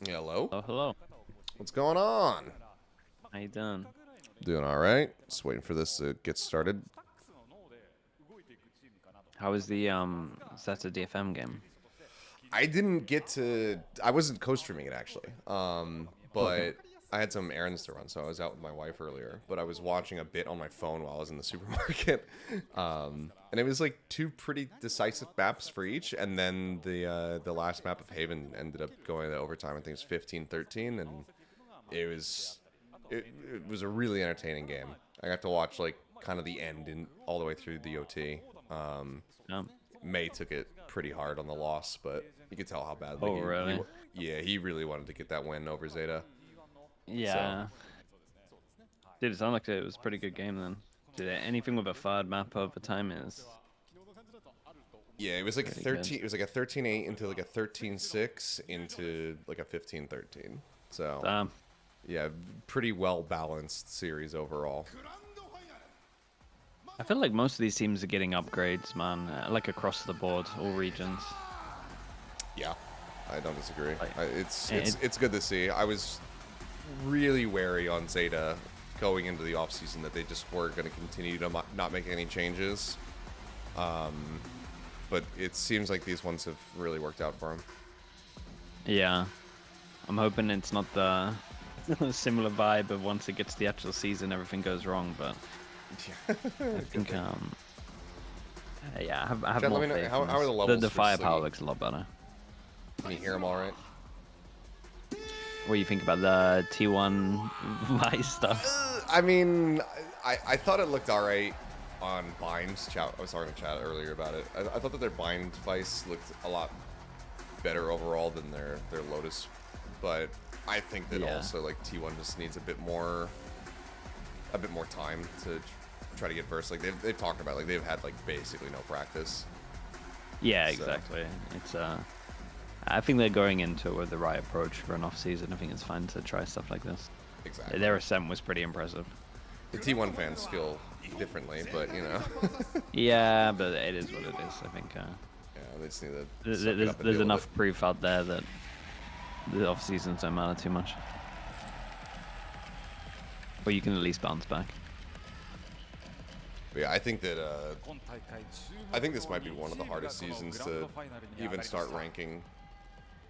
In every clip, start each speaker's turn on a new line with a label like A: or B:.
A: Hello.
B: Oh, hello.
A: What's going on?
B: How you doing?
A: Doing all right. Just waiting for this to get started.
B: How was the Saturday DFM game?
A: I didn't get to. I wasn't co-streaming it actually.
B: Okay.
A: But I had some errands to run, so I was out with my wife earlier. But I was watching a bit on my phone while I was in the supermarket. And it was like two pretty decisive maps for each, and then the last map of Haven ended up going to overtime. I think it was 15-13, and it was it was a really entertaining game. I got to watch like kind of the end and all the way through the OT.
B: Um,
A: May took it pretty hard on the loss, but you could tell how badly
B: oh, really?
A: he really wanted to get that win over Zeta. So
B: Yeah. Did it sound like it was a pretty good game then? Did anything with a third map over time is
A: yeah, it was like
B: pretty
A: 13.
B: good.
A: It was like a 13-8 into like a 13-6 into like a 15-13. So
B: Damn.
A: yeah, pretty well balanced series overall.
B: I feel like most of these teams are getting upgrades, man. Like across the board, all regions.
A: Yeah, I don't disagree.
B: Like,
A: It's good to see. I was really wary on Zeta going into the offseason that they just were going to continue to not make any changes. But it seems like these ones have really worked out for them.
B: Yeah. I'm hoping it's not the similar vibe of once it gets to the actual season, everything goes wrong, but I think yeah, I have
A: Chad,
B: more
A: let me know,
B: faith
A: how
B: in
A: are
B: this.
A: the levels
B: The
A: for
B: firepower
A: Sliggy?
B: looks a lot better.
A: Can you hear them all right?
B: What do you think about the T1 Vice stuff?
A: I mean, I thought it looked all right on Bind's chat. I was talking to Chad earlier about it. I thought that their Bind Vice looked a lot better overall than their Lotus, but I think that also like T1 just needs a bit more time to try to get versed. Like they've talked about, like they've had like basically no practice.
B: Yeah,
A: So.
B: exactly. It's I think they're going into it with the right approach for an off season. I think it's fine to try stuff like this.
A: Exactly.
B: Their ascent was pretty impressive.
A: The T1 fans feel differently, but you know.
B: Yeah, but it is what it is. I think
A: Yeah, they just need to.
B: there's enough proof out there that the off seasons don't matter too much. But you can at least bounce back.
A: But yeah, I think that I think this might be one of the hardest seasons to even start ranking,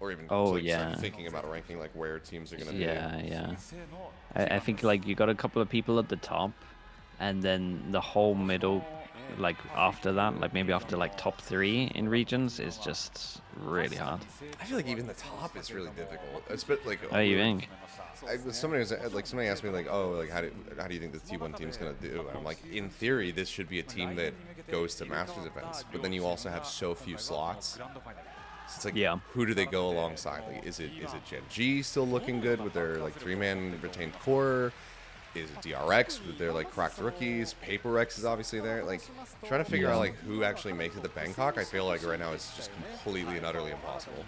A: or even start thinking about ranking like where teams are gonna be.
B: Yeah. I think like you got a couple of people at the top, and then the whole middle, like after that, like maybe after like top 3 in regions is just really hard.
A: I feel like even the top is really difficult. It's a bit like.
B: Oh, you think?
A: Somebody asked me like, oh, like how do you think the T1 team's gonna do? And I'm like, in theory, this should be a team that goes to Masters events, but then you also have so few slots. So it's like, who do they go alongside? Like, is it Gen G still looking good with their like 3-man retained core? Is it DRX with their like cracked rookies? Paper X is obviously there. Like, trying to figure out like who actually makes it to Bangkok. I feel like right now it's just completely and utterly impossible.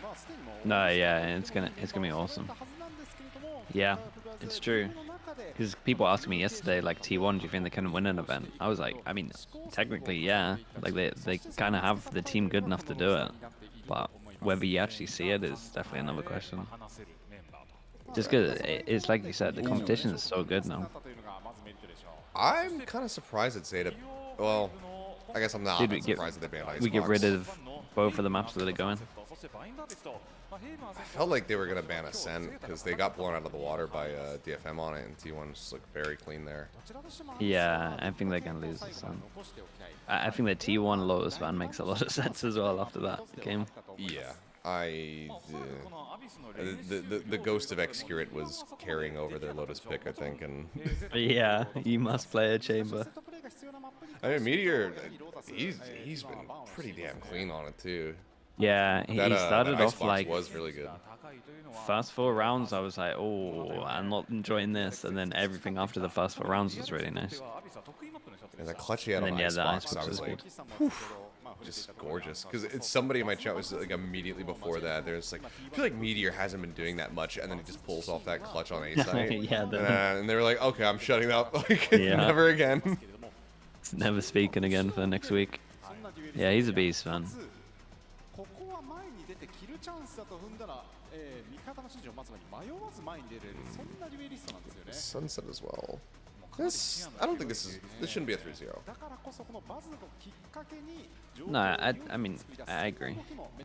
B: No, yeah, it's gonna be awesome. Yeah, it's true. Because people asked me yesterday, like T1, do you think they can win an event? I was like, I mean, technically, yeah. Like they kind of have the team good enough to do it, but whether you actually see it is definitely another question. Just because it's like you said, the competition is so good now.
A: I'm kind of surprised that Zeta. Well, I guess I'm not. I'm surprised that they banned Icebox.
B: We get rid of both of the maps that are going.
A: I felt like they were gonna ban Ascent because they got blown out of the water by DFM on it, and T1 just looked very clean there.
B: Yeah, I think they're gonna lose Ascent. I think the T1 Lotus ban makes a lot of sense as well after that game.
A: Yeah, the ghost of Excurate was carrying over their Lotus pick, I think, and
B: yeah, you must play a chamber.
A: I mean, Meteor, he's been pretty damn clean on it too.
B: Yeah, he started off like
A: was really good.
B: First 4 rounds, I was like, oh, I'm not enjoying this, and then everything after the first 4 rounds was really nice.
A: And the clutch he had on Icebox, I was like, just gorgeous. Because it's somebody in my chat was like immediately before that. There's like, I feel like Meteor hasn't been doing that much, and then he just pulls off that clutch on A-Site. And they were like, okay, I'm shutting up. Like, never again.
B: It's never speaking again for next week. Yeah, he's a beast, man.
A: Sunset as well. I don't think this shouldn't be a 3-0.
B: No, I mean, I agree.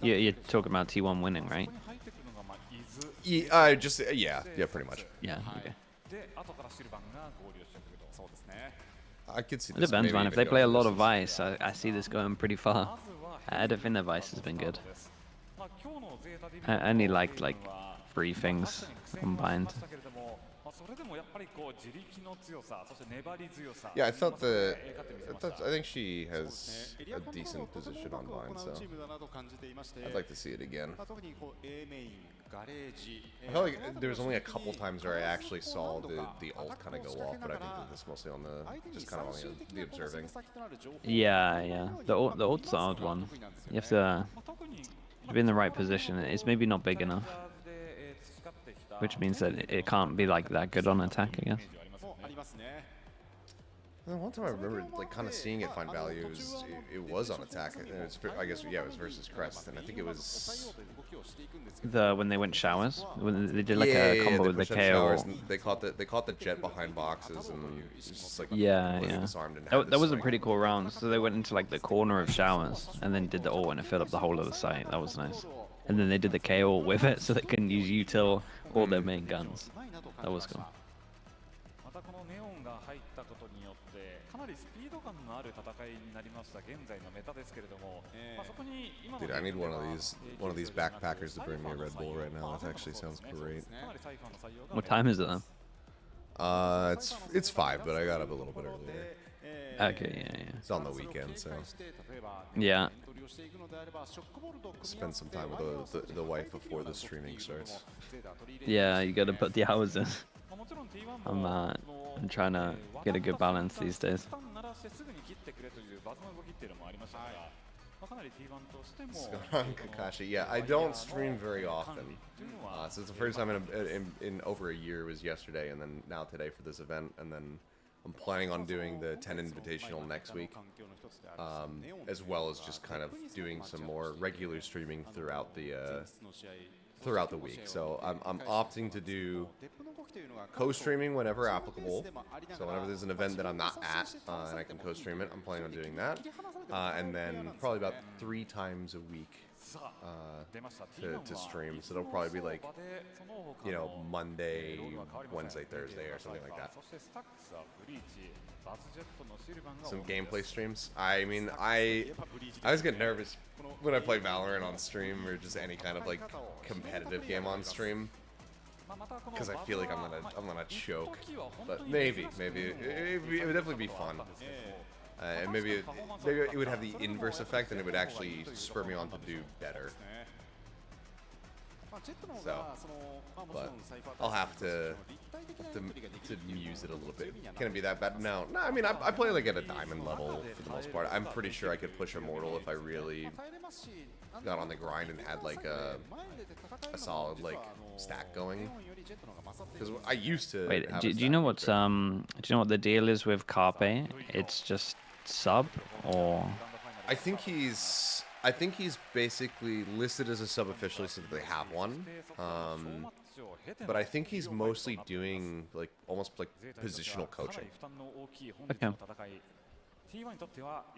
B: You're talking about T1 winning, right?
A: Yeah, yeah, pretty much.
B: Yeah, okay.
A: I could see
B: It
A: this.
B: depends,
A: maybe
B: man. If
A: even
B: they play a
A: going
B: lot of
A: distance.
B: Vice, I see this going pretty far. I don't think their Vice has been good. I only liked like 3 things combined.
A: Yeah, I think she has a decent position on Vine, so I'd like to see it again. I felt like there was only a couple times where I actually saw the ult kind of go off, but I think that this mostly on just kind of on the observing.
B: Yeah. The ult's the odd one. You have to be in the right position. It's maybe not big enough, which means that it can't be like that good on attack, I guess.
A: Well, one time I remember like kind of seeing it find value. It was on attack. I guess it was versus Crest, and I think it was
B: When they went showers, when they did like a combo with the KO.
A: They caught the jet behind boxes, and it was just like disarmed and
B: that was a pretty cool round. So they went into like the corner of showers and then did the ult and it filled up the whole of the site. That was nice. And then they did the KO with it so they can use util all their main guns. That was cool.
A: Dude, I need one of these backpackers to bring me a Red Bull right now. That actually sounds great.
B: What time is it then?
A: It's 5, but I got up a little bit earlier.
B: Okay, yeah.
A: It's on the weekend, so
B: Yeah.
A: spend some time with the wife before the streaming starts.
B: Yeah, you gotta put the hours in. I'm trying to get a good balance these days.
A: What's going on, Kakashi? Yeah, I don't stream very often. So it's the first time in over a year. It was yesterday, and then now today for this event, and then I'm planning on doing the 10 Invitational next week, as well as just kind of doing some more regular streaming throughout the week. So I'm opting to do co-streaming whenever applicable. So whenever there's an event that I'm not at and I can co-stream it, I'm planning on doing that. And then probably about 3 times a week to stream. So it'll probably be like, Monday, Wednesday, Thursday, or something like that. Some gameplay streams. I mean, I always get nervous when I play Valorant on stream or just any kind of like competitive game on stream, because I feel like I'm gonna choke. But maybe it would definitely be fun. And maybe it would have the inverse effect, and it would actually spur me on to do better. So, but I'll have to muse it a little bit. Can it be that bad? No, I mean, I play like at a diamond level for the most part. I'm pretty sure I could push Immortal if I really got on the grind and had like a solid like stack going. Because I used to.
B: Wait, do you know what's do you know what the deal is with Carpe? It's just sub, or
A: I think he's basically listed as a sub officially so that they have one. But I think he's mostly doing like almost like positional coaching.
B: okay.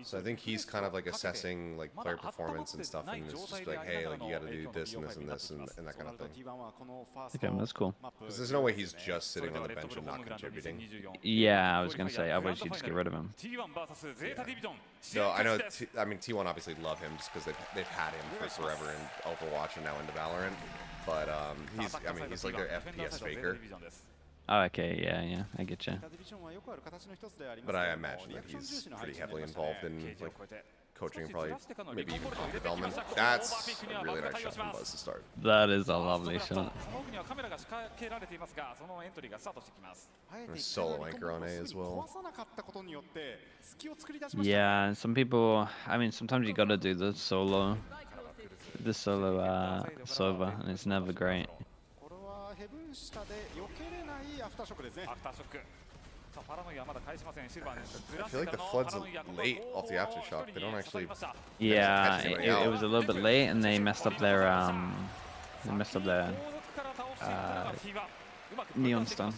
A: So I think he's kind of like assessing like player performance and stuff, and it's just like, hey, like you got to do this and this and this and that kind of thing.
B: Okay, that's cool.
A: Because there's no way he's just sitting on the bench and not contributing.
B: Yeah, I was gonna say, otherwise you just get rid of him.
A: So I know, I mean, T1 obviously love him just because they've had him for forever in Overwatch and now into Valorant. But he's like their FPS faker.
B: Oh, okay, yeah, I get you.
A: But I imagine that he's pretty heavily involved in like coaching and probably maybe even comp development. That's a really nice shot from Buzz to start.
B: That is a lovely shot.
A: And a solo anchor on A as well.
B: Yeah, some people, I mean, sometimes you gotta do the solo Sova, and it's never great.
A: I feel like the flood's late off the aftershock. They don't actually.
B: Yeah, it was a little bit late, and they messed up their They messed up their neon stun.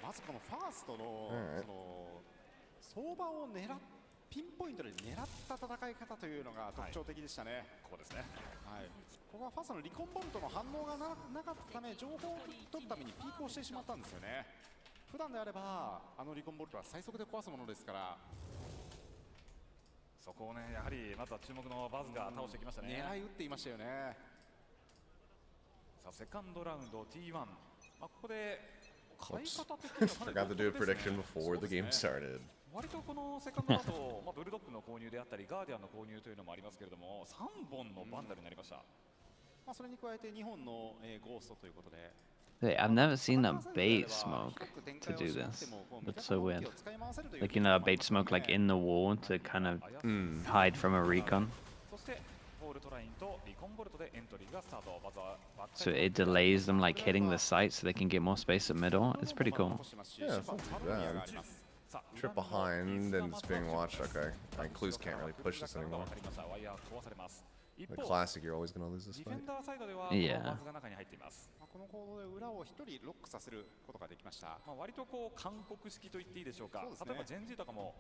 C: まずこのファーストのその相場をピンポイントで狙った戦い方というのが特徴的でしたね。ここですね。はい。ここはファーストのリコンボルトの反応がなかったため情報を取るためにピークをしてしまったんですよね。普段であればリコンボルトは最速で壊すものですから。
D: そこをねやはりまずは注目のバズが倒してきましたね。
C: 狙い打っていましたよね。
D: さあセカンドラウンド T1。ここで
A: Forgot to do a prediction before the game started.
D: 割とこのセカンドだとブルドッグの購入であったりガーディアンの購入というのもありますけれども3本のバンダルになりました。
C: それに加えて2本のゴーストということで。
B: Hey, I've never seen a bait smoke to do this. That's so weird. Like, you know, a bait smoke like in the wall to kind of hide from a recon. So it delays them like hitting the site so they can get more space at middle. It's pretty cool.
A: Yeah, it's not too bad. Trip behind and it's being watched. Okay. Clues can't really push this anymore. The classic, you're always going to lose this fight.
B: Yeah.
C: この行動で裏を1人ロックさせることができました。
D: 割とこう韓国式と言っていいでしょうか。例えばジェンジとかも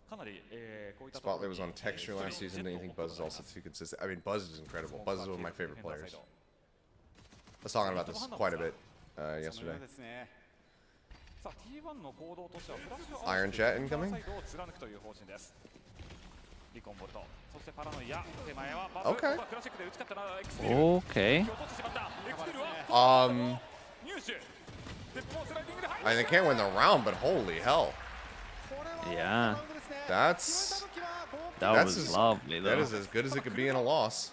D: かなりこういった
A: Spotlight was on texture last season. Do you think Buzz is also too consistent? I mean, Buzz is incredible. Buzz is one of my favorite players. I was talking about this quite a bit yesterday. Iron Jet incoming? Okay.
B: Okay.
A: I mean, they can't win the round, but holy hell.
B: Yeah.
A: That
B: was lovely, though.
A: That is as good as it could be in a loss.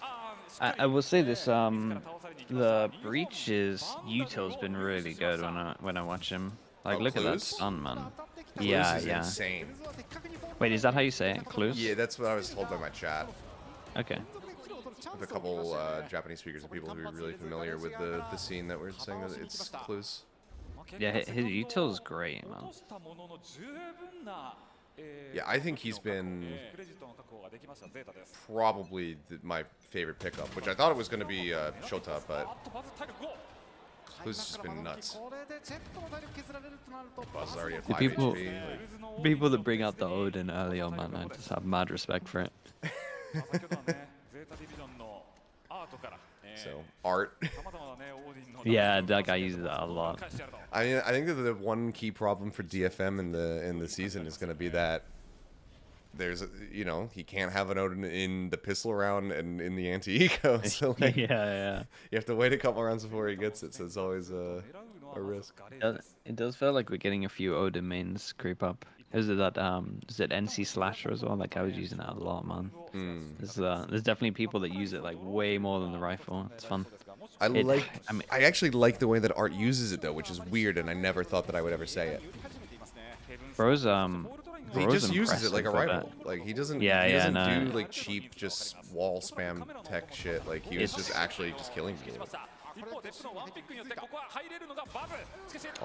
B: I will say this, the Breach's util's been really good when I watch him. Like, look at that stun, man. Yeah,
A: Clues is
B: yeah.
A: insane.
B: Wait, is that how you say it? Clues?
A: Yeah, that's what I was told by my chat.
B: Okay.
A: With a couple Japanese speakers and people who are really familiar with the scene that we're saying that it's Clues.
B: Yeah, his util's great, man.
A: Yeah, I think he's been probably my favorite pickup, which I thought it was going to be Shota, but Clues has just been nuts. Buzz is already at 5 HP.
B: People that bring out the Odin early on, man, I just have mad respect for it.
A: So, art.
B: Yeah, that guy uses that a lot.
A: I mean, I think that the one key problem for DFM in the season is going to be that there's, you know, he can't have an Odin in the pistol round and in the anti-eco. So, like,
B: yeah.
A: You have to wait a couple rounds before he gets it, so it's always a risk.
B: It does feel like we're getting a few Odin mains creep up. Is it that is it NC Slasher as well? Like I was using that a lot, man. There's definitely people that use it like way more than the rifle. It's fun.
A: I actually like the way that Art uses it though, which is weird, and I never thought that I would ever say it.
B: Bro's
A: he just uses it like a rifle. Like he doesn't do like cheap just wall spam tech shit. Like he was just actually just killing people.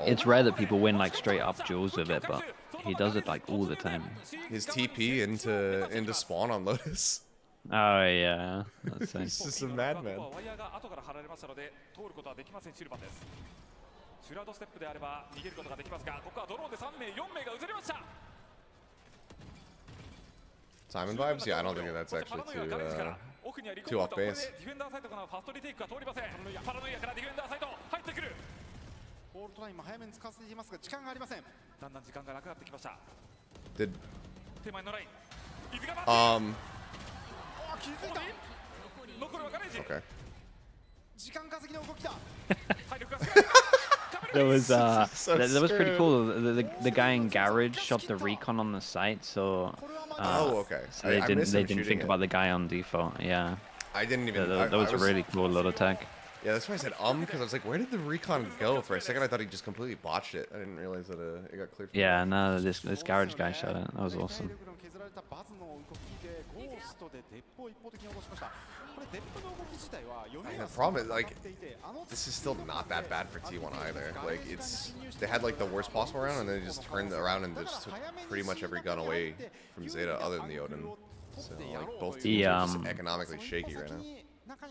B: It's rare that people win like straight up duels with it, but he does it like all the time.
A: His TP into spawn on Lotus.
B: Oh yeah, that's
A: He's just a madman. Simon vibes? Yeah, I don't think that's actually too off base. Did okay.
B: That was
A: So
B: that was pretty
A: screwed.
B: cool. The guy in garage shot the recon on the site, so
A: okay.
B: so they didn't think about the guy on default. Yeah,
A: I didn't even.
B: that was a really cool little attack.
A: Yeah, that's why I said because I was like, where did the recon go? For a second, I thought he just completely botched it. I didn't realize that it got cleared.
B: Yeah, no, this garage guy shot it. That was awesome.
A: And the problem is, like, this is still not that bad for T1 either. Like, they had like the worst possible round, and then they just turned around and just took pretty much every gun away from Zeta other than the Odin. So like both teams are just economically shaky right now.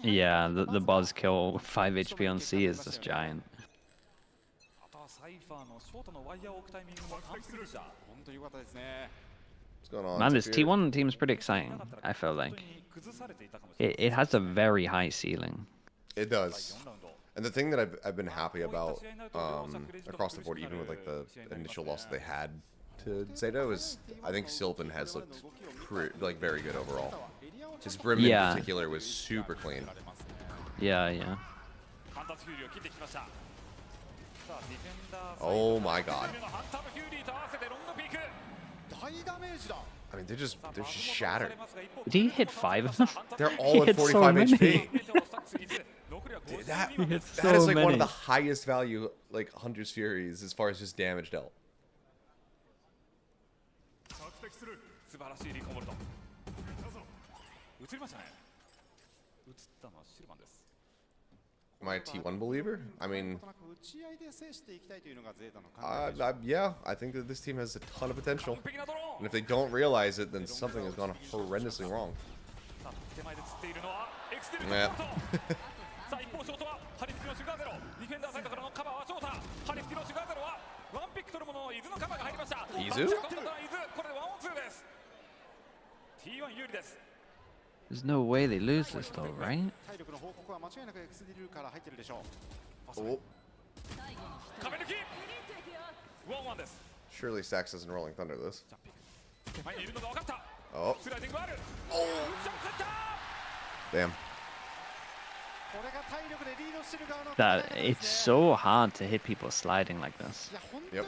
B: Yeah, the buzz kill 5 HP on C is just giant.
D: あとはサイファーのショートのワイヤーを置くタイミングも完璧でした。
C: 本当に良かったですね。
A: What's going on?
B: Man, this
A: Tafir?
B: T1 team's pretty exciting, I feel like. It has a very high ceiling.
A: It does. And the thing that I've been happy about across the board, even with like the initial loss that they had to Zeta, is I think Sylvan has looked like very good overall. His brim in particular was super clean.
B: Yeah, yeah.
A: Oh my god. I mean, they're just shattered.
B: Did he hit 5 of them?
A: They're all at
B: hit
A: 45
B: so
A: HP. Dude, that is
B: so
A: like one
B: many.
A: of the highest value like Hunter's Furies as far as just damage dealt. Am I a T1 believer? I mean, yeah, I think that this team has a ton of potential. And if they don't realize it, then something has gone horrendously wrong. Yeah. Izu?
B: There's no way they lose this though, right?
A: Oh. Surely Stax isn't Rolling Thunder this. Oh. Oh. Damn.
B: That it's so hard to hit people sliding like this.
A: Yep.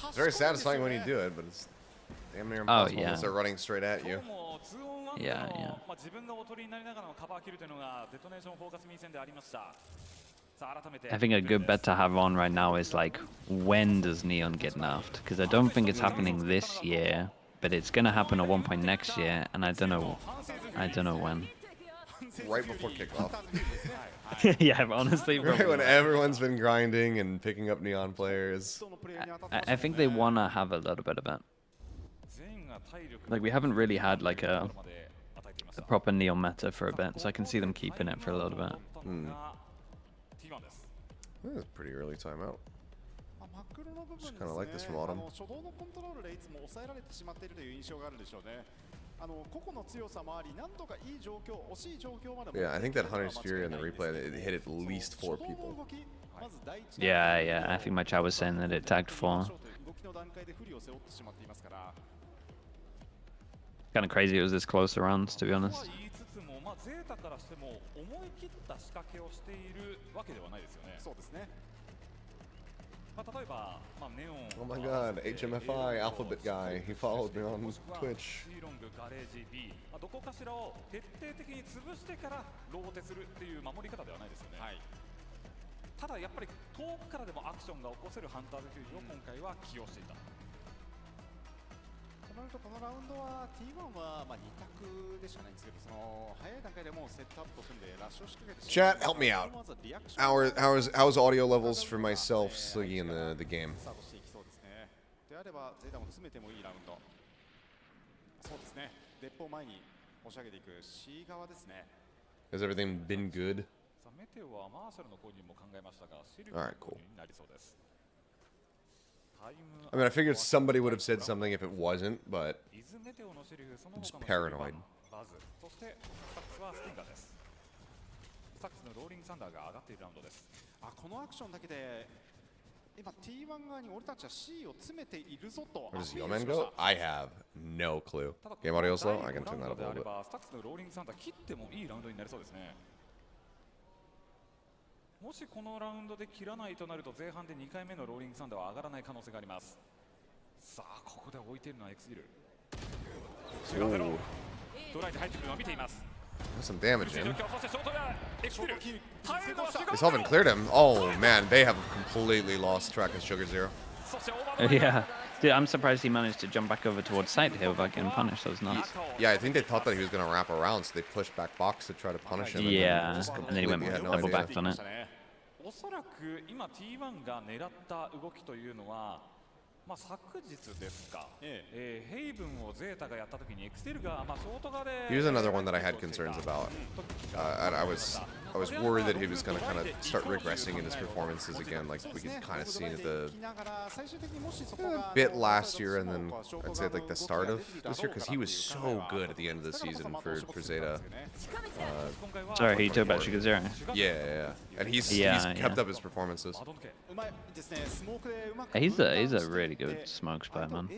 A: It's very satisfying when you do it, but it's damn near impossible unless they're running straight at you.
B: Yeah, yeah. I think a good bet to have on right now is like, when does Neon get nerfed? Because I don't think it's happening this year, but it's gonna happen at one point next year, and I don't know when.
A: Right before kickoff.
B: Yeah, honestly,
A: right when everyone's been grinding and picking up Neon players.
B: I think they wanna have a little bit of it. Like, we haven't really had like a proper Neon meta for a bit, so I can see them keeping it for a little bit.
A: That's a pretty early timeout. Just kind of like this from Autumn. Yeah, I think that Hunter's Fury in the replay, it hit at least 4 people.
B: Yeah, yeah, I think my chat was saying that it tagged 4. Kind of crazy it was this close around, to be honest.
A: Oh my god, HMFI, Alphabet guy, he followed me on Twitch. Chat, help me out. How's audio levels for myself, Sliggy, in the game? Has everything been good? Alright, cool. I mean, I figured somebody would have said something if it wasn't, but I'm just paranoid. Where does Yeoman go? I have no clue. Game audio slow? I can turn that up a little bit.
D: もしこのラウンドで切らないとなると前半で2回目のローリングサンダーは上がらない可能性があります。さあここで置いているのはエクスビル。ドライで入ってくるのを見ています。
A: There's some damage in. They haven't cleared him. Oh man, they have completely lost track of Sugar Zero.
B: Yeah. Dude, I'm surprised he managed to jump back over towards side here without getting punished. That was nuts.
A: Yeah, I think they thought that he was going to wrap around, so they pushed back box to try to punish him.
B: Yeah, and then he went double backed on it.
D: おそらく今 T1 が狙った動きというのはまあ昨日ですか、ヘイブンをゼータがやったときにエクセルがまあショート側で
A: Here's another one that I had concerns about. And I was worried that he was going to kind of start regressing in his performances again, like we could kind of see at the bit last year, and then I'd say like the start of this year, because he was so good at the end of the season for Zeta.
B: Sorry, who you talking about? Sugar Zero?
A: Yeah, and he's kept up his performances.
B: He's a really good smoke spot, man.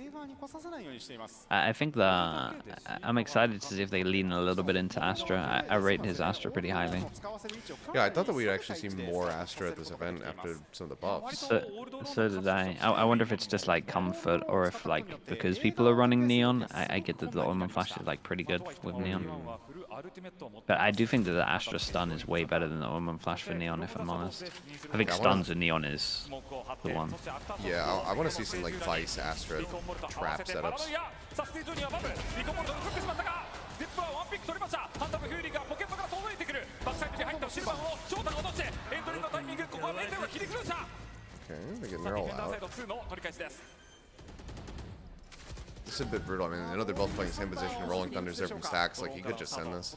B: I think that I'm excited to see if they lean a little bit into Astra. I rate his Astra pretty highly.
A: Yeah, I thought that we'd actually see more Astra at this event after some of the buffs.
B: So did I. I wonder if it's just like comfort, or if like because people are running Neon, I get that the Omen Flash is like pretty good with Neon. But I do think that the Astra stun is way better than the Omen Flash for Neon, if I'm honest. I think stuns in Neon is the one.
A: Yeah, I want to see some like Vice Astra trap setups. Okay, they're getting their all out. This is a bit brutal. I mean, I know they're both playing the same position. Rolling Thunder's there from stacks. Like, he could just send this.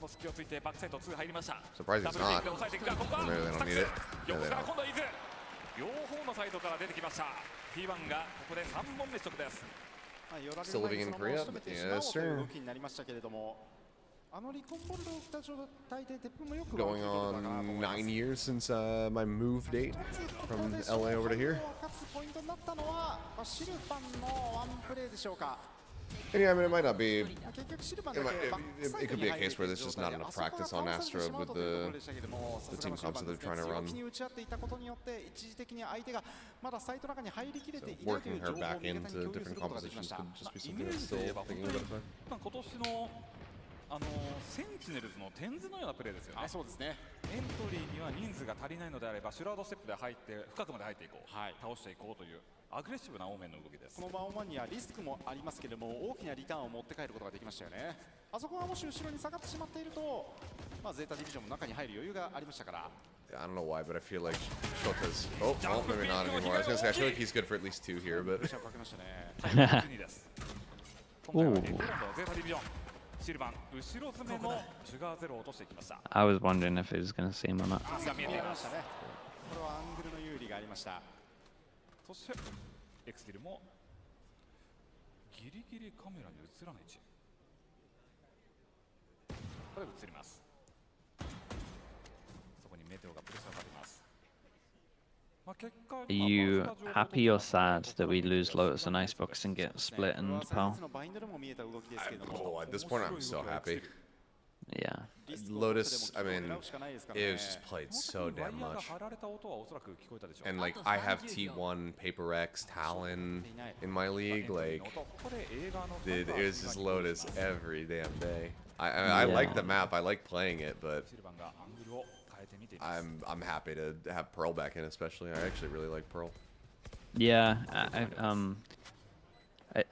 A: Surprised he's not. Well, maybe they don't need it. Yeah, they don't. Still living in Korea? Yes, sir. Going on 9 years since my move date from LA over to here. And yeah, I mean, it might not be. It could be a case where there's just not enough practice on Astra with the team comps that they're trying to run. So working her back into different compositions could just be something that's still thinking about it.
D: センチネルズのテンズのようなプレーですよね。そうですね。エントリーには人数が足りないのであれば、シュラウドステップで入って深くまで入っていこう、倒していこうというアグレッシブなオーメンの動きです。このバンワンにはリスクもありますけれども、大きなリターンを持って帰ることができましたよね。あそこがもし後ろに下がってしまっていると、まあゼータディビジョンの中に入る余裕がありましたから。
A: I don't know why, but I feel like Shota's. Oh, well, maybe not anymore. I was gonna say I feel like he's good for at least 2 here, but.
B: I was wondering if he was going to see him or not.
D: そしてエクスティルもギリギリカメラに映らない位置。これ映ります。そこにメテオがプレッシャーをかけます。
B: Are you happy or sad that we lose Lotus and Icebox and get split and PAL?
A: At this point, I'm so happy.
B: Yeah.
A: Lotus, I mean, it was just played so damn much. And like, I have T1, Paper X, Talon in my league. Like, dude, it was just Lotus every damn day. I like the map, I like playing it, but I'm happy to have Pearl back in, especially. I actually really like Pearl.
B: Yeah,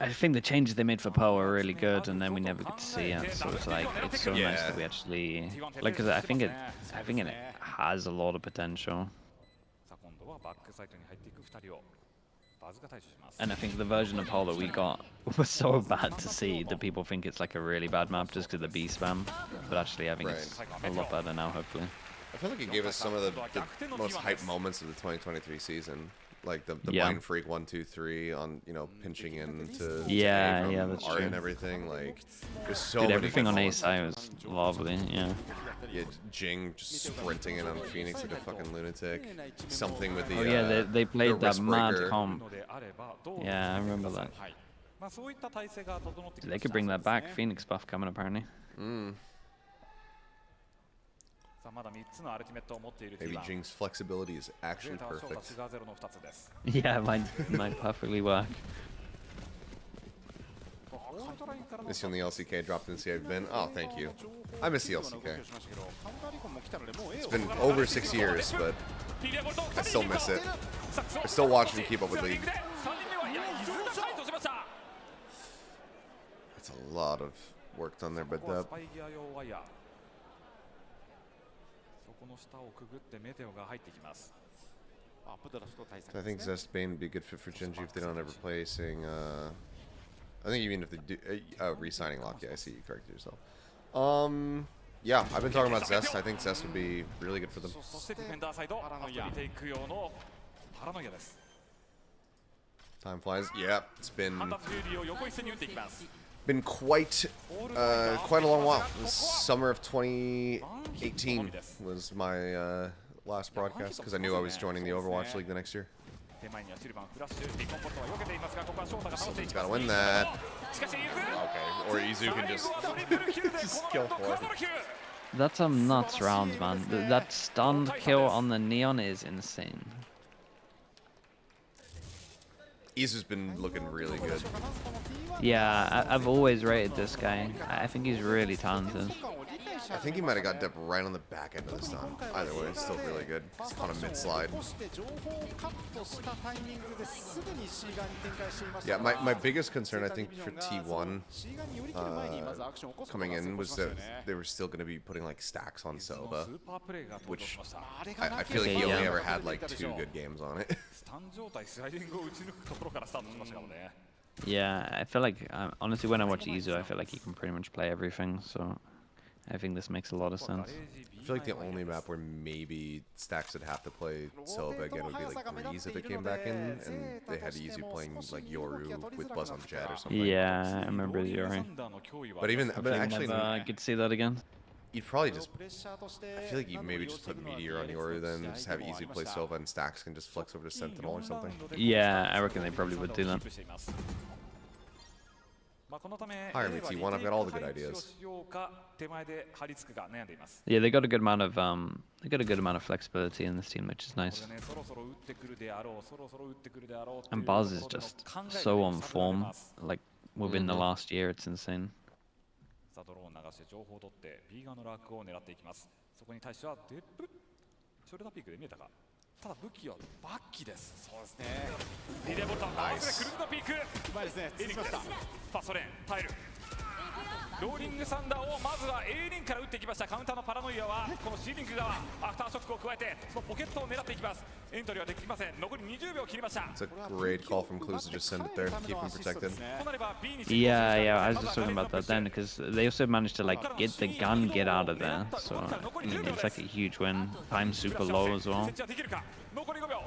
B: I think the changes they made for Pearl were really good, and then we never get to see it. So it's like it's so nice that we actually like, because I think it has a lot of potential. And I think the version of Pearl that we got was so bad to see that people think it's like a really bad map just because of the B spam. But actually, I think it's a lot better now, hopefully.
A: I feel like it gave us some of the most hype moments of the 2023 season, like the Mind Freak 1, 2, 3 on, you know, pinching into
B: that's
A: art
B: true.
A: And everything. Like, there's so
B: Dude,
A: many
B: everything on
A: moments.
B: ASI was lovely. Yeah.
A: Yeah, Jing just sprinting in on Phoenix like a fucking lunatic. Something with the
B: Oh yeah, they played that mad
A: breaker.
B: comp. Yeah, I remember that. They could bring that back. Phoenix buff coming apparently.
A: Maybe Jing's flexibility is actually perfect.
B: Yeah, might perfectly work.
A: Miss you on the LCK, dropped in CA bin. Oh, thank you. I miss the LCK. It's been over 6 years, but I still miss it. I still watch and keep up with League. That's a lot of work done there, but
D: この下をくぐってメテオが入ってきます。アップ
A: I think Zest Bane would be a good fit for Genji if they don't ever play saying, I think even if they do, re-signing Lock, yeah, I see you corrected yourself. Yeah, I've been talking about Zest. I think Zest would be really good for them. Time flies. Yeah, it's been quite quite a long while. The summer of 2018 was my last broadcast because I knew I was joining the Overwatch League the next year. Someone's gotta win that. Okay, or Izu can just kill 4.
B: That's a nuts round, man. That stunned kill on the Neon is insane.
A: Izu's been looking really good.
B: Yeah, I've always rated this guy. I think he's really talented.
A: I think he might have got dipped right on the back end of the stun. Either way, it's still really good. It's on a mid slide. Yeah, my biggest concern, I think, for T1 coming in was that they were still going to be putting like stacks on Sova, which I feel like he only ever had like 2 good games on it.
B: Yeah, I feel like, honestly, when I watch Izu, I feel like he can pretty much play everything, so I think this makes a lot of sense.
A: I feel like the only map where maybe Stacks would have to play Silva again would be like Breeze if it came back in, and they had Izu playing like Yoru with Buzz on Jet or something.
B: Yeah, I remember Yoru.
A: But even, but actually,
B: I could see that again.
A: You'd probably just, I feel like you'd maybe just put Meteor on Yoru then, just have Izu play Silva and Stacks can just flex over to Sentinel or something.
B: Yeah, I reckon they probably would do that.
A: Hire me T1, I've got all the good ideas.
B: Yeah, they got a good amount of flexibility in this team, which is nice. And Buzz is just so on form, like within the last year, it's insane.
A: Nice.
D: ローリングサンダーをまずは A リンから打っていきました。カウンターのパラノイアはこの C リンク側アフターショックを加えてそのポケットを狙っていきます。エントリーはできません。残り20秒切りました。
A: It's a great call from Clues to just send it there, keep him protected.
B: Yeah, I was just talking about that then, because they also managed to like get the gun get out of there, so I mean, it's like a huge win. Time's super low as well.
D: 残り5秒。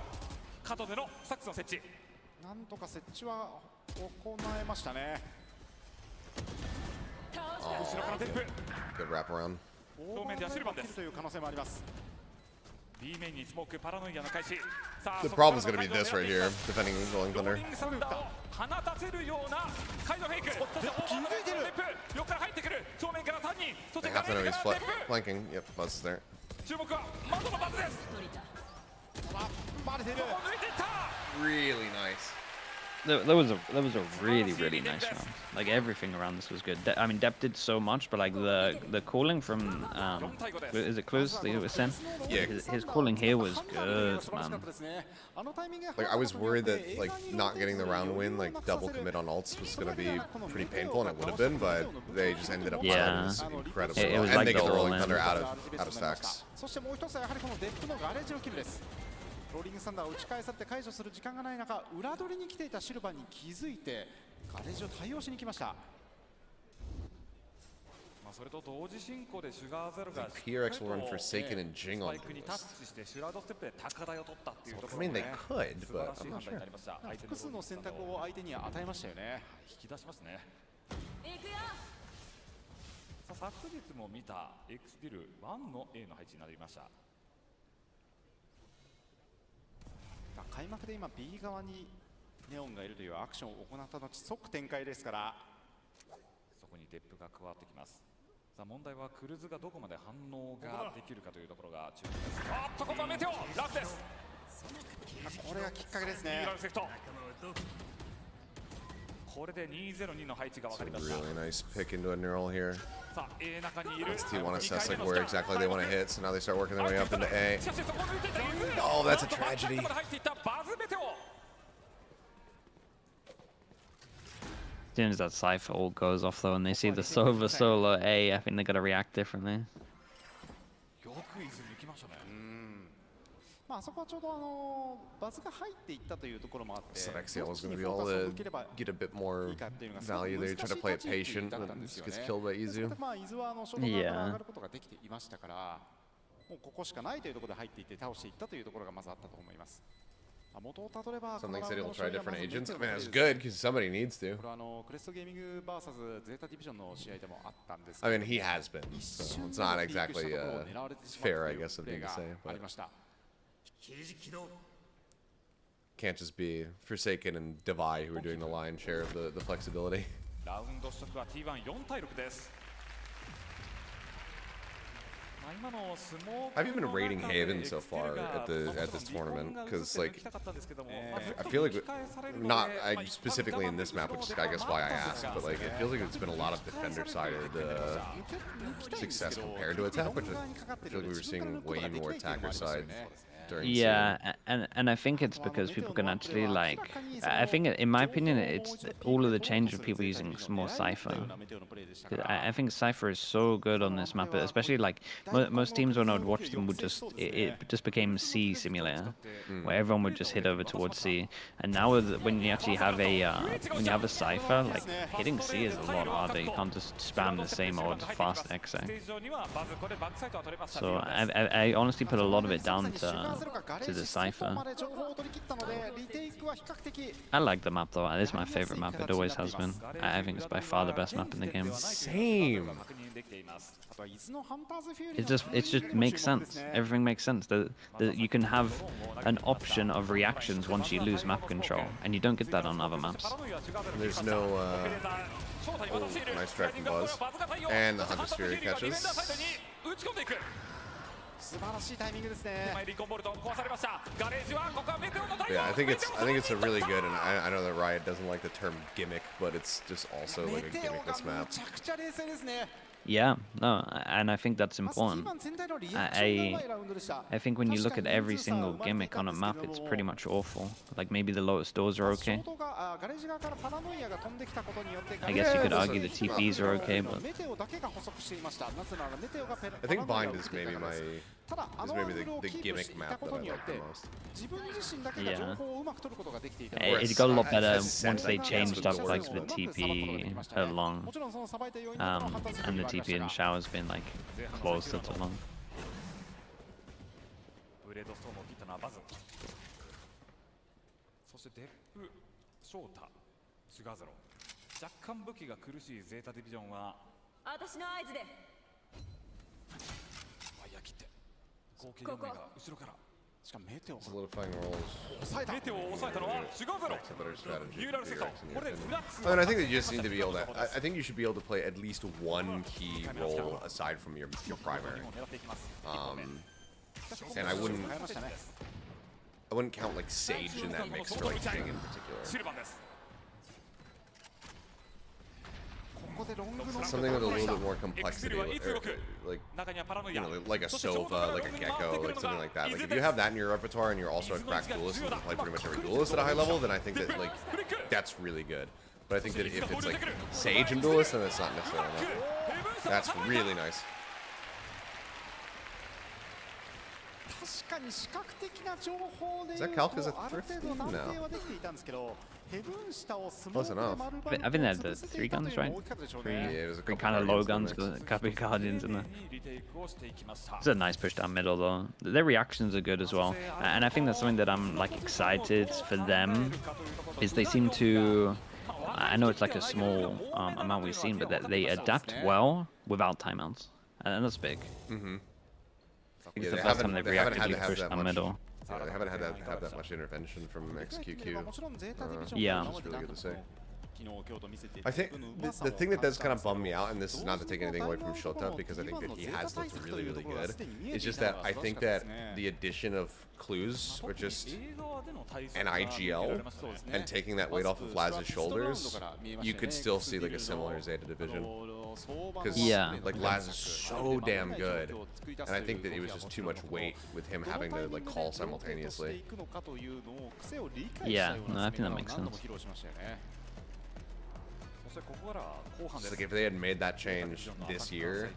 D: 角でのサックスの設置。
C: なんとか設置は行えましたね。
A: Good wrap around.
D: 正面ではシルバンです。
C: という可能性もあります。
D: B 面にスモークパラノイアの開始。
A: The problem is going to be this right here, defending Rolling Thunder.
D: 放たせるようなカイドフェイク。そして気づいてる。横から入ってくる。正面から3人。そして
A: They have to know he's flanking. Yep, Buzz is there.
D: 注目は窓のバズです。
A: Really nice.
B: That was a really nice round. Like everything around this was good. I mean, Depp did so much, but like the calling from is it Clues that he was sent?
A: Yeah,
B: his calling here was good, man.
A: Like I was worried that like not getting the round win, like double commit on ults, was gonna be pretty painful, and it would have been, but they just ended up playing this incredible.
B: It was
A: and
B: like
A: they get the Rolling
B: all-in.
A: Thunder out of stacks.
C: そしてもう一つはやはりこのデップのガレージのキルです。 ローリングサンダーを打ち返されて解除する時間がない中、裏取りに来ていたシルバーに気づいてガレージを対応しに来ました。
D: それと同時進行でシュガーゼルが
A: PRX will run Forsaken and Jing on
D: にタッチしてシュラードステップで高台を取ったっていうところ
A: I mean, they could, but I'm not sure.
C: 複数の選択を相手に与えましたよね。
D: 引き出しますね。昨日も見た X ディル1の A の配置になりました。
C: 開幕で今 B 側にネオンがいるというアクションを行った後即展開ですから、
D: そこにデップが加わってきます。さあ問題はクルズがどこまで反応ができるかというところが注目です。あっとここはメテオラフです。
C: これがきっかけですね。
D: これで202の配置が分かりました。
A: Really nice pick into a neural here.
D: さあ A 中にいる。
A: Let's T1 assess like where exactly they want to hit, so now they start working their way up into A. Oh, that's a tragedy.
B: As soon as that Cypher all goes off though, and they see the Sova solo A, I think they gotta react differently.
C: まあそこはちょうどバズが入っていったというところもあって、
A: So XCL was going to be able to get a bit more value there. Try to play it patient, but just gets killed by Izu.
C: まあ伊豆はショートから上がることができていましたから、もうここしかないというところで入っていって倒していったというところがまずあったと思います。
A: Something said he'll try different agents. I mean, that's good because somebody needs to.
C: これクレストゲーミング vs ゼータディビジョンの試合でもあったんですけ
A: I
C: ど、
A: mean, he has been. So it's not exactly fair, I guess, of me to say.
C: あ
A: But
C: りました。
A: can't just be Forsaken and Divai who are doing the lion's share of the flexibility.
D: ラウンド取得は T14 対6です。
A: Have you been rating Haven so far at this tournament? Because like, I feel like not specifically in this map, which is I guess why I asked, but like it feels like it's been a lot of defender-sided success compared to attack, which I feel like we were seeing way more attacker side.
B: Yeah, and I think it's because people can actually like, I think in my opinion it's all of the change of people using more Cypher. I think Cypher is so good on this map, especially like most teams when I would watch them would just it just became C simulator, where everyone would just hit over towards C. And now when you actually have a Cypher, like hitting C is a lot harder. You can't just spam the same old fast exec. So I honestly put a lot of it down to the Cypher. I like the map though. It is my favorite map. It always has been. I think it's by far the best map in the game.
A: Same.
B: It just makes sense. Everything makes sense. You can have an option of reactions once you lose map control, and you don't get that on other maps.
A: There's no nice track from Buzz, and the Hunter's Fury catches. Yeah, I think it's a really good, and I know that Riot doesn't like the term gimmick, but it's just also like a gimmickless map.
B: Yeah, no, and I think that's important. I think when you look at every single gimmick on a map, it's pretty much awful. Like maybe the lowest doors are okay. I guess you could argue the TPs are okay, but
A: I think Bind is maybe the gimmick map that I like the most.
B: yeah, it got a lot better once they changed up like the TP along, and the TP and Shao has been like closer to long.
D: ブレードストームを切ったのはバズ。そしてデップ、ショータ、シュガーゼロ。若干武器が苦しいゼータディビジョンは私の合図でワイヤー切って合計4名が後ろから。しかもメテオ
A: Solidifying rolls.
D: メテオを抑えたのはシュガーゼロ。
A: Better strategy.
D: ニューラルセット。これでフラックス。
A: I mean, I think that you just need to be able to. I think you should be able to play at least one key role aside from your primary. And I wouldn't count like Sage in that mix for like Jing in particular. Something with a little bit more complexity, like you know, like a Sova, like a Gecko, like something like that. Like if you have that in your repertoire and you're also a cracked duelist and you play pretty much every duelist at a high level, then I think that like that's really good. But I think that if it's like Sage and duelist, then that's not necessarily enough. That's really nice. Is that Calc as a thrifty? No. Close enough.
B: I think they had the 3 guns, right?
A: Yeah, it was a couple
B: Kind of low
A: Guardians
B: guns,
A: in
B: a couple of Guardians in there. It's a nice push down middle though. Their reactions are good as well, and I think that's something that I'm like excited for them. Is they seem to, I know it's like a small amount we've seen, but that they adapt well without timeouts, and that's big. It's the first time they've reactively pushed down middle.
A: Yeah, they haven't had to have that much intervention from XQQ.
B: Yeah.
A: It's really good to say. I think the thing that does kind of bum me out, and this is not to take anything away from Shota, because I think that he has looked really, really good, is just that I think that the addition of clues, or just an IGL, and taking that weight off of Laz's shoulders, you could still see like a similar Zeta division. Because like Laz is so damn good, and I think that it was just too much weight with him having to like call simultaneously.
B: Yeah, no, I think that makes sense.
A: It's like if they had made that change this year,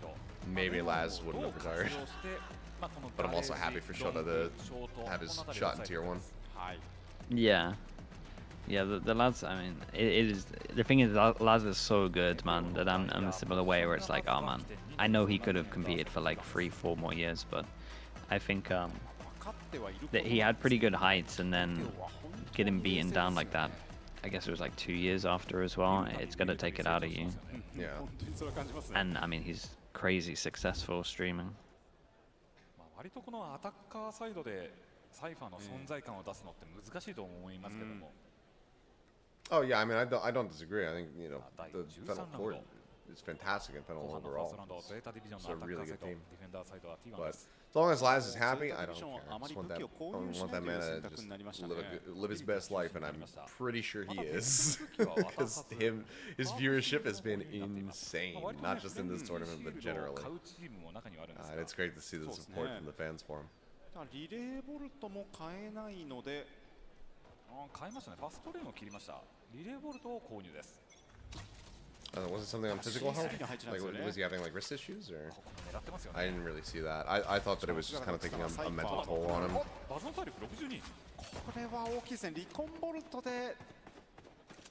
A: maybe Laz wouldn't have retired. But I'm also happy for Shota to have his shot in tier 1.
B: Yeah. Yeah, the lads, I mean, it is, the thing is, lads is so good, man, that I'm a similar way where it's like, oh man, I know he could have competed for like 3-4 more years, but I think that he had pretty good heights, and then getting beaten down like that, I guess it was like 2 years after as well, it's going to take it out of you.
A: Yeah.
B: And I mean, he's crazy successful streaming.
D: 割とこのアタッカーサイドでサイファーの存在感を出すのって難しいと思いますけども。
A: Oh yeah, I mean, I don't disagree. I think, you know, the Fennel Court is fantastic in Fennel overall. It's a really good team. But as long as Laz is happy, I don't care. I just want that man to just live his best life, and I'm pretty sure he is. Because his viewership has been insane, not just in this tournament, but generally. And it's great to see the support from the fans for him.
C: リレーボルトも買えないので、
D: 買いましたね。ファストレーンを切りました。リレーボルトを購入です。
A: Was it something on physical health? Like, was he having like wrist issues, or? I didn't really see that. I thought that it was just kind of taking a mental toll on him.
D: バズの体力62。
C: これは大きいですね。リコンボルトで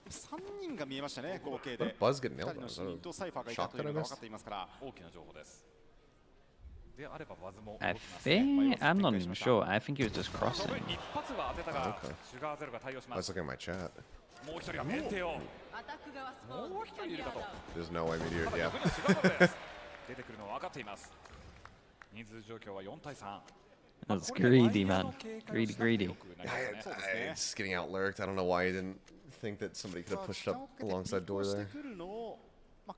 C: 3人が見えましたね、合計で。
A: Buzz getting nailed.
C: 2人の死人とサイファーがいたというのが分かっていますから。
D: 大きな情報です。
B: I think I'm not even sure. I think he was just crossing.
A: Okay. I was looking at my chat. There's no way Meteor. Yeah.
B: That's greedy, man. Greedy.
A: It's getting outlurked. I don't know why he didn't think that somebody could have pushed up alongside door there.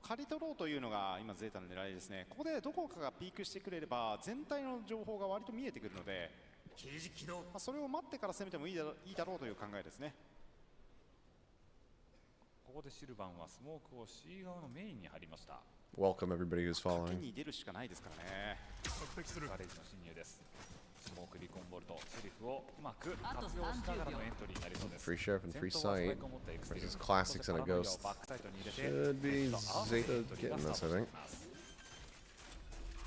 C: 刈り取ろうというのが今ゼータの狙いですね。ここでどこかがピークしてくれれば全体の情報が割と見えてくるので、それを待ってから攻めてもいいだろうという考えですね。
D: ここでシルバンはスモークを C 側のメインに張りました。
A: Welcome everybody who's following.
C: に出るしかないですからね。
D: ガレージの侵入です。スモークリコンボルトシェリフをうまく活用しながらのエントリーになりそうです。
A: Free Sheriff and Free Sight versus Classics and a Ghost. Should be Zeta getting this, I think.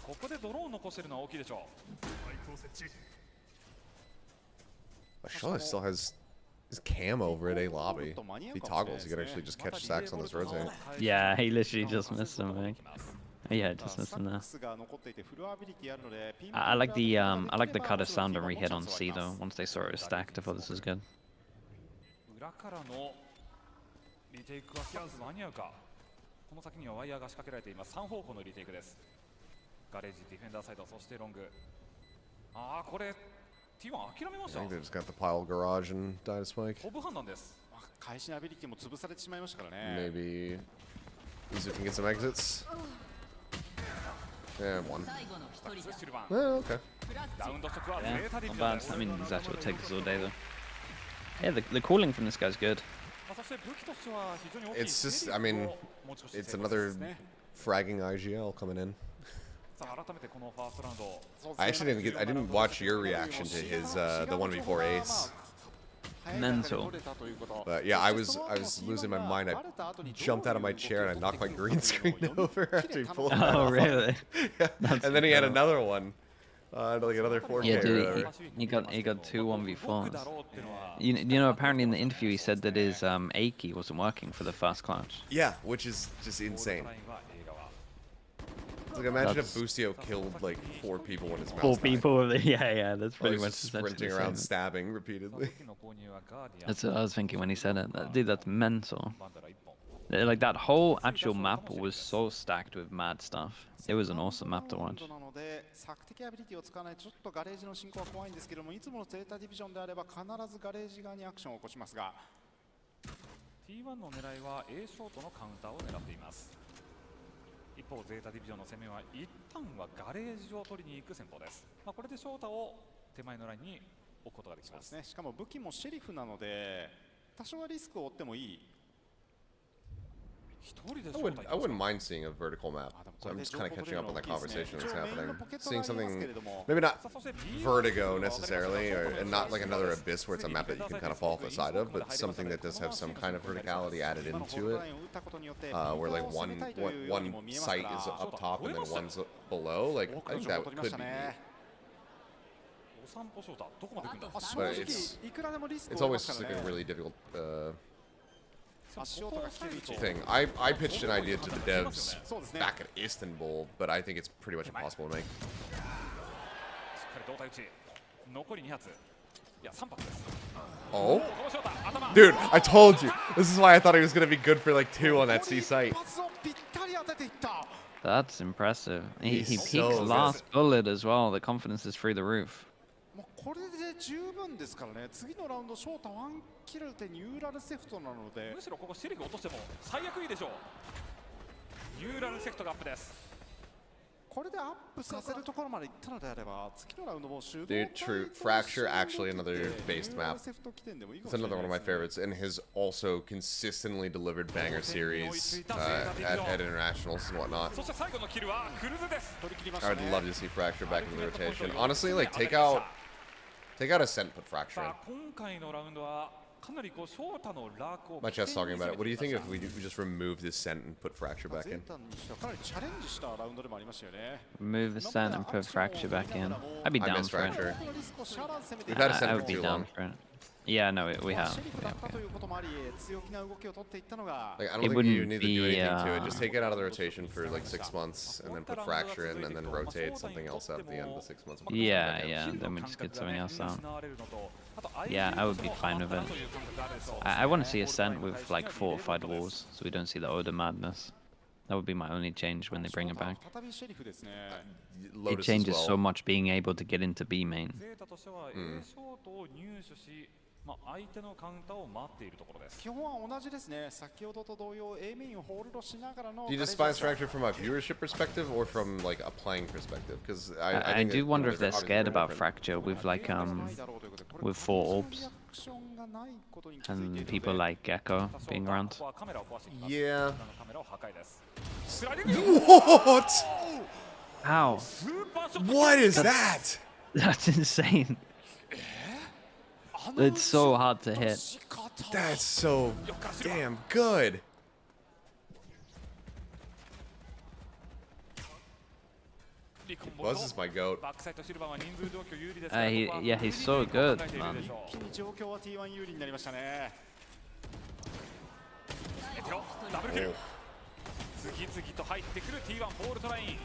D: ここでドローン残してるのは大きいでしょ
A: う。Shota still has his cam over at A lobby. If he toggles, he could actually just catch stacks on this rotate.
B: Yeah, he literally just missed him, man. Yeah, just missing there. I like the cutter sound and re-hit on C though. Once they saw it was stacked, I thought this was good.
D: 裏からのリテイクは間に合うか。この先にはワイヤーが仕掛けられています。3方向のリテイクです。ガレージディフェンダーサイド、そしてロング。ああ、これ T1 諦めました。
A: I think they just got the pile garage and died a spike.
D: 飛ぶ判断です。
C: 返しのアビリティも潰されてしまいましたからね。
A: Maybe Izu can get some exits. Yeah, one. Oh, okay.
B: Yeah, not bad. I mean, that's what takes us all day though. Yeah, the calling from this guy's good.
A: It's just, I mean, it's another fragging IGL coming in. I didn't watch your reaction to his the one before Ace.
B: Mental.
A: But yeah, I was losing my mind. I jumped out of my chair and I knocked my green screen over after he pulled that
B: Oh,
A: off.
B: really?
A: Yeah. And then he had another one. Like another 4K.
B: Yeah, dude, he got 2 1v4s. You know, apparently in the interview he said that his Aki wasn't working for the first clutch.
A: Yeah, which is just insane. It's like, imagine if Boostio killed like 4 people when his mouse
B: 4
A: died.
B: people, yeah, that's pretty
A: He's
B: much
A: just sprinting around stabbing repeatedly.
B: That's what I was thinking when he said it. Dude, that's mental. Like that whole actual map was so stacked with mad stuff. It was an awesome map to watch.
D: T1 の狙いは A ショートのカウンターを狙っています。一方、ゼータディビジョンの攻めは一旦はガレージを取りに行く戦法です。これでショータを手前のラインに置くことができます。
C: しかも武器もシェリフなので、多少はリスクを負ってもいい。
A: I wouldn't mind seeing a vertical map. So I'm just kind of catching up on the conversation that's happening. Seeing something, maybe not vertigo necessarily, and not like another abyss where it's a map that you can kind of fall off the side of, but something that does have some kind of verticality added into it, where like one site is up top and then one's below. Like I think that could be neat. But it's always just like a really difficult thing. I pitched an idea to the devs back at Istanbul, but I think it's pretty much impossible to make. Oh? Dude, I told you. This is why I thought he was going to be good for like 2 on that C site.
B: That's impressive. He
A: He's
B: peaks
A: so
B: last bullet as well. The confidence is through the roof.
C: これで十分ですからね。次のラウンドショータワンキルでニューラルセフトなので、
D: むしろここシェリフ落としても最悪いいでしょう。ニューラルセフトがアップです。
C: これでアップさせるところまで行ったのであれば、次のラウンドも終了。
A: Dude, true. Fracture, actually another based map. It's another one of my favorites, and has also consistently delivered banger series at internationals and whatnot.
D: そして最後のキルはクルズです。取り切りました
A: I
D: ね。
A: would love to see Fracture back in the rotation. Honestly, like take out Ascent, put Fracture in.
D: 今回のラウンドはかなりこうショータのラークを
A: My chest talking about it. What do you think if we just remove this Ascent and put Fracture back in?
C: かなりチャレンジしたラウンドでもありましたよね。
B: Remove Ascent and put Fracture back in. I'd be
A: I
B: down
A: miss
B: for it.
A: Fracture. We've had
B: I
A: Ascent for
B: would be
A: too
B: down
A: long.
B: for it. Yeah, no, we have.
C: だったということもあり、強気な動きを取っていったのが。
A: Like I don't
B: It
A: think you
B: wouldn't
A: need to do
B: be,
A: anything to it. Just take it out of the rotation for like 6 months, and then put Fracture in, and then rotate something else out at the end of the 6 months.
B: Yeah, yeah. Then we just get something else out. Yeah, I would be fine with it. I want to see Ascent with like fortified walls, so we don't see the Oda madness. That would be my only change when they bring it back.
C: 再びシェリフですね。
B: It
A: Lotus as
B: changes so
A: well.
B: much being able to get into B main.
D: ゼータとしては A ショートを入手し、相手のカウンターを待っているところです。
C: 基本は同じですね。先ほどと同様、A メインをホールドしながらの。
A: Do you despise Fracture from a viewership perspective or from like a playing perspective? Because I
B: I
A: think
B: do
A: that,
B: wonder
A: you know,
B: if they're
A: obviously
B: scared
A: very
B: about
A: different.
B: Fracture with like with 4 orbs and people like Gecko being around.
A: Yeah.
D: カメラを破壊です。
A: What?
B: Ow!
D: スーパーショット
A: What is that?
B: That's insane. It's so hard to hit.
A: That's so damn good. Buzz is my goat.
D: バックサイドシルバーは人数状況有利です
B: Yeah, he's so good, man.
C: 一気に状況は T1 有利になりましたね。
D: ダブルキル。次々と入ってくる T1 フォールトライン。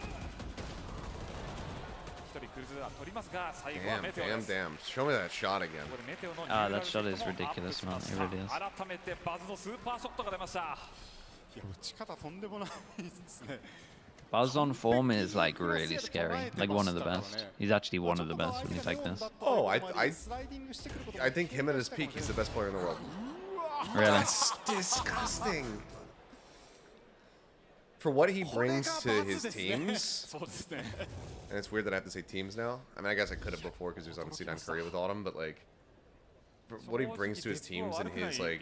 D: 一人クルズは取りますが、最後は
A: Damn,
D: メテオ
A: damn,
D: です。
A: damn. Show me that shot again.
D: これメテオの
B: that shot is ridiculous, man. It really is.
D: 改めてバズのスーパーショットが出ました。
C: いや、打ち方とんでもないですね。
B: Buzz on form is like really scary. Like one of the best. He's actually one of the best when he's like this.
A: Oh, I think him at his peak, he's the best player in the world.
B: Really?
A: That's disgusting. For what he brings to his teams,
C: そうですね。
A: and it's weird that I have to say teams now. I mean, I guess I could have before because he was on C9 Korea with Autumn, but like, for what he brings to his teams and his like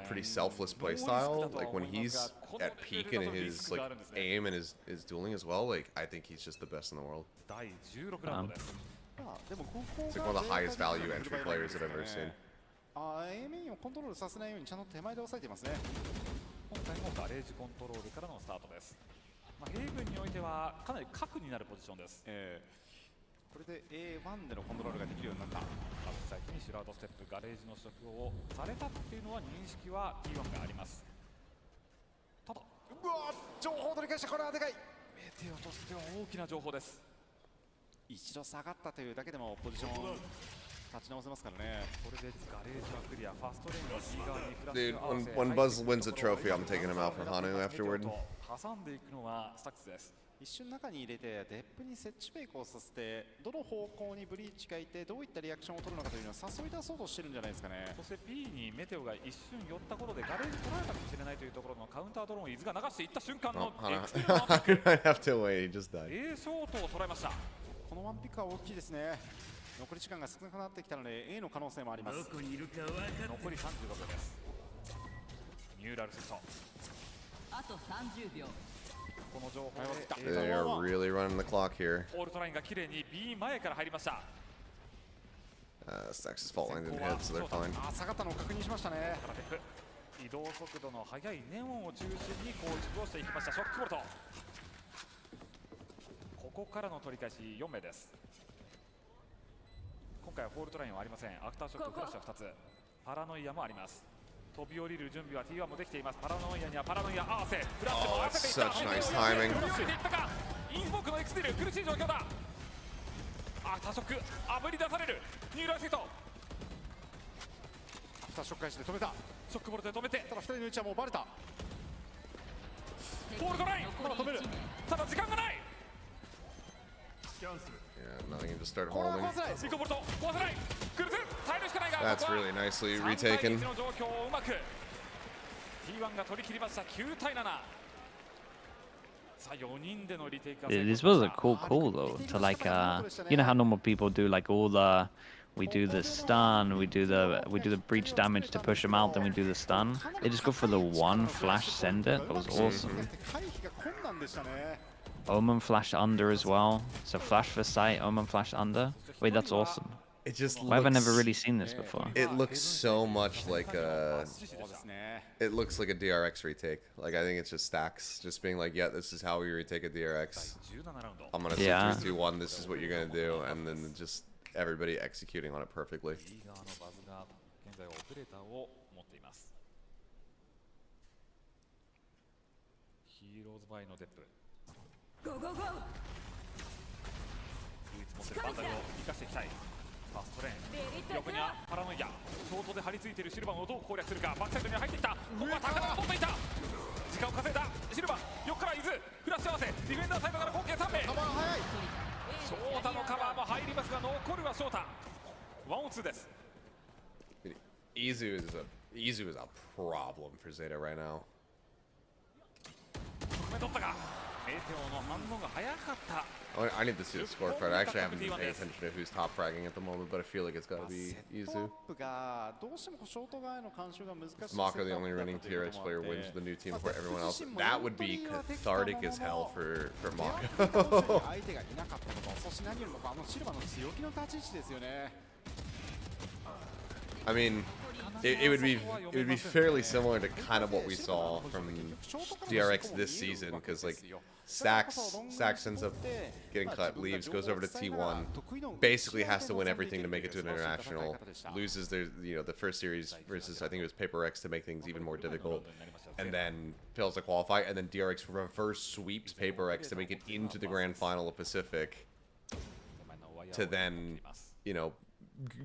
A: pretty selfless play style, like when he's at peak in his like aim and his dueling as well, like I think he's just the best in the world.
D: 第16ラウンドです。
C: でもここ
A: It's like one of the highest value entry players I've ever seen.
C: A メインをコントロールさせないようにちゃんと手前で押さえていますね。
D: 今回もガレージコントロールからのスタートです。兵軍においてはかなり核になるポジションです。
C: これで A1 でのコントロールができるようになった。
D: バックサイドにシュラウドステップ、ガレージの職をされたっていうのは認識は T1 があります。ただ、
C: うわ情報を取り返した。これはでかい。
D: メテオとしては大きな情報です。
C: 一度下がったというだけでもポジションを立ち直せますからね。
D: これでガレージはクリア、ファーストレーンの右側にフラッシ
A: Dude,
D: ュ合わせ
A: when Buzz wins a trophy, I'm taking him out for Hanu afterward.
D: 挟んでいくのはスタックスです。
C: 一瞬中に入れてデップに設置フェイクをさせて、どの方向にブリーチがいてどういったリアクションを取るのかというのを誘い出そうとしてるんじゃないですかね。
D: そして P にメテオが一瞬寄ったことでガレージ取られたかもしれないというところのカウンタードローンを伊豆が流していった瞬間の
A: Oh, Hanu. I have to wait. He just died.
D: A ショートを捉えました。
C: このワンピックは大きいですね。残り時間が少なくなってきたので A の可能性もあります。
D: 残り35秒です。ニューラルセット。
E: あと30秒。
D: この情報で
A: They are really running the clock here.
D: フォールトラインが綺麗に B 前から入りました。
A: Stax's fault line didn't hit, so they're fine.
C: 下がったのを確認しましたね。
D: 移動速度の速いネオンを中心に構築をしていきました。ショックボルト。ここからの取り返し4名です。今回はフォールトラインはありません。アフターショック、フラッシュは2つ。パラノイアもあります。飛び降りる準備は T1 もできています。パラノイアにはパラノイア合わせ、フラッシュも合わせていった。
A: such nice timing.
D: フラッシュでいったか。インスモークのエクスティル、苦しい状況だ。アフターショック、あぶり出される。ニューライセット。
C: アフターショック返しで止めた。
D: ショックボルトで止めて、
C: ただ2人の位置はもうバレた。
D: フォールトライン、
C: まだ止める。
D: ただ時間がない。
A: Yeah, nothing can just start
C: これは
A: holding.
C: 壊せない。
D: シコボルト壊せない。クルズ耐えるしかないが、
A: That's
D: ここは
A: really nicely
D: 3対
A: retaken.
D: 1の状況をうまく T1 が取り切りました。9対7。さあ4人でのリテイクが成功
B: This
D: しま
B: was
D: し
B: a
D: た。
B: cool call though, to like you know how normal people do like all the we do the stun, we do the breach damage to push them out, then we do the stun. They just go for the one flash send it. That was awesome.
C: 回避が困難でしたね。
B: Omen flash under as well. So flash for sight, Omen flash under. Wait, that's awesome.
A: It just
B: Why have I never
A: looks,
B: really seen this before?
A: it looks so much like a,
C: そうですね。
A: it looks like a DRX retake. Like, I think it's just stacks, just being like, yeah, this is how we retake a DRX.
D: 17ラウンド。
A: I'm gonna
B: Yeah.
A: say 3, 2, 1, this is what you're gonna do, and then just everybody executing on it perfectly.
D: リーガーのバズが現在はオペレーターを持っています。ヒーローズバイのデップ。
E: ゴーゴーゴー。
D: 唯一持ってるバンダルを生かしていきたい。ファーストレーン。横にはパラノイア。ショートで張り付いているシルバーをどう攻略するか。バックサイドに入っていった。ここは高田が取っていった。時間を稼いだ。シルバー。横から伊豆。フラッシュ合わせ。ディフェンダーサイドから合計3名。
C: カバー早い。
D: 翔太のカバーも入りますが、残るは翔太。ワンオンツーです。
A: Izu is a problem for Zeta right now.
D: 局面取ったが、メテオの反応が早かった。
A: I need to see the scorecard. I actually haven't been paying attention to who's top fragging at the moment, but I feel like it's gotta be
C: セットアッ
A: Izu.
C: プがどうしてもショート側への監修が難しい。
A: Mako, the only running TRX player, wins the new team before everyone else. That would be cathartic as hell for Mako.
C: 相手がいなかったこと、そして何よりもあのシルバーの強気の立ち位置ですよね。
A: I mean, it would be fairly similar to kind of what we saw from DRX this season, because like Stacks ends up getting cut, leaves, goes over to T1, basically has to win everything to make it to an international, loses their the first series versus I think it was Paper X to make things even more difficult, and then fails to qualify, and then DRX reverse sweeps Paper X to make it into the grand final of Pacific, to then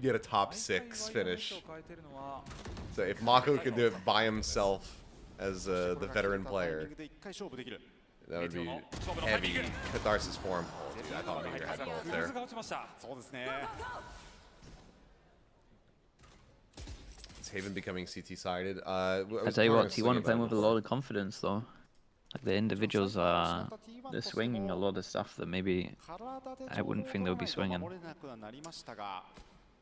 A: get a top 6 finish. So if Mako could do it by himself as the veteran player, that would be heavy catharsis for him. Oh, dude, I thought Meteor had both there.
C: そうですね。
A: Is Haven becoming CT-sided?
B: I tell you what, T1 are playing with a lot of confidence though. Like the individuals are, they're swinging a lot of stuff that maybe I wouldn't think they would be swinging.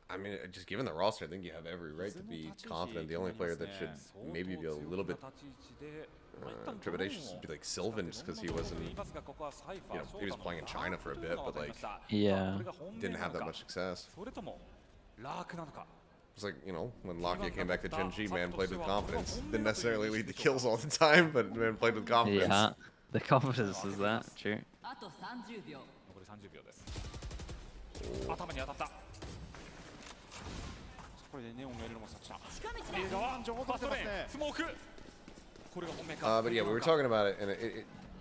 A: I mean, just given the roster, I think you have every right to be confident. The only player that should maybe be a little bit trepidatious would be like Sylvan, just because he wasn't, he was playing in China for a bit, but like,
B: Yeah.
A: didn't have that much success. It's like, when Lakia came back to Gen G, man played with confidence. Didn't necessarily lead to kills all the time, but man played with confidence.
B: Yeah, the confidence is that, true.
E: あと30秒。
D: 残り30秒です。頭に当たった。
C: これでネオンがいるのも察知だ。
D: 映画は
C: 情報取ってますね。
D: スモーク。これが本命か。
A: But yeah, we were talking about it, and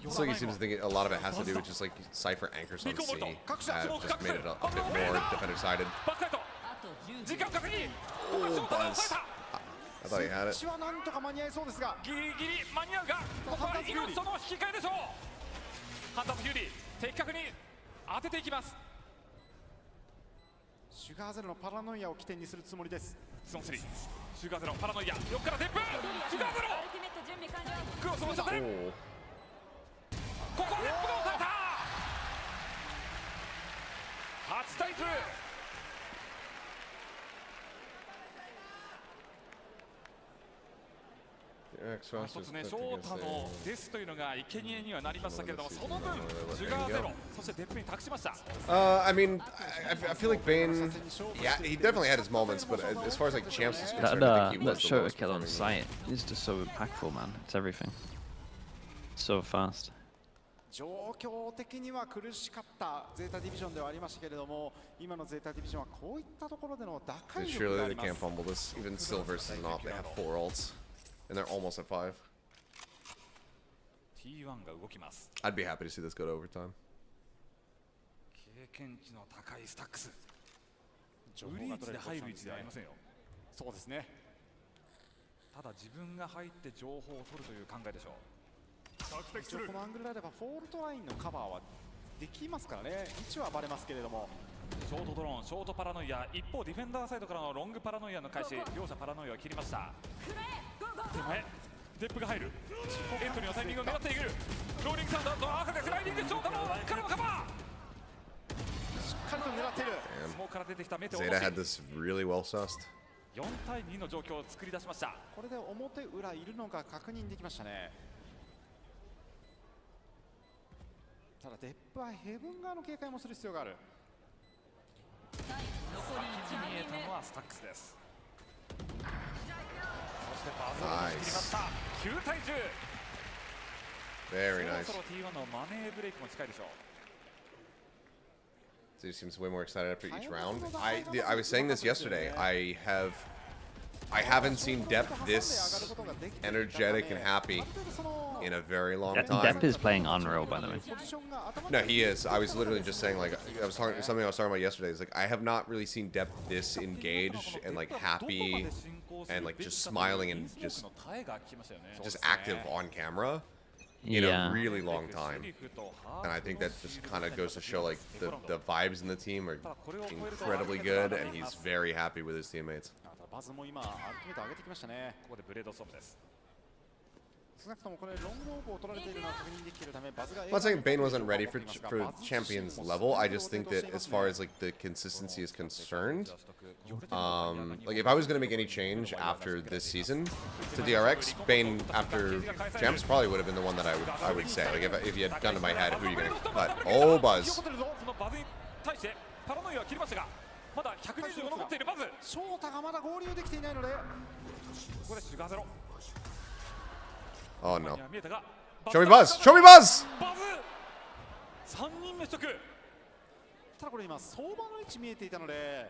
A: Sliggy seems to think a lot of it has to do with just like Cypher anchors on C have just made it a bit more defender-sided.
D: バックサイド。
E: あと10
D: 時間稼ぎ。
A: Oh, Buzz. I thought he had it.
C: 私はなんとか間に合いそうですが。
D: ギリギリ間に合うが、ここは命の引き換えでしょう。ハンターズフューリー、的確に当てていきます。
C: シュガーゼロのパラノイアを起点にするつもりです。
D: ゾーン3、シュガーゼロ、パラノイア、横からテップ、シュガーゼロ、
E: アルティメット準備完了。
D: クロスをしたぜ。
A: Oh.
D: ここはテップが抑えた。8対2。一つね、翔太のデスというのが生贄にはなりましたけれども、その分、シュガーゼロ、そしてデップに託しました。
A: I mean, I feel like Bane, yeah, he definitely had his moments, but as far as like champs is concerned, I think he
B: That
A: was the
B: show
A: most
B: kill on
A: performing.
B: sight is just so impactful, man. It's everything. So fast.
C: 状況的には苦しかったゼータディビジョンではありましたけれども、今のゼータディビジョンはこういったところでの打開力が
A: Surely
C: あ
A: they
C: りま
A: can't
C: す。
A: fumble this. Even still versus not, they have 4 ults. And they're almost at 5.
D: T1 が動きます。
A: I'd be happy to see this go to overtime.
D: 経験値の高いスタックス。
C: 情
D: ブリーチで
C: 報が取れる
D: 入る位置ではありませんよ。
C: そうですね。
D: ただ自分が入って情報を取るという考えでしょう。
C: 一応このアングルであればフォールトラインのカバーはできますからね。位置はバレますけれども。
D: ショートドローン、ショートパラノイア、一方ディフェンダーサイドからのロングパラノイアの開始、両者パラノイアを切りました。手前、デップが入る。エントリーのタイミングを狙っていく。ローリングサウンドと合わせてスライディング、ショートのからのカバー。
C: しっかりと狙っている。
D: スモーから出てきたメテオ
A: Zeta had this really well sussed.
D: 4対2の状況を作り出しました。
C: これで表裏いるのが確認できましたね。ただデップはヘブン側の警戒もする必要がある。
E: 残り
D: 見え
E: 1
D: たのはスタックスです。そしてバズを仕切りました。9対10。
A: Very nice.
D: そろそろ T1 のマネーブレイクも近いでしょう。
A: So he seems way more excited after each round. I was saying this yesterday. I haven't seen Depp this energetic and happy in a very long time.
B: Depp is playing unreal, by the way.
A: No, he is. I was literally just saying, like, I was talking something I was talking about yesterday. Is like I have not really seen Depp this engaged and like happy and like just smiling and just active on camera in a really long time. And I think that just kind of goes to show like the vibes in the team are incredibly good, and he's very happy with his teammates.
C: バズも今アルティメット上げてきましたね。
D: ここでブレードストップです。
C: 少なくともこれロングオーブを取られているのは確認できているためバズが
A: I'm not saying Bane wasn't ready for champions level. I just think that as far as like the consistency is concerned, like if I was gonna make any change after this season to DRX, Bane after champs probably would have been the one that I would say. Like if you had gone to my head, who are you gonna cut? Oh, Buzz.
D: そのバズに対してパラノイアは切りましたが、まだ125残っているバズ。
C: ショータがまだ合流できていないので、
D: ここでシュガーゼロ。
A: Oh no.
D: 見えたが、
A: Show me Buzz! Show me Buzz!
D: バズ3人目直。
C: ただこれ今相場の位置見えていたので、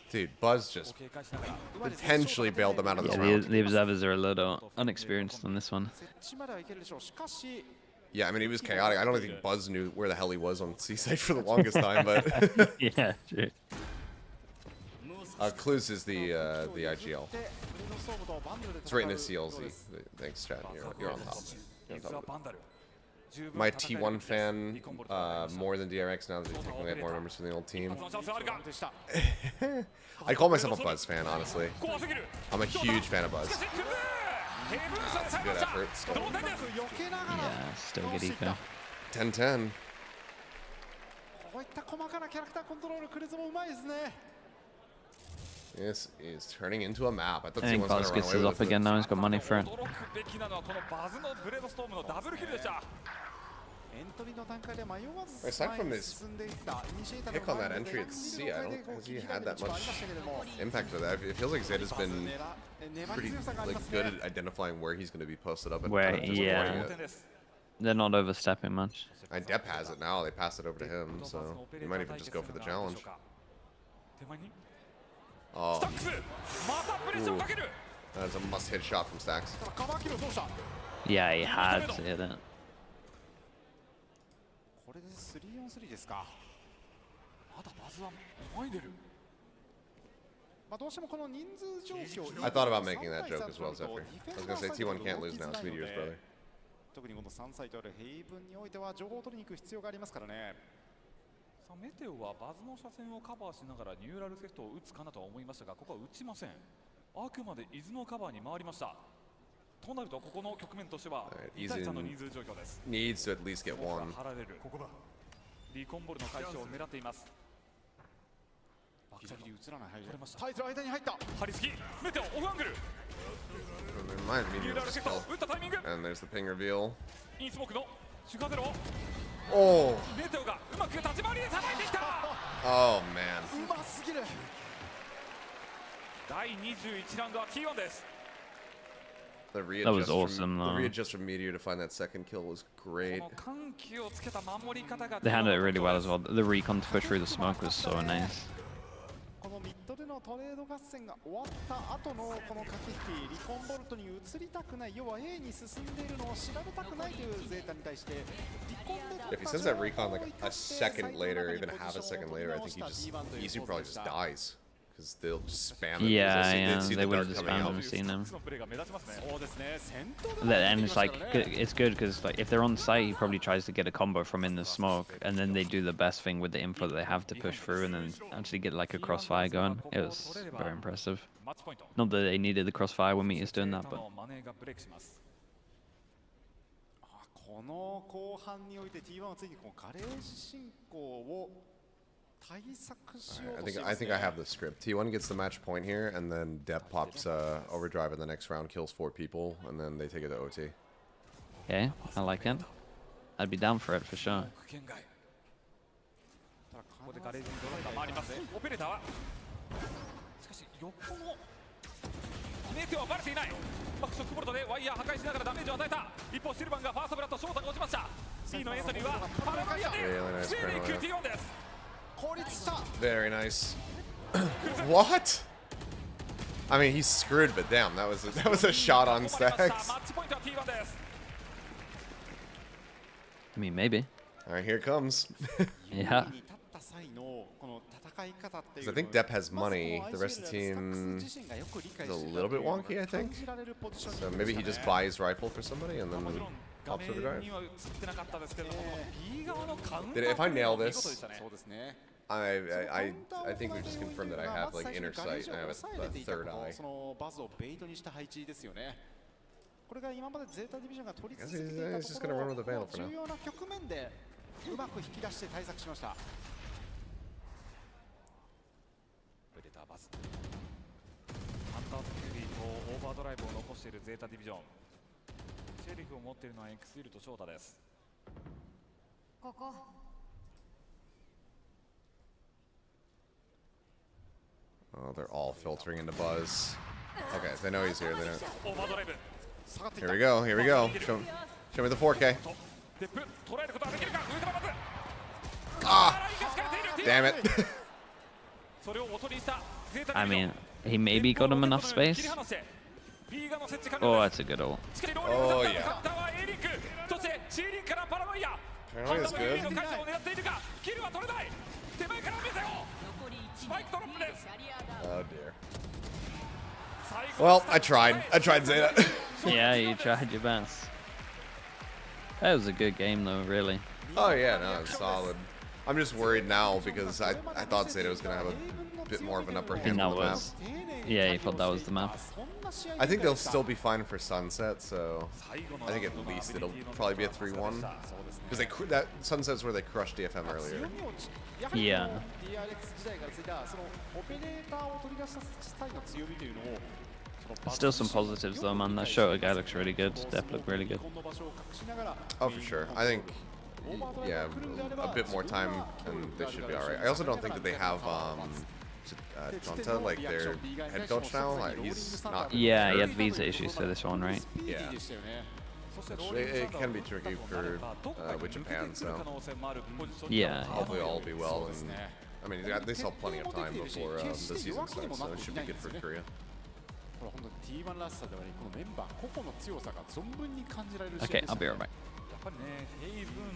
A: Dude, Buzz just
D: 警戒しながら
A: potentially bailed them out of this
B: Yeah,
A: round.
B: the observers are a little unexperienced on this one.
C: 設置まではいけるでしょう。しかし
A: Yeah, I mean, he was chaotic. I don't think Buzz knew where the hell he was on Seaside for the longest time, but
B: Yeah, true.
A: Clues is the IGL. It's right in his CLZ. Thanks, chat. You're on top. You're on
D: 実は
A: top.
D: バンダル。
A: My T1 fan more than DRX now that they technically have more members from the old team.
D: チャンスあるが。
A: I call myself a Buzz fan, honestly.
D: 怖すぎる。
A: I'm a huge fan of Buzz.
D: しかしクズ。ヘブンさんされま
A: Good
D: した。
A: effort.
D: 同点です。
C: 避けながら
B: Yeah, still good eco.
A: 10-10.
C: こういった細かなキャラクターコントロールクルズもうまいですね。
A: This is turning into a map. I thought
B: I think
A: T1's gonna
B: Buzz
A: run
B: gets
A: away
B: his
A: with
B: up
A: it.
B: again now. He's got money for it.
D: 驚くべきなのはこのバズのブレードストームのダブルキルでした。
C: エントリーの段階で迷わず
A: Aside
C: 前
A: from
C: に
A: his
C: 進んでいったイニシエーター
A: pick on that
C: の
A: entry at C, I don't think he had that
C: あり
A: much
C: ましたけれども
A: impact with that. It feels like Zeta's been
C: 粘
A: pretty
C: り強さがあり
A: like
C: ます
A: good
C: ね。
A: at identifying where he's going to be posted up and
B: Where-
A: kind of just
B: yeah.
A: avoiding
D: 同
A: it.
D: 点です。
B: They're not overstepping much.
A: And Depp has it now. They passed it over to him, so he might even just go for the challenge.
D: 手前に
A: Oh,
D: スタックス。またプレッシャーをかける。
A: that's a must-hit shot from Stacks.
C: ただカバーキルどうした？
B: Yeah, he had to hit it.
C: これで3-on-3ですか。
D: まだバズは前に出る。
C: まあどうしてもこの人数状況。
A: I thought about making that joke as well, Zephyr. I was going to say T1 can't lose now. It's Meteor's brother.
C: 特にこの3サイトあるヘイブンにおいては情報を取りに行く必要がありますからね。
D: さあメテオはバズの車線をカバーしながらニューラルセットを打つかなとは思いましたが、ここは打ちません。あくまで伊豆のカバーに回りました。となるとここの局面としては2対3の人数状況です。
A: Needs to at least get one.
D: 張られる。ここだ。リコンボールの解消を狙っています。バックサイド
C: ギリ映らない入り
D: 取れました。
C: タイトル間に入った。
D: 張り付き。メテオオフアングル。
A: Mine
D: ニュー
A: Meteor's
D: ラルセ
A: just
D: ット
A: kill.
D: 打ったタイミング。
A: And there's the ping reveal.
D: インスモークのシュガーゼロ。
A: Oh,
D: メテオがうまく立ち回りでさばいてきた。
A: oh man.
C: うますぎる。
D: 第21ラウンドは T1 です。
A: The
B: That was awesome,
A: the
B: though.
A: readjust from Meteor to find that second kill was great.
B: They handled it really well as well. The recon to push through the smoke was so nice.
C: このミッドでのトレード合戦が終わった後のこの駆け引き、リコンボルトに移りたくない、要は A に進んでいるのを調べたくないというゼータに対して、リコンで
A: If he sends that recon like a second later, even half a second later, I think he just easy probably just dies because they'll just spam it.
B: Yeah,
A: See
B: they
A: the
B: would
A: dart
B: have just
A: coming out.
B: spammed and seen him.
C: そうですね、戦闘で
B: And it's like it's good because like if they're on site, he probably tries to get a combo from in the smoke, and then they do the best thing with the info that they have to push through, and then actually get like a crossfire going. It was very impressive. Not that they needed the crossfire when Meteor's doing that, but
C: この後半において T1 はついにこのガレージ進行を対策しようとしています
A: I think I have the script. T1 gets the match point here, and then Depp pops overdrive in the next round, kills 4 people, and then they take it to OT.
B: okay, I like it. I'd be down for it for sure.
D: ここでガレージにドローンが回ります。オペレーターはしかし横のメーテはバレていない。バックショックボルトでワイヤー破壊しながらダメージを与えた。一方シルバンがファーストブラッドショータが落ちました。 B のエントリーはパラマリアでついに QT4 です。
A: Very nice. What? I mean, he's screwed, but damn, that was a shot on stacks.
D: マッチポイントは T1 です。
B: I mean, maybe.
A: All right, here it comes.
B: Yeah.
A: Because I think Depp has money. The rest of the team is a little bit wonky, I think. So maybe he just buys rifle for somebody and then pops overdrive. If I nail this, I think we've just confirmed that I have like inner sight. I have a third eye.
C: これが今までゼータディビジョンが取り続けていた
A: He's just gonna run with the Vandal for now.
C: 重要な局面でうまく引き出して対策しました。
D: プレデターバズハンターズキュリーとオーバードライブを残しているゼータディビジョン。シェリフを持っているのはエクスフィルとショータです。
E: ここ
A: Oh, they're all filtering into Buzz. Okay, they know he's here. They know.
D: オーバードライブ
A: Here we go. Here we go. Show me the 4K.
D: デップ捉えることができるか。ウルトラバズ
A: Ah! Damn it.
D: それを元にしたゼータディ
B: I
D: ビジョン
B: mean, he maybe got him enough space. Oh, that's a good ult.
A: Oh, yeah.
D: Paranoia
A: is good.
E: 残り1名
A: Oh dear. Well, I tried. I tried Zeta.
B: Yeah, you tried your best. That was a good game, though, really.
A: Oh yeah, no, it's solid. I'm just worried now because I thought Zeta was gonna have a bit more of an upper hand
B: that
A: on the map.
B: was. Yeah, you thought that was the map.
A: I think they'll still be fine for Sunset, so I think at least it'll probably be a 3-1 because that Sunset's where they crushed DFM earlier.
B: Yeah. Still some positives though, man. That Shota guy looks really good. Dep looked really good.
A: Oh, for sure. I think, yeah, a bit more time and they should be alright. I also don't think that they have Jonta, like their head coach now. Like, he's not.
B: Yeah, he had visa issues for this one, right?
A: Yeah. It can be tricky for with Japan, so
B: Yeah.
A: hopefully all will be well. And I mean, they still have plenty of time before the season starts, so it should be good for Korea.
B: Okay, I'll be right back.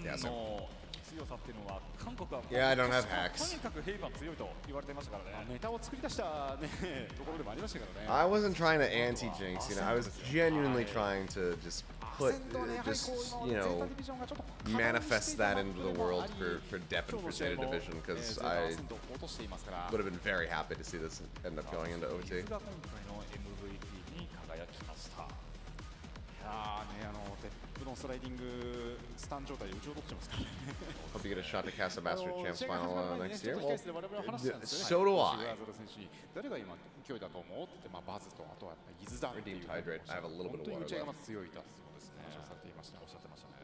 A: Yeah, so.
D: 強さっていうのは韓国は
A: Yeah, I don't have
D: と
A: hacks.
D: にかくヘイバン強いと言われていましたからね。
C: ネタを作り出したねところでもありましたからね。
A: I wasn't trying to anti-jinx, you know. I was genuinely trying to just put, manifest that into the world for Depp and for Zeta Division, because I would have been very happy to see this end up going into OT.
D: 水が今回の MVP に輝きました。
C: デップのスライディングスタン状態で打ち落としてますからね。
A: Hope you get a shot to cast a Master Champs final next year. Well, so do I.
C: 誰が今勢いだと思うってバズとあとはイズダっていう
A: Redeemed Hydrate. I have a little bit
C: 本
A: of
C: 当に
A: water
C: 打ち上げま
A: left.
C: す強いと話をされていました。
D: おっしゃってましたね。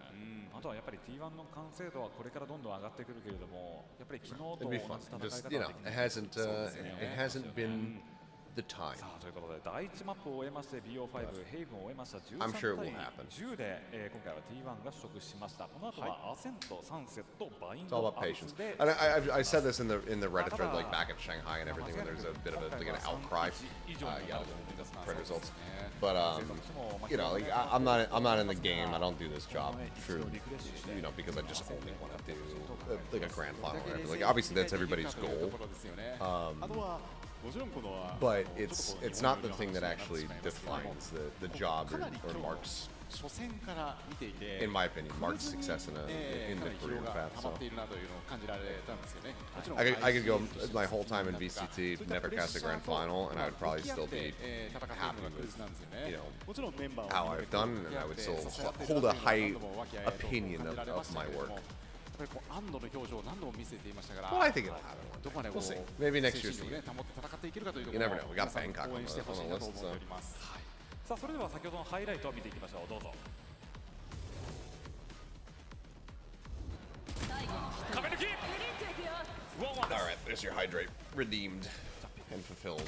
D: あとはやっぱり T1 の完成度はこれからどんどん上がってくるけれども、やっぱり昨日と
A: It'd
D: 同
A: be
D: じ
A: fun.
D: 戦い
A: Just,
D: 方ができる。
A: it hasn't been the time.
D: さあということで第1マップを終えまして BO5 ヘイブンを終えました
A: I'm
D: 13
A: sure it will
D: 対
A: happen.
D: 10で、今回は T1 が取得しました。この後はアセント3セットバイン
A: It's
D: ド
A: all
D: ア
A: about
D: ウ
A: patience.
D: トで
A: And I said this in the Reddit thread, like back in Shanghai and everything, when there's a bit of like an outcry. Yeah, the print results. But you know, like I'm not in the game. I don't do this job for because I just only want to do like a grand final or whatever. Like obviously that's everybody's goal. But it's not the thing that actually defines the job or marks, in my opinion, marks success in the career path. So I could go my whole time in VCT, never cast a grand final, and I would probably still be happy with how I've done, and I would still hold a high opinion of my work. Well, I think it'll happen. We'll see. Maybe next year's the year. You never know. We got Bangkok on the list, so.
D: さあそれでは先ほどのハイライトを見ていきましょう。どうぞ。壁抜き。
A: All right, there's your hydrate redeemed and fulfilled.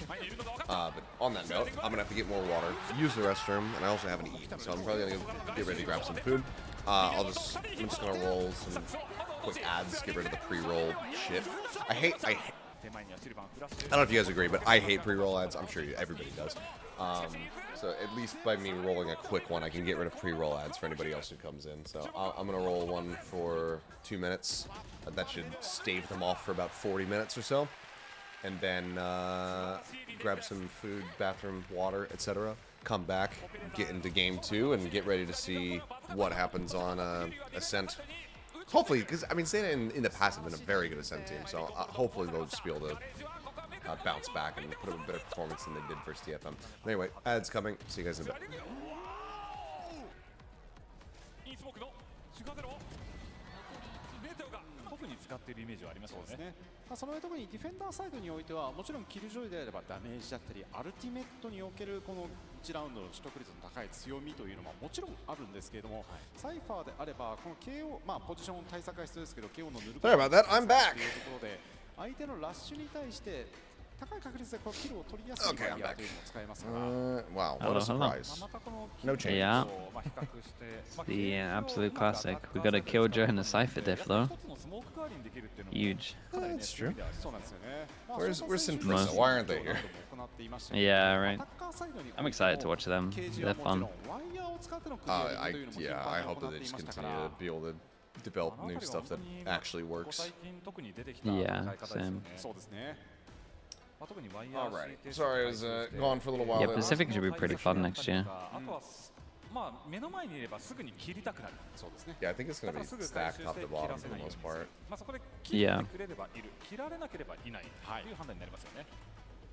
A: But on that note, I'm gonna have to get more water, use the restroom, and I also haven't eaten, so I'm probably gonna get ready to grab some food. I'm just gonna roll some quick ads, get rid of the pre-roll shit. I don't know if you guys agree, but I hate pre-roll ads. I'm sure everybody does. So at least by me rolling a quick one, I can get rid of pre-roll ads for anybody else who comes in. So I'm gonna roll one for 2 minutes. That should stave them off for about 40 minutes or so. And then grab some food, bathroom, water, etc. Come back, get into game 2, and get ready to see what happens on Ascent. Hopefully, because I mean, Zeta in the past have been a very good Ascent team, so hopefully they'll just be able to bounce back and put up a better performance than they did versus TFM. But anyway, ads coming. See you guys in a bit.
D: 特に使っているイメージはありますよね。
C: その特にディフェンダーサイドにおいてはもちろんキルジョイであればダメージだったりアルティメットにおけるこの1ラウンドの取得率の高い強みというのはもちろんあるんですけれども、サイファーであればこの KO、ポジション対策は必要ですけど KO のヌル
A: Sorry about that. I'm back.
C: というところで相手のラッシュに対して高い確率でこのキルを取りやすいバリアというのを使いますから。
A: Wow, what a surprise. No change.
B: Yeah. The absolute classic. We got a Killjoy and a Cypher diff though. Huge.
A: That's true.
C: そうなんですよね。
A: Where's Simprissa? Why aren't they here?
B: Yeah, right. I'm excited to watch them. They're fun.
A: Yeah, I hope that they just continue to be able to develop new stuff that actually works.
B: Yeah, same.
C: そうですね。
A: Alright. Sorry, I was gone for a little while.
B: Yeah, Pacific should be pretty fun next year.
A: Yeah, I think it's going to be stacked top to bottom for the most part.
B: Yeah.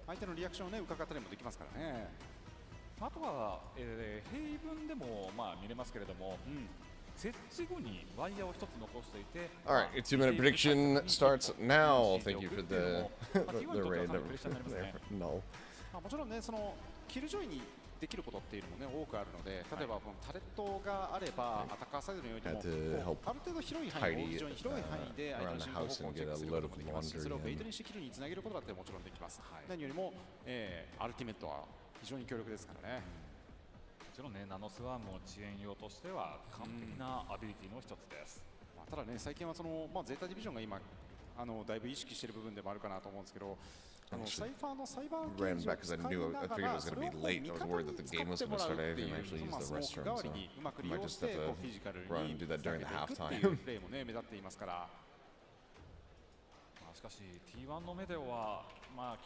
C: 相手のリアクションをね伺ったりもできますからね。
D: あとは平分でも見れますけれども。設置後にワイヤーを一つ残していて。
A: All right, your 2-minute prediction starts now. Thank you for the raid. No.
C: もちろんねそのキルジョイにできることっていうのもね多くあるので、例えばこのタレットがあればアタッカーサイドにおいてもある程度広い範囲、非常に広い範囲で相手の進行方向をチェックすることができますし、それをベイトにしてキルにつなげることだってもちろんできます。何よりもアルティメットは非常に強力ですからね。
D: もちろんね、ナノスワームを遅延用としては完璧なアビリティの一つです。
C: ただね、最近はそのゼータディビジョンが今だいぶ意識している部分でもあるかなと思うんですけど、サイファーのサイバーゲージを使いながらそれを味方に使ってもらうっていうスモーク代わりにうまく利用してフィジカルにつなげていくっていうプレーもね目立っていますから。
D: しかし T1 の目では、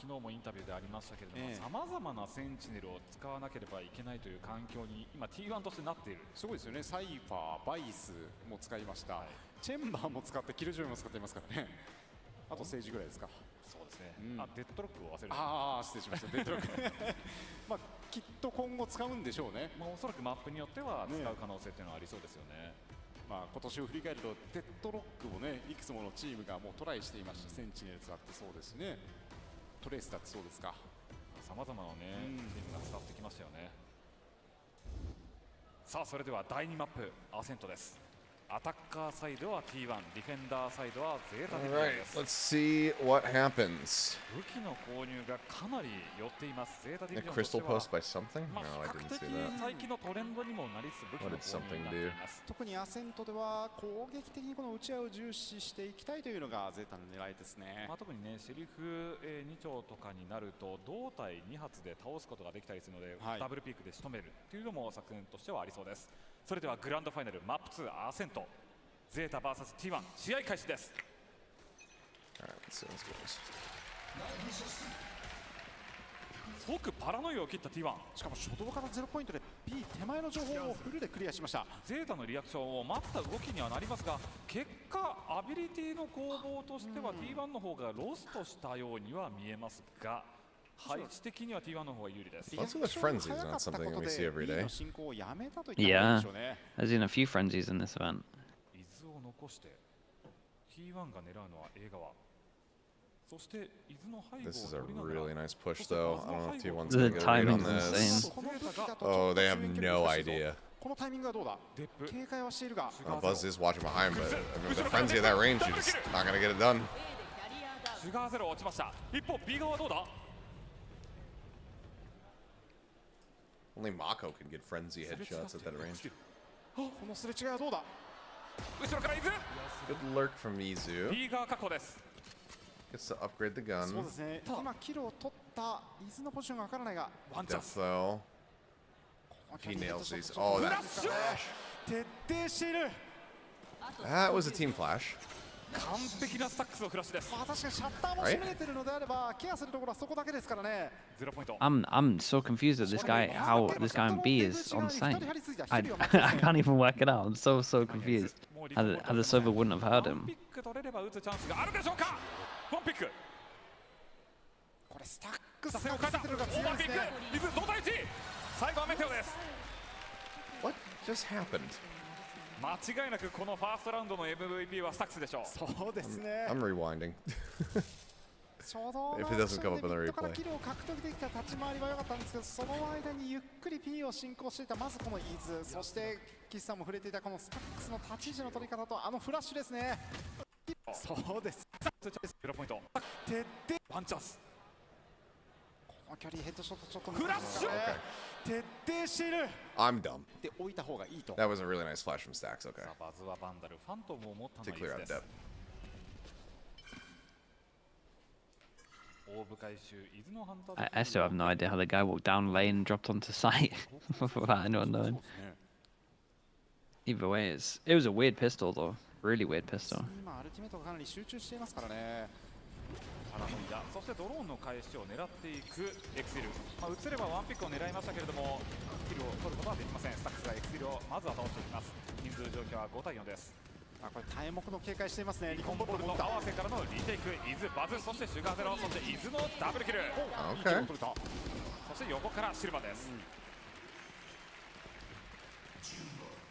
D: 昨日もインタビューでありましたけれども、さまざまなセンチネルを使わなければいけないという環境に今 T1 としてなっている。すごいですよね。サイファー、バイスも使いました。チェンバーも使ってキルジョイも使っていますからね。あと政治ぐらいですか。そうですね。デッドロックを忘れる。失礼しました。デッドロック。きっと今後使うんでしょうね。おそらくマップによっては使う可能性っていうのはありそうですよね。 今年を振り返るとデッドロックもねいくつものチームがもうトライしていました。センチネルズだってそうですね。トレースだってそうですか。さまざまなねチームが使ってきましたよね。さあそれでは第2マップアセントです。アタッカーサイドは T1、ディフェンダーサイドはゼータディビジョン
A: Alright,
D: です。
A: let's see what happens.
D: 武器の購入がかなり寄っています。ゼータディ
A: A
D: ビジョンとして
A: crystal
D: は
A: post by something?
D: ま
A: No,
D: あ
A: I
D: 比
A: didn't
D: 較
A: see
D: 的
A: that.
D: 最近のトレンドにもなりつつ武器の
A: What did
D: 購入
A: something
D: になってい
A: do?
D: ます。
C: 特にアセントでは攻撃的にこの打ち合いを重視していきたいというのがゼータの狙いですね。
D: まあ、特にね、シェリフ2丁とかになると胴体2発で倒すことができたりするので、
C: はい、
D: ダブルピークで仕留めるというのも作戦としてはありそうです。それではグランドファイナルマップ2アセントゼータ VS T1 試合開始です。
A: Alright, let's see how this goes.
D: 即パラノイアを切った T1。
C: しかも初動から0ポイントで B 手前の情報をフルでクリアしました。
D: ゼータのリアクションを待った動きにはなりますが、結果アビリティの攻防としては T1 の方がロストしたようには見えますが、配置的には T1 の方が有利です。
A: Also, the frenzy is not something that we see every day.
B: Yeah, I've seen a few frenzies in this event.
D: 伊豆を残して T1 が狙うのは A 側。そして伊豆の背後を
A: This is a
D: 取りながら
A: really nice push, though. I don't know if T1's
B: The
A: gonna get a read on
B: timing's
A: this.
B: insane.
A: Oh, they have no idea.
C: このタイミングはどうだ。警戒はしているが。
A: Buzz is watching behind, but I mean, with the frenzy at that range, you're just not gonna get it done.
D: シュガーゼロ落ちました。一方 B 側はどうだ。
A: Only Mako can get frenzy headshots at that range.
C: このすれ違いはどうだ。
D: 後ろから伊豆。
A: Good lurk from Izu.
D: B 側確保です。
A: Gets to upgrade the gun.
C: そうですね。今キルを取った伊豆のポジションがわからないが。
D: ワンチャンス。
A: Death though. He nails these. Oh, that flash.
C: 徹底している。
A: That was a team flash.
D: 完璧なスタックスのフラッシュです。
C: まあ確かにシャッターも閉めれてるのであればケアするところはそこだけですからね。
D: 0ポイント。
B: I'm so confused at this guy, how this guy on B is on site. I can't even work it out. I'm so confused. How the server wouldn't have heard
D: ワン
B: him.
D: ピック取れれば打つチャンスがあるでしょうか。ワンピック。
C: これスタックス
D: 打線を変えた。
C: がてるのが
D: オーバーピッ
C: 強いですね。
D: ク。伊豆同対1。最後はメテオです。
A: What just happened?
D: 間違いなくこのファーストラウンドの MVP はスタックスでしょう。
C: そうですね。
A: I'm rewinding.
C: ちょうど
A: If it doesn't come up in the
C: ミッドから
A: replay.
C: キルを獲得できた立ち回りは良かったんですけど、その間にゆっくり P を進行していたまずこの伊豆、そして岸さんも触れていたこのスタックスの立ち位置の取り方とあのフラッシュですね。そうです。
D: 0ポイント。
C: 徹底。
D: ワンチャンス。
C: この距離ヘッドショットちょっと
D: フラッシュ。
C: 徹底している。
A: I'm dumb.
C: で置いた方がいいと。
A: That was a really nice flash from Stacks. Okay.
D: さあバズはバンダル、ファントムを持ったの
A: To
D: は伊
A: clear
D: 豆
A: out
D: です。
A: depth.
D: 大部回収伊豆のハンター。
B: I still have no idea how the guy walked down lane and dropped onto site without anyone knowing. Either way, it was a weird pistol though. Really weird pistol.
C: 今アルティメットがかなり集中していますからね。
D: パラノイア、そしてドローンの返しを狙っていくエクシル。まあ、映ればワンピックを狙いましたけれども、キルを取ることはできません。スタックスがエクシルをまずは倒していきます。人数状況は5対4です。
C: あ、これ大目の警戒していますね。
D: リコンボールの合わせからのリテイク、伊豆バズ、そしてシュガーゼロ、そして伊豆のダブルキル。
A: Okay.
D: そして横からシルバーです。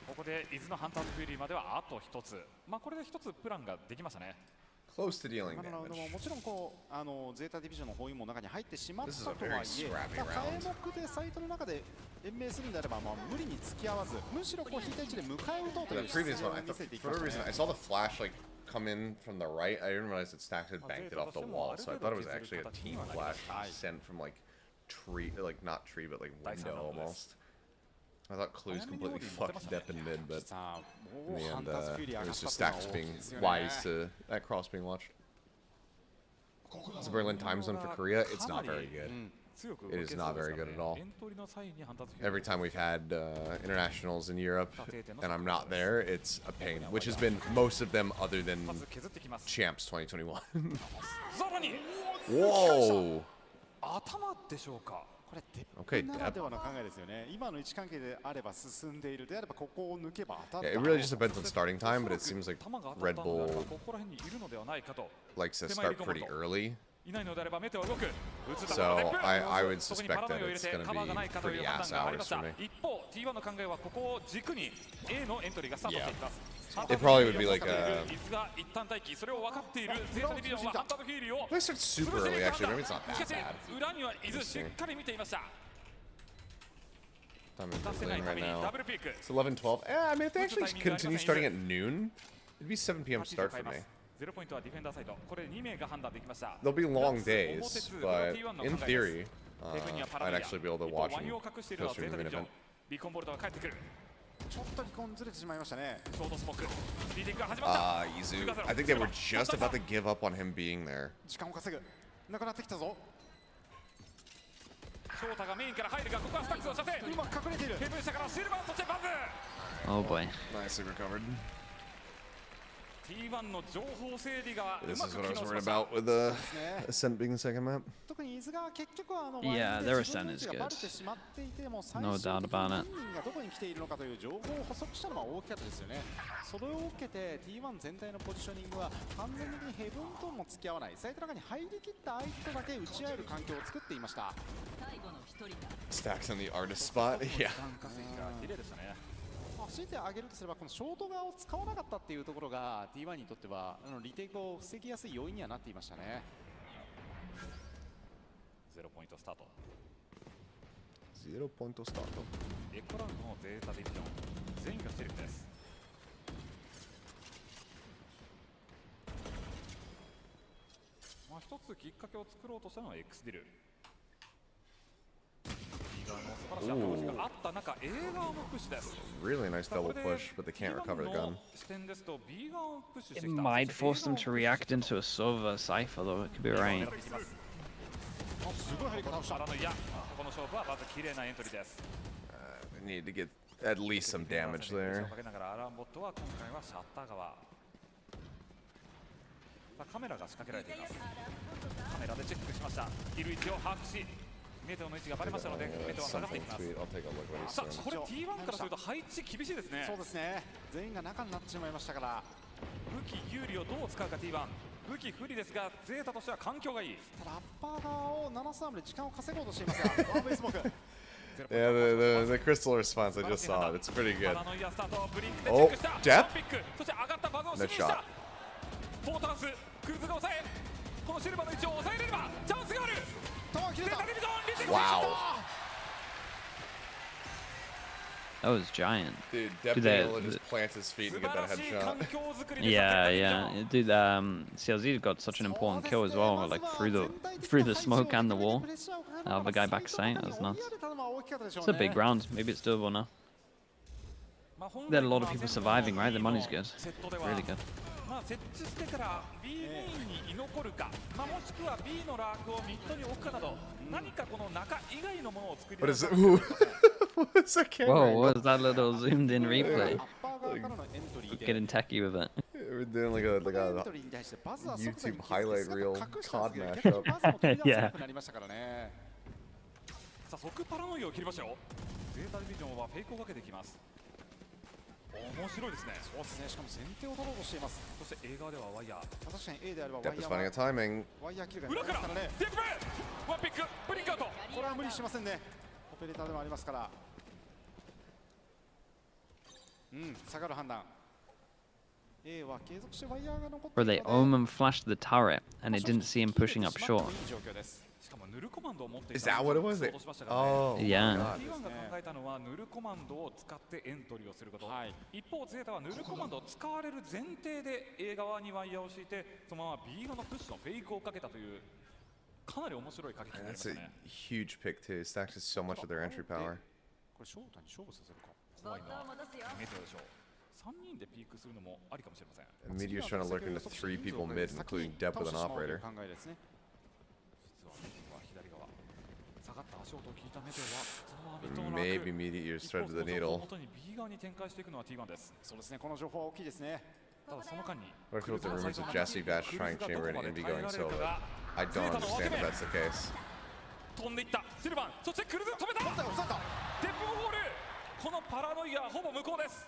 D: ここで伊豆のハンターズフューリーまではあと1つ。まあこれで1つプランができましたね。
A: Close to dealing
C: 今のラウンドも
A: damage.
C: もちろんこうゼータディビジョンの包囲網の中に入ってしまった
A: This is
C: と
A: a
C: はい
A: very
C: え、
A: scrappy
C: 替
A: round.
C: え目でサイトの中で延命するんであれば、まあ、無理に付き合わず、むしろこう引いた位置で迎え撃とうと
A: The
C: いう姿
A: previous
C: 勢
A: one,
C: を
A: I
C: 見
A: thought
C: せていき
A: for
C: まし
A: whatever
C: た
A: reason
C: ね
A: I。saw the flash like come in from the right. I didn't realize that Stacks had banked it off the wall, so I thought it was actually a team flash sent from like tree, like not tree, but like window almost. I thought Clues completely fucked Depp in mid, but
C: さあ、
A: in
C: もう
A: the
C: ハン
A: end,
C: ターズフューリー
A: it
C: 上が
A: was
C: った
A: just
C: っていうの
A: Stacks
C: は大きい
A: being
C: ですよね。
A: wise to that cross being watched. The Berlin time zone for Korea, it's not very good. It is not very good at all. Every time we've had internationals in Europe and I'm not there, it's a pain, which has been most of them other than Champs 2021.
D: さらに
A: Whoa!
D: 頭でしょうか。
C: これデッ
A: Okay,
C: プならではの考えですよね。今の位置関係であれば進んでいるであればここを抜けば当た
A: Yeah,
C: った。
A: it really just depends on starting time, but it seems like
D: 弾が当た
A: Red
D: ったのであれば
A: Bull
D: ここら辺にいるのではないかと。
A: likes to start pretty early.
D: いないのであればメテオ動く。
A: So I would
D: そこに
A: suspect
D: パラノイ
A: that
D: を入れ
A: it's
D: て
A: going
D: カバーが
A: to
D: ない
A: be
D: かという
A: pretty
D: 判
A: ass
D: 断があり
A: hours
D: まし
A: for
D: た。
A: me.
D: 一方 T1 の考えはここを軸に A のエントリーがスタートしていきます。
A: It probably would be like
D: 伊
A: a...
D: 豆が一旦待機、それを分かっているゼータディビジョンはハンターズフィーリーを
A: If I start super early, actually, maybe it's not
D: しか
A: that
D: し
A: bad.
D: 裏には伊豆しっかり見ていました。
A: time is it right now? It's 11:12. I mean, if they actually continue starting at noon, it'd be 7 p.m. start for me. They'll be long days, but in theory, I'd actually be able to watch and Costream the main event.
C: ちょっと離婚ずれてしまいましたね。
A: Izu. I think they were just about to give up on him being there.
C: 時間を稼ぐ。なくなってきたぞ。
D: 翔太がメインから入るが、ここはスタックスを射程。
C: うまく隠れている。
D: ヘブン下からシルバー、そしてバズ。
B: Oh boy.
A: Nicely recovered.
D: T1 の情報整理がう
A: This
D: ま
A: is
D: く
A: what I
D: 機
A: was
D: 能し
A: worried
D: ました。
A: about with the Ascent being the second map.
C: 特に伊豆が結局は
B: Yeah, their Ascent is
C: が
B: good.
C: バレてしまっていても最
B: No
C: 終
B: doubt
C: 的
B: about
C: に
B: it.
C: 本人がどこに来ているのかという情報を補足したのは大きかったですよね。それを受けて T1 全体のポジショニングは完全的にヘブンとも付き合わないサイトの中に入りきった相手とだけ打ち合える環境を作っていました。
A: Stacks on the artist spot. Yeah.
D: 綺麗でしたね。
C: 強いて挙げるとすればこのショート側を使わなかったっていうところが T1 にとってはリテイクを防ぎやすい要因にはなっていましたね。
D: 0ポイントスタート。
A: 0 point start.
D: エコランのゼータディビジョン全員がシェリフです。まあ一つきっかけを作ろうとしたのは X ディル。素晴らしいアプローチがあった中、A 側もプッシュです。
A: Really nice double push, but they can't recover the gun.
D: 視点ですと B 側をプッシュして
B: It
D: きた。
B: might force them to react into a Sova Cypher though, it could be right.
C: すごい入り方をした。
D: パラノイア、この勝負はまず綺麗なエントリーです。
A: They need to get at least some damage there.
D: かけながらアランボットは今回はシャッター側。さあカメラが仕掛けられています。カメラでチェックしました。いる位置を把握し、メテオの位置がバレましたので、メテオは下がっていきます。
A: I'll take a look what he's
D: さあ
A: doing.
D: これ T1 からすると配置厳しいですね。
C: そうですね。全員が中になってしまいましたから。
D: 武器有利をどう使うか T1。武器不利ですが、ゼータとしては環境がいい。
C: ただアッパー側を7スアームで時間を稼ごうとしていますが、ワンベースモーク。
A: Yeah, the crystal response, I just saw it. It's pretty
D: パ
A: good.
D: ラノイアスタート、ブリンクでチェックした。
A: Oh, depth?
D: ピック、そして上がったバズを指
A: Nice
D: 示した
A: shot.。
D: ポータンス、クルーズが抑え、このシルバーの位置を抑えれればチャンスがある。
C: 球を切れた。
A: Wow.
B: That was giant.
A: Dude, Dep
B: they-
A: able to just plant his feet and get that
D: 素晴らしい環
A: headshot.
D: 境作りで
B: Yeah, yeah. Dude, CLZ got such an important kill as well, like through the smoke and the wall. The guy back sight, that was nuts. It's a big round. Maybe it's doable now. There are a lot of people surviving, right? The money's good. Really good.
D: まあ設置してから B メインに居残るか、まあもしくは B のラークをミッドに置くかなど、何かこの中以外のものを作り
A: What
D: 出
A: is
D: す
A: it? Ooh. What's that camera?
B: Whoa,
A: angle?
B: what was that little zoomed in replay?
C: アッパー側からのエントリーで
B: Getting techie with it.
A: We're doing like
C: エン
A: a
C: トリーに対してバズは即座に
A: YouTube highlight reel
C: 隠したん
A: COD
C: ですけど
A: mashup.
C: バズも取り出せなくなりましたからね。
D: さあ即パラノイアを切りましたよ。ゼータディビジョンはフェイクをかけてきます。面白いですね。
C: そうですね。しかも先手を取ろうとしています。
D: そして A 側ではワイヤー。
C: 確かに A であればワ
A: Dep
C: イ
A: is
C: ヤ
A: finding a
C: ー
A: timing.
C: ワイヤーキルが
D: 裏から
C: ですからね。
D: ディップワンピックブリンクアウト。
C: これは無理しませんね。オペレーターでもありますから。下がる判断。A は継続してワイヤーが残って
B: Where
C: い
B: they
C: るので
B: omen flashed the turret and it didn't see him pushing up short.
C: いい状況です。
D: しかもヌルコマンドを持ってい
A: Is
D: た
A: that what it was?
D: そうとしましたからね。
A: Oh,
B: Yeah.
A: my God.
D: T1 が考えたのはヌルコマンドを使ってエントリーをすること、
C: はい
D: 一方ゼータはヌルコマンドを使われる前提で A 側にワイヤーを敷いてそのまま B 側のプッシュのフェイクをかけたというかなり面白い駆け引きになりま
A: That's
D: した
A: a
D: ね。
A: huge pick too. Stacks is so much of their entry power.
C: これ翔太に勝負させるか。
D: 怖いのはメテオでしょう。3人でピークするのもありかもしれません。
A: And Meteor's trying to lurk into 3 people mid, including Dep with an operator.
C: 考えですね。
D: 実は左側下がった足音を聞いたメテオはそのままミッドのラーク
A: Maybe Meteor's
D: 一方
A: thread to
D: そ
A: the
D: の情報を
A: needle.
D: 元に B 側に展開していくのは T1 です。
C: そうですね。この情報は大きいですね。
D: ただその間に
A: What if with the rumors of Jesse Dash trying chamber and Envy going solo? I don't understand if that's the case.
D: 飛んでいったシルバン、そしてクルーズ止めた。
C: 押さえた。
D: デップホール、このパラノイアほぼ無効です。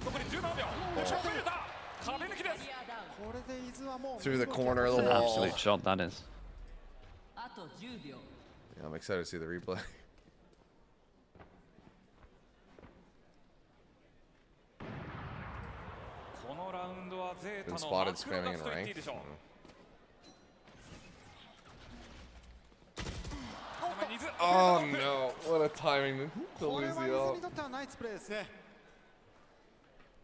D: 残り17秒。止めた。壁抜きです。
C: これで伊豆はもう
A: Through the corner of
B: It's
A: the
B: an
A: wall.
B: absolute shot, that is.
A: Yeah, I'm excited to see the replay.
D: このラウンドはゼータ
A: Been
D: のマ
A: spotted
D: クロ
A: spamming
D: ダ
A: in
D: スと言っていい
A: rank.
D: でしょう。
A: Mm.
D: 水
A: Oh no! What a timing to
C: これ
A: lose
C: は
A: the
C: 伊豆
A: ult.
C: にとってはナイスプレーですね。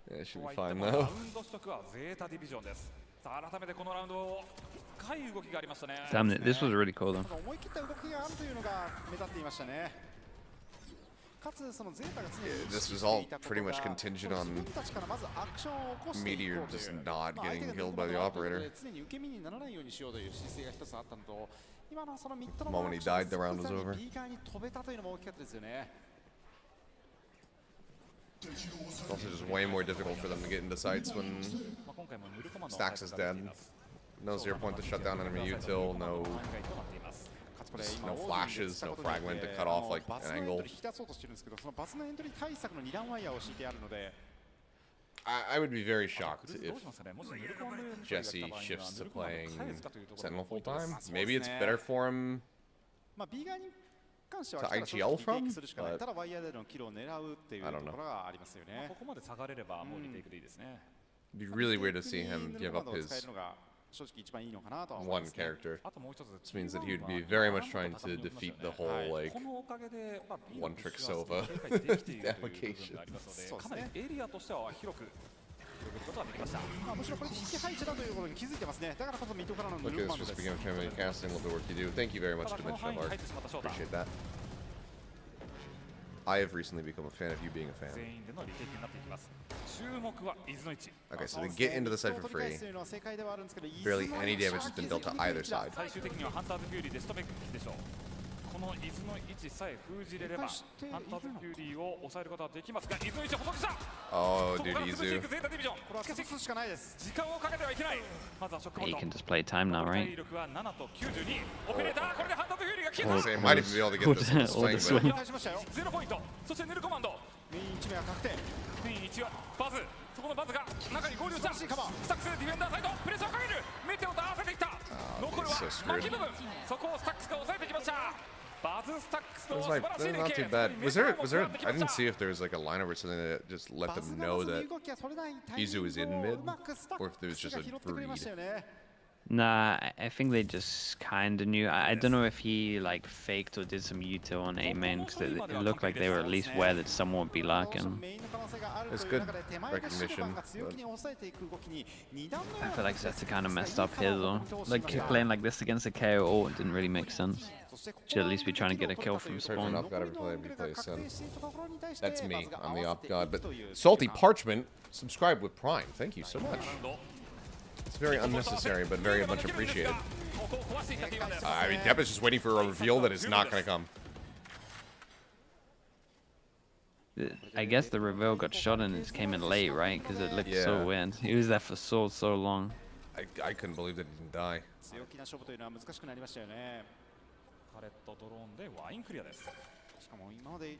A: Yeah, it should
D: と
A: be
D: はいって
A: fine
D: もラ
A: though.
D: ウンド取得はゼータディビジョンです。さあ改めてこのラウンド深い動きがありましたね。
B: Damn it, this was really cool though.
C: なんか思い切った動きがあるというのが目立っていましたね。かつそのゼータが常に
A: Yeah,
C: 意
A: this
C: 識
A: was
C: して
A: all
C: いたこと
A: pretty
C: が
A: much contingent
C: 自
A: on
C: 分たちからまずアクションを起こしてい
A: Meteor
C: こうという
A: just not
C: まあ
A: getting
C: 相手が
A: killed by the
C: どこか
A: operator.
C: で常に受け身にならないようにしようという姿勢が一つあったのと、今のそのミッドの
A: Moment he died, the round was over.
C: B 側に飛べたというのも大きかったですよね。
A: It's also just way more difficult for them to get into sites when
D: まあ今回もヌルコマンド
A: Stacks is dead. No 0 point to shut down enemy util, no
C: かつこれ
A: Just
C: 今
A: no
C: オーディに
A: flashes,
C: 出た
A: no
C: ことによって
A: fragment to cut off like
C: バズ
A: an
C: のエント
A: angle.
C: リー引き出そうとしてるんですけど、そのバズのエントリー対策の2段ワイヤーを敷いてあるので、
A: I would be very shocked
D: クルーズ
A: if
D: どうしますかね。もしヌルコマンドエントリーが来
A: Jesse
D: た場合には
A: shifts
D: ヌ
A: to
D: ルコマンド
A: playing
D: 返すかというところ
A: Sentinel
D: もポイ
A: full
D: ントです
A: time. Maybe it's better for him
C: まあ B 側に関しては
A: To
C: 来たら正
A: IGL
C: 直リテイ
A: from?
C: クするしかない。
A: But
C: ただワイヤーでのキルを狙うっていう
A: I
C: と
A: don't know.
C: ころがありますよね
D: こ。こまで下がれればもうリテイクでいいですね。
A: It'd be really weird to see him give up
C: 使え
A: his
C: るのが正直一番いいのかなとは思い
A: one
C: ますね。
A: character.
D: あともう一つ
A: This means that he would be very much trying to defeat the whole like
D: このおかげでまあ B の
A: one
D: プッ
A: trick
D: シュは
A: Sova
D: 警戒できているという部分
A: application.
D: がありますので、
C: そうですね
D: かなりエリアとしては広く広げることができました。
C: まあむしろこれで引き配置だということに気づいてますね。だからこそミッドからのヌ
A: Look
C: ル
A: at
C: コマ
A: this
C: ンド
A: just
C: です。
A: became champion casting. Love the work you do. Thank you very much,
D: ただこの
A: Dimensional
D: 範囲に
A: Art.
D: 入ってしまった翔太。
A: Appreciate that. I have recently become a fan of you being a fan.
D: 全員でのリテイクになっていきます。注目は伊豆の位置。
A: Okay, so they get into the site for free. Barely any damage has been dealt to either side.
D: 最終的にはハンターズフューリーで仕留めるべきでしょう。この伊豆の位置さえ封じれればハンターズフューリーを抑えることはできますが、伊豆の位置を補足した。
A: Oh,
D: そこ
A: dude,
D: から潰してい
A: Izu.
D: くゼータディビジョン。
C: これは潰すしかないです。
D: 時間をかけてはいけない。まずはショックモ
B: He
D: ッ
B: can
D: ド。
B: just play time now,
D: 体
B: right?
D: 力は7と92。オペレーター、これでハンターズフューリーが消え
A: Well,
D: た。
A: they might even be able to get this in the
B: All the
A: swing, but
B: swing.
C: 返しましたよ。
D: 0ポイント。そしてヌルコマンド。
C: メイン1名は確定。
D: メイン1はバズ。そこのバズが中に合流した。スタックスでディフェンダーサイドプレッシャーをかける。メテオと合わせていった。残るは
A: so screwed.
D: 巻き部分。そこをスタックスが抑えてきました。バズスタックスの
A: That's
D: 素
A: like
D: 晴らしい
A: that's
D: 連
A: not
D: 携。
A: too bad. I didn't see if there was like a line over something that just let
C: バズ
A: them
C: が
A: know
C: まず
A: that
C: 身動きが取れないタイミン
A: Izu is in
C: グを
A: mid,
C: うまくスタッ
A: or if there was
C: クス
A: just
C: が
A: a
C: 拾ってくれました
A: breed.
C: よね。
B: Nah, I think they just kind of knew. I don't know if he like faked or did some util on A main because it looked like they were at least aware that someone would be lurking.
A: It's good recognition,
B: I feel like Zeta kind of messed up here though. Like playing like this against a KO didn't really make sense. Should at least be trying to get a kill from
A: Perfect
B: spawn.
A: off god every play Sen. That's me. I'm the off god. But Salty Parchment, subscribe with Prime. Thank you so much. It's very unnecessary, but very much appreciated. I mean, Depp is just waiting for a reveal that is not going to come.
B: I guess the reveal got shot and it came in late, right? Because it looked
A: Yeah.
B: so weird. He was there for so long.
A: I couldn't believe that he didn't die.
C: 強気な勝負というのは難しくなりましたよね。
D: カレットドローンでワインクリアです。
C: しかも今まで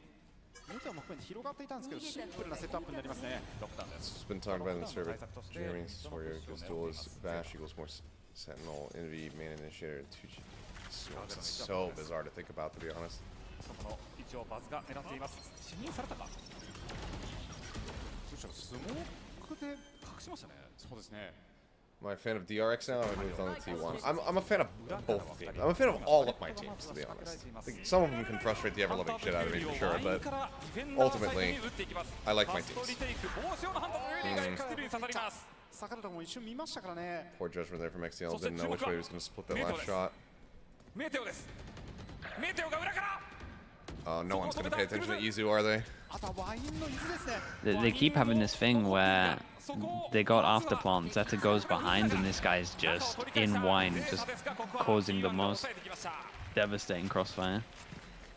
C: メテオも含めて広がっていたんですけど、シンプルなセットアップになりますね。
D: ドクターです
A: It's been talked about in the server. Jeremy's Warrior equals duel is Bash equals more Sentinel, Envy, Main Initiator, 2G. It's so bizarre to think about, to be honest.
D: そこの位置をバズが狙っています。視認されたか。
C: むしろスモークで
D: 隠しましたね。
C: そうですね。
A: Am I a fan of DRX now? I moved on to T1. I'm a fan of both teams. I'm a fan of all of my teams, to be honest. Like, some of them can frustrate the ever-loving shit out of me for sure, but ultimately, I like my teams.
C: サカルトも一瞬見ましたからね。
A: Poor judgment there from XCL. Didn't know which way he was going to split that last shot.
D: メテオです。メテオが裏から。
A: No one's going to pay attention to Izu, are they?
C: あとはワインの伊豆ですね。
B: They keep having this thing where they got after plant, Zeta goes behind, and this guy's just in wine, just causing the most devastating crossfire.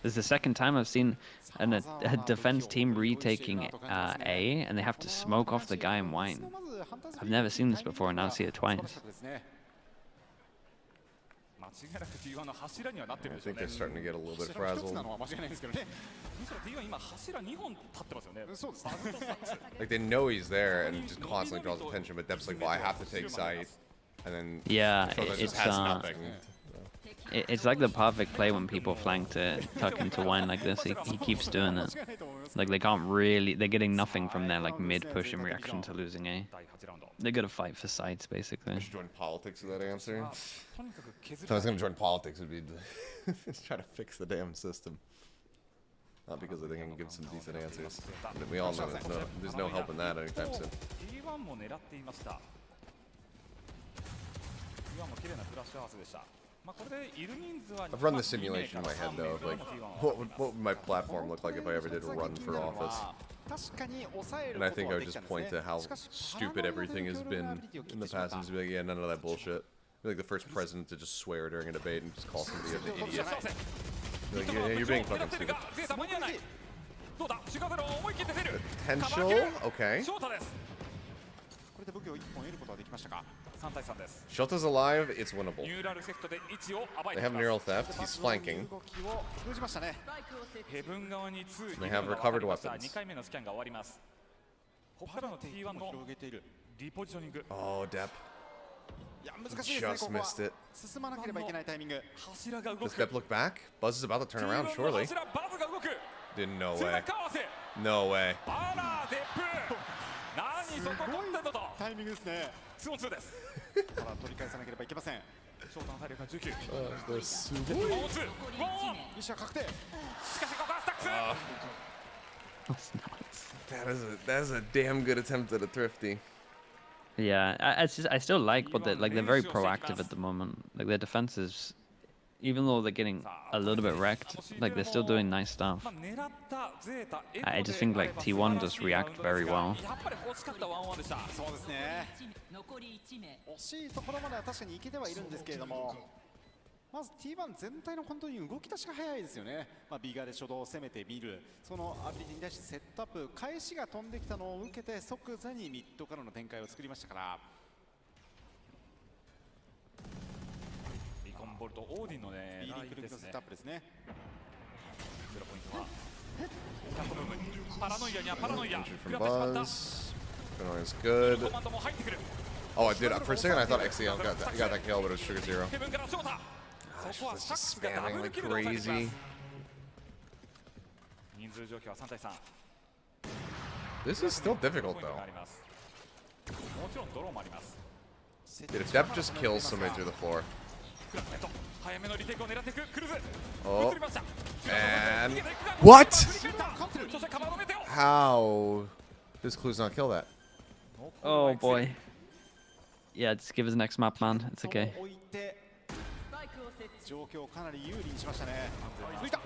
B: This is the second time I've seen a defense team retaking A, and they have to smoke off the guy in wine. I've never seen this before, and now I see it twice.
A: I think they're starting to get a little bit frazzled. Like, they know he's there and just constantly draws attention, but Depp's like, well, I have to take sight. And then
B: Yeah,
A: Shoto just
B: it's
A: has nothing.
B: It's like the perfect play when people flank to tuck into wine like this. He keeps doing it. Like they can't really, they're getting nothing from their like mid push in reaction to losing A. They gotta fight for sides basically.
A: I should join politics with that answer. If I was gonna join politics, it'd be just try to fix the damn system. Not because I think I can give some decent answers. But we all know there's no help in that anytime soon. I've run the simulation in my head though of like what would my platform look like if I ever did run for office. And I think I would just point to how stupid everything has been in the past and just be like, yeah, none of that bullshit. Be like the first president to just swear during a debate and just call somebody an idiot. Be like, yeah, you're being fucking stupid. Potential? Okay. Shota's alive, it's winnable. They have neural theft, he's flanking. They have recovered weapons. Oh, Depp. Just missed it. Does Depp look back? Buzz is about to turn around, surely. Didn't, no way. No way. That is a damn good attempt at a thrifty.
B: Yeah, I still like, but they're very proactive at the moment. Like their defense is, even though they're getting a little bit wrecked, like they're still doing nice stuff. I just think like T1 just react very well.
C: T1 全体の本当に動き出しが早いですよね。ビガで初動を攻めてみる、そのアビリティに対してセットアップ、返しが飛んできたのを受けて即座にミッドからの展開を作りましたから。
D: リコンボルトオーディンのね、
C: ビーリンクルのセットアップですね。
D: ゼロポイントはキャットブーム、パラノイアにはパラノイア。
A: Is good. Oh, I did. For a second, I thought XCL got that kill, but it was Sugar Zero. Gosh, just spamming like crazy. This is still difficult, though. Dude, if Depp just kills somebody through the floor. Oh. And... What? How does Clues not kill that?
B: Oh boy. Yeah, just give us next map, man. It's okay.
C: 状況をかなり有利にしましたね。抜いた。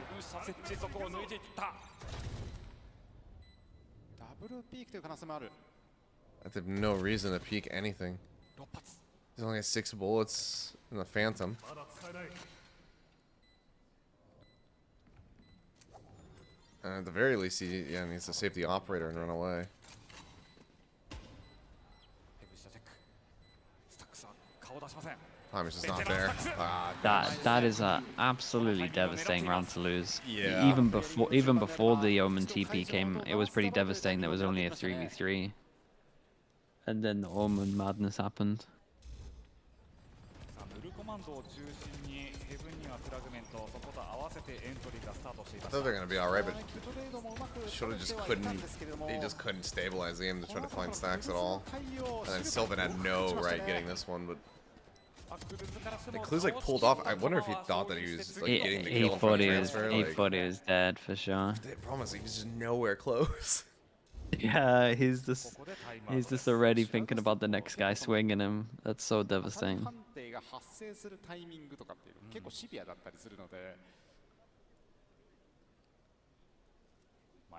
C: ダブルピークという可能性もある。
A: I have no reason to peek anything. He's only has 6 bullets in the Phantom. And at the very least, he needs to save the operator and run away. Time is just not there.
B: That is a absolutely devastating round to lose.
A: Yeah.
B: Even before the Omen TP came, it was pretty devastating. There was only a 3v3, and then the Omen madness happened.
A: I thought they were gonna be alright, but Shota just couldn't. He just couldn't stabilize the game to try to find stacks at all. And then Sylvan had no right getting this one, but. The Clues like pulled off. I wonder if he thought that he was like getting the kill from the transfer.
B: He thought he was dead for sure.
A: The problem is he was just nowhere close.
B: Yeah, he's just already thinking about the next guy swinging him. That's so devastating.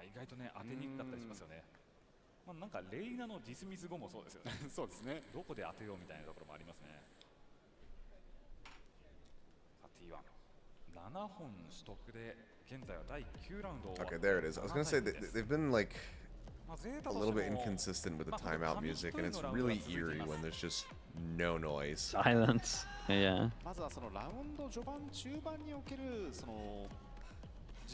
D: 意外とね当てにくかったりしますよね。なんかレイナのディスミス後もそうですよね。そうですね。どこで当てようみたいなところもありますね。さあ T1 7本取得で現在は第9ラウンドを。
A: Okay, there it is. I was gonna say they've been like a little bit inconsistent with the timeout music, and it's really eerie when there's just no noise.
B: Silence. Yeah.
C: まずはそのラウンド序盤中盤におけるその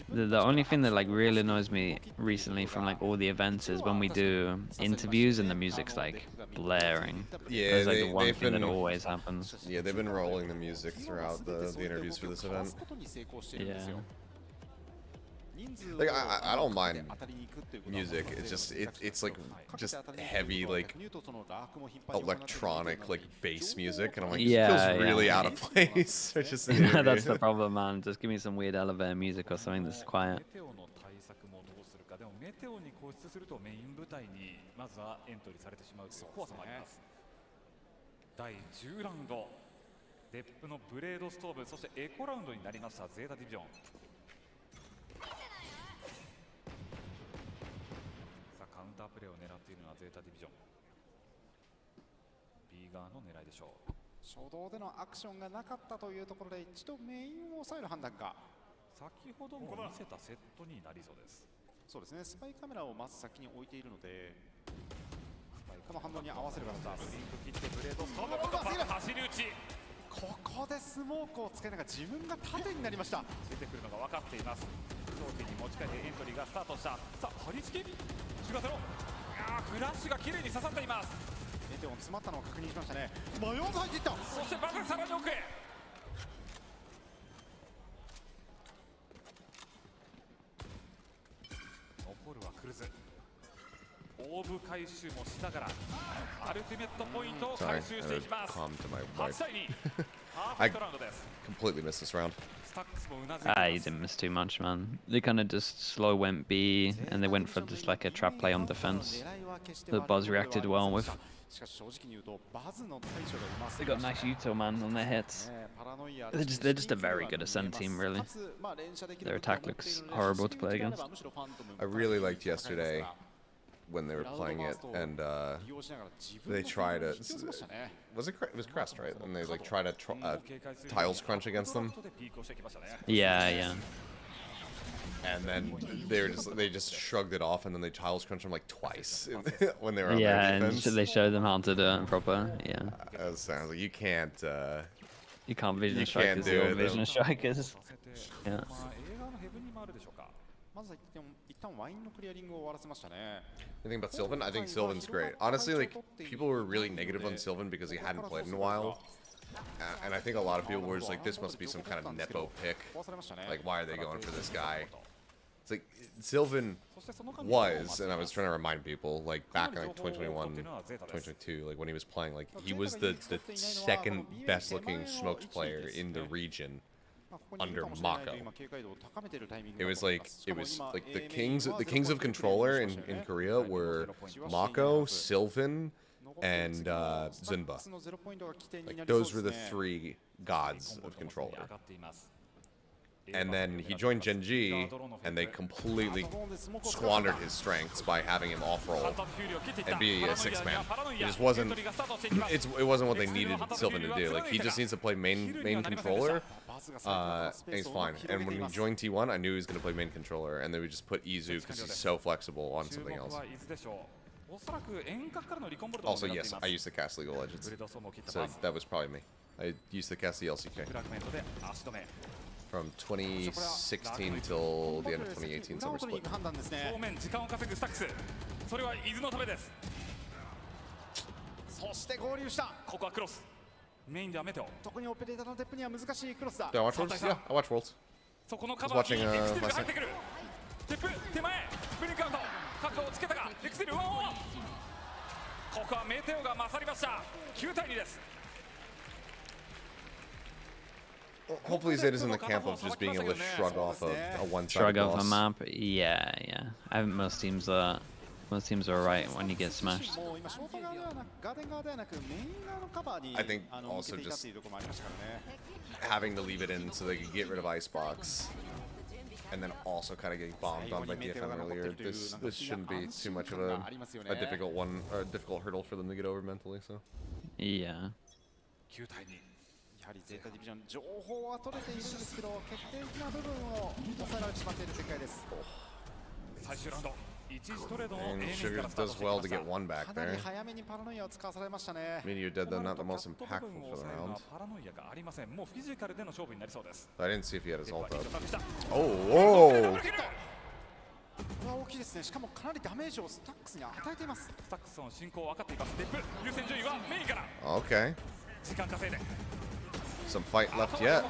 B: The only thing that like really annoys me recently from like all the events is when we do interviews and the music's like blaring.
A: Yeah,
B: That's like the one
A: they've
B: thing that
A: been
B: always happens.
A: yeah they've been rolling the music throughout the interviews for this event.
B: Yeah.
A: Like I don't mind music. It's just it's like just heavy like electronic like bass music, and I'm like,
B: Yeah,
A: it feels really
B: yeah.
A: out of place. It's just an
B: That's
A: interview.
B: the problem, man. Just give me some weird elevator music or something that's quiet.
D: メテオの対策もどうするか。でもメテオに固執するとメイン舞台にまずはエントリーされてしまうという怖さもあります。第10ラウンド、デップのブレードストーブ、そしてエコラウンドになりましたゼータディビジョン。さあカウンタープレーを狙っているのはゼータディビジョン。B 側の狙いでしょう。
C: 初動でのアクションがなかったというところで一度メインを抑える判断が。
D: 先ほども見せたセットになりそうです。
C: そうですね、スパイカメラをまず先に置いているので、スパイカの反応に合わせる形です。
D: リンク切ってブレードストーブ、走り打ち。
C: ここでスモークを使いながら自分が縦になりました。
D: 出てくるのが分かっています。装置に持ち替えてエントリーがスタートした。さあ貼り付けシュガゼロ。フラッシュが綺麗に刺さっています。
C: メテオン詰まったのを確認しましたね。迷わず入っていった。
D: そしてバズさらに奥へ。残るはクルズ。オーブ回収もしながらアルティメットポイントを
A: Sorry,
D: 回収していきます。
A: calm to my
D: 8
A: wife.
D: 対2。ハーフセットラウンドです。
A: Completely missed this round.
D: スタックスもうなずいています。
B: You didn't miss too much, man. They kind of just slow went B, and they went for just like a trap play on defense. The Buzz reacted well with.
C: しかし正直に言うとバズの対処がうます
B: They got nice util, man, on their hits. They're just a very good Ascent team, really. Their attack looks horrible to play against.
A: I really liked yesterday when they were playing it, and they tried it. It was Crest, right? And they like tried a tiles crunch against them.
B: Yeah, yeah.
A: And then they just shrugged it off, and then they tiles crunched them like twice when they were on
B: Yeah,
A: their
B: and
A: defense.
B: they showed them how to do it proper. Yeah.
A: I was like, you can't.
B: You can't vision
A: You
B: strikers.
A: can't do
B: You're
A: it,
B: vision
A: though.
B: strikers. Yeah.
D: まあ映画のヘブンにもあるでしょうか。
C: まずは一旦ワインのクリアリングを終わらせましたね。
A: You think about Sylvan? I think Sylvan's great. Honestly, like people were really negative on Sylvan because he hadn't played in a while, and I think a lot of people were just like, this must be some kind of nepo pick. Like, why are they going for this guy? It's like Sylvan was, and I was trying to remind people, like back in like 2021, 2022, like when he was playing, like he was the second best looking smokes player in the region under Mako. It was like the kings of controller in Korea were Mako, Sylvan, and Zunba. Like those were the three gods of controller. And then he joined Genji, and they completely squandered his strengths by having him off-roll and be a six-man. It just wasn't. It wasn't what they needed Sylvan to do. Like he just needs to play main controller, and he's fine. And when he joined T1, I knew he was gonna play main controller, and they would just put Izu because he's so flexible on something else. Also, yes, I used to cast League of Legends, so that was probably me. I used to cast the LCK. From 2016 till the end of 2018 summer split.
D: 正面時間を稼ぐスタックス。それは伊豆のためです。
C: そして合流した。
D: ここはクロス。メインではメテオ。
C: 特にオペレーターのデップには難しいクロスだ。
A: Do I watch Worlds? Yeah, I watch Worlds.
D: そこのカバーにエクセルが入ってくる。デップ手前。ブリンクアウト。角度をつけたがエクセルワンワン。ここはメテオが勝りました。9対2です。
B: Hopefully
A: Zeta's in the camp of just being able to shrug off a one-sided
B: Shrug off a
A: loss.
B: map. Yeah, yeah. I think most teams are right when you get smashed.
A: I think also just having to leave it in so they could get rid of Icebox, and then also kind of getting bombed on by DFM earlier. This shouldn't be too much of a difficult one or a difficult hurdle for them to get over mentally. So
B: Yeah.
D: 9対2。
C: やはりゼータディビジョン情報は取れているんですけど決定的な部分を抑えられてしまっている展開です。
D: 最終ラウンド1
A: And Sugar does well to get one back
C: かなり
A: there.
C: 早めにパラノイアを使わされましたね。
A: Meteor dead though, not the most impactful for the round.
D: パラノイアがありません。もうフィジカルでの勝負になりそうです。
A: I didn't see if he had his ult up.
D: 来た
A: Oh, whoa!
C: これは大きいですね。しかもかなりダメージをスタックスに与えています。
D: スタックスの進行分かっています。デップ優先順位はメインから
A: Okay.
D: 時間稼いで
A: Some fight left yet.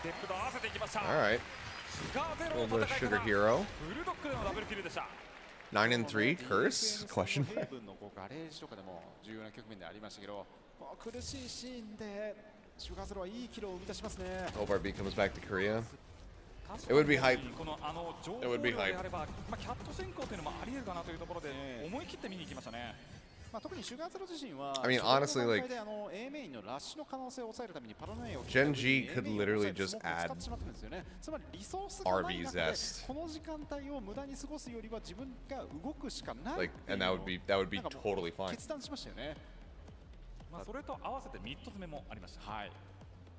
D: デップと合わせていきました。
A: Alright.
D: シガーゼ
A: A
D: ロ
A: little
D: の
A: bit
D: 戦
A: of
D: い
A: Sugar
D: 方
A: Hero.
D: ブルドッグでのダブルキルでした。
A: 9 and 3. Curse? Question
C: 成
A: mark.
C: 分のガレージとかでも重要な局面でありましたけど、この苦しいシーンでシュガーゼロはいいキルを生み出しますね。
A: Hope RB comes back to Korea. It would be hype.
D: この情報
A: It would be
D: 量で
A: hype.
D: あれば、キャット進行というのもあり得るかなというところで思い切って見に行きましたね。
C: まあ特にシュガーゼロ自身は
A: I mean, honestly, like,
C: A メインのラッシュの可能性を抑えるためにパラノイアを
A: Gen G could literally just add
C: つまりリソースがない
A: RB
C: 中で
A: zest.
C: この時間帯を無駄に過ごすよりは自分が動くしかない
A: Like, and that would be totally fine.
C: 決断しましたよね。
D: まあそれと合わせてミッド詰めもありました。
C: はい。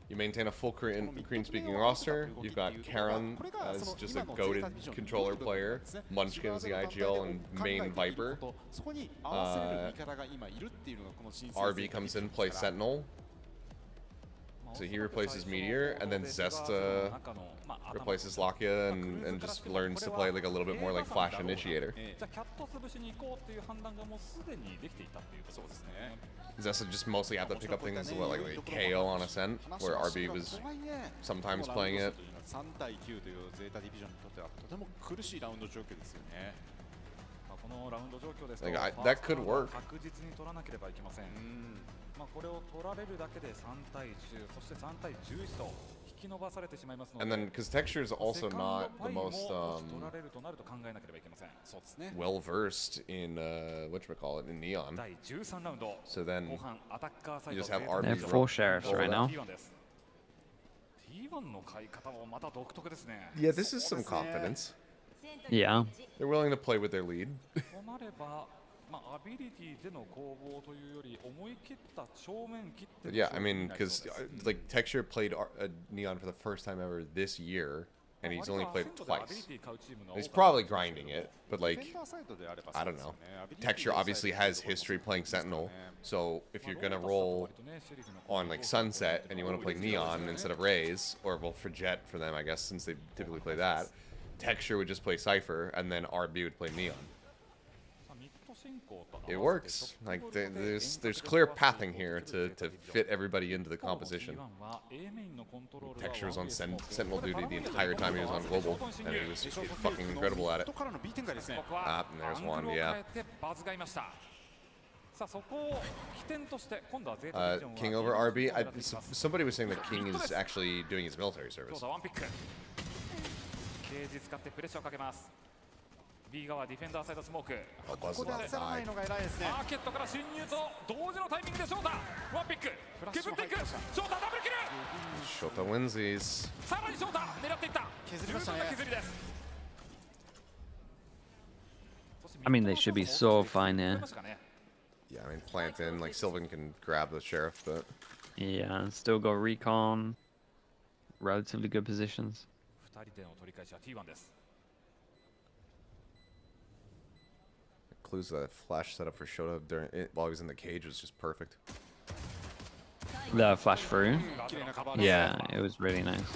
A: You maintain a full Korean-speaking roster. You've got Karen as just a goated controller player. Munchkin as the IGL and main Viper.
C: そこに合わせる味方が今いるっていうのがこの新戦
A: RB comes in, plays Sentinel. So he replaces Meteor, and then Zesta replaces Lakia and just learns to play like a little bit more like Flash Initiator.
D: じゃあキャット潰しに行こうっていう判断がもうすでにできていたっていうことですね。
A: Zesta just mostly have to pick up things like KO on Ascent, where RB was sometimes playing it.
C: 3対9というゼータディビジョンにとってはとても苦しいラウンド状況ですよね。
D: このラウンド状況ですと
A: Like, that could work.
D: 確実に取らなければいけません。まあこれを取られるだけで3対10、そして3対11と引き伸ばされてしまいますので。
A: And then, because Texture is also not the most
D: 取られるとなると考えなければいけません。そうですね。
A: well versed in whatchamacallit, in Neon.
D: 第13ラウンド。
A: So then
D: 後半アタッカーサイ
A: you
D: ド
A: just have
B: They have
A: RB
B: four sheriffs right now.
D: T1 です。T1 の買い方もまた独特ですね。
A: Yeah, this is some confidence.
B: Yeah.
A: They're willing to play with their lead.
D: となれば、まあアビリティでの攻防というより思い切った正面切って
A: But yeah, I mean, because like Texture played Neon for the first time ever this year, and he's only played twice. He's probably grinding it, but like, I don't know. Texture obviously has history playing Sentinel, so if you're gonna roll on like Sunset and you want to play Neon instead of Raze, or well for Jet for them, I guess, since they typically play that, Texture would just play Cypher, and then RB would play Neon. It works. Like there's clear pathing here to fit everybody into the composition. Texture was on Sentinel duty the entire time he was on Global, and he was fucking incredible at it. Ah, and there's one, yeah. King over RB. Somebody was saying that King is actually doing his military service.
D: B 側ディフェンダーサイドスモーク。
A: Oh,
C: ここで焦らないのが偉いですね。
D: マーケットから侵入と同時のタイミングでショータワンピック削っていくショータダブルキル
A: Shota wins these.
D: さらにショータ狙っていった
C: 削りましたね。
D: 削りです
B: I mean, they should be so fine here.
A: Yeah, I mean, plant in. Like, Sylvan can grab the sheriff, but...
B: Yeah, still got recon. Relatively good positions.
D: 2人での取り返しは T1 です
A: Clues that flash setup for Shota while he was in the cage was just perfect.
B: The flash through. Yeah, it was really nice.
D: こ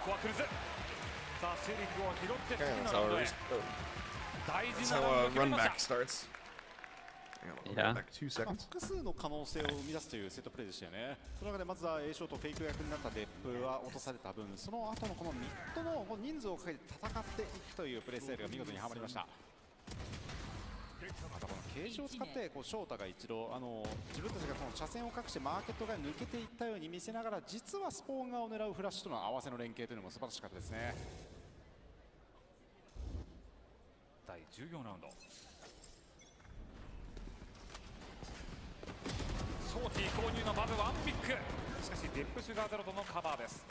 D: こはクルズさあシェリフを拾って次
A: That's
D: のラウンドへ
A: that's how a run back starts.
B: Yeah.
A: Back 2 seconds.
C: 複数の可能性を生み出すというセットプレーでしたよね。その中でまずは A ショートフェイク役になったデップは落とされた分、その後のこのミッドの人数をかけて戦っていくというプレースタイルが見事にはまりました。またこのケージを使ってこうショータが一度自分たちがこの車線を隠してマーケットが抜けていったように見せながら、実はスポーン側を狙うフラッシュとの合わせの連携というのも素晴らしかったですね。
D: 第14ラウンドショーティー購入のまずワンピックしかしデップシュガーゼロとのカバーです。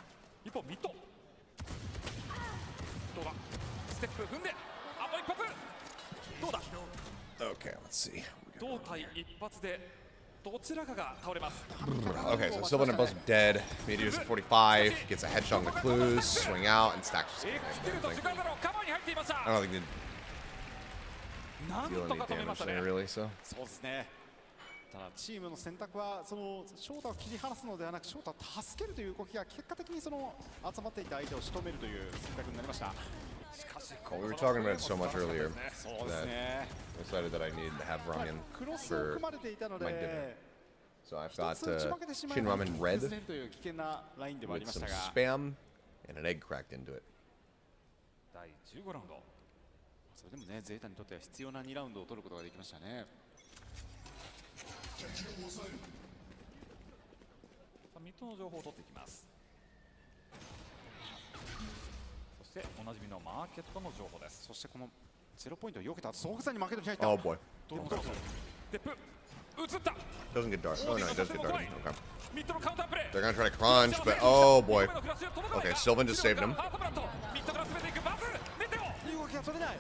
D: 一方ミッドどうだステップ踏んであと一発どうだ
A: Okay, let's see.
D: 胴体一発でどちらかが倒れます。
A: Okay, so Sylvan and both dead. Meteor's at 45. Gets a headshot on the clues. Swing out and stacks.
D: エクスキルとシュガーゼロカバーに入っていました。
A: I don't think deal any damage there, really. So
C: そうですね。ただチームの選択はその翔太を切り離すのではなく翔太を助けるという動きが結果的にその集まっていた相手を仕留めるという選択になりました。
A: we were talking about it so much earlier
C: そうです
A: that
C: ね。
A: I decided that I needed to have ramen
C: クロスを
A: for
C: 組まれていたの
A: my dinner.
C: で
A: So I've
C: 一
A: got
C: つ打ち負けてしまえ
A: Shin
C: ば
A: Ramen
C: 崩
A: Red
C: れるという危険なラインでもあり
A: with
C: まし
A: some
C: たが
A: spam and an egg cracked into it.
D: 第15ラウンド。
C: それでもねゼータにとっては必要な2ラウンドを取ることができましたね。
D: さあミッドの情報を取っていきます。そしておなじみのマーケットの情報です。
C: そしてこの0ポイントを避けた後総北さんに負ける気が入った。
A: Oh boy.
D: どうぞデップ映った
A: Doesn't get dark. Oh no, it does get dark. Okay.
D: ミッドのカウンタープレー
A: They're gonna try to crunch, but oh boy. Okay, Sylvan just saved him.
D: ミッドから詰めていくバズメテオ
C: いい動きが取れない。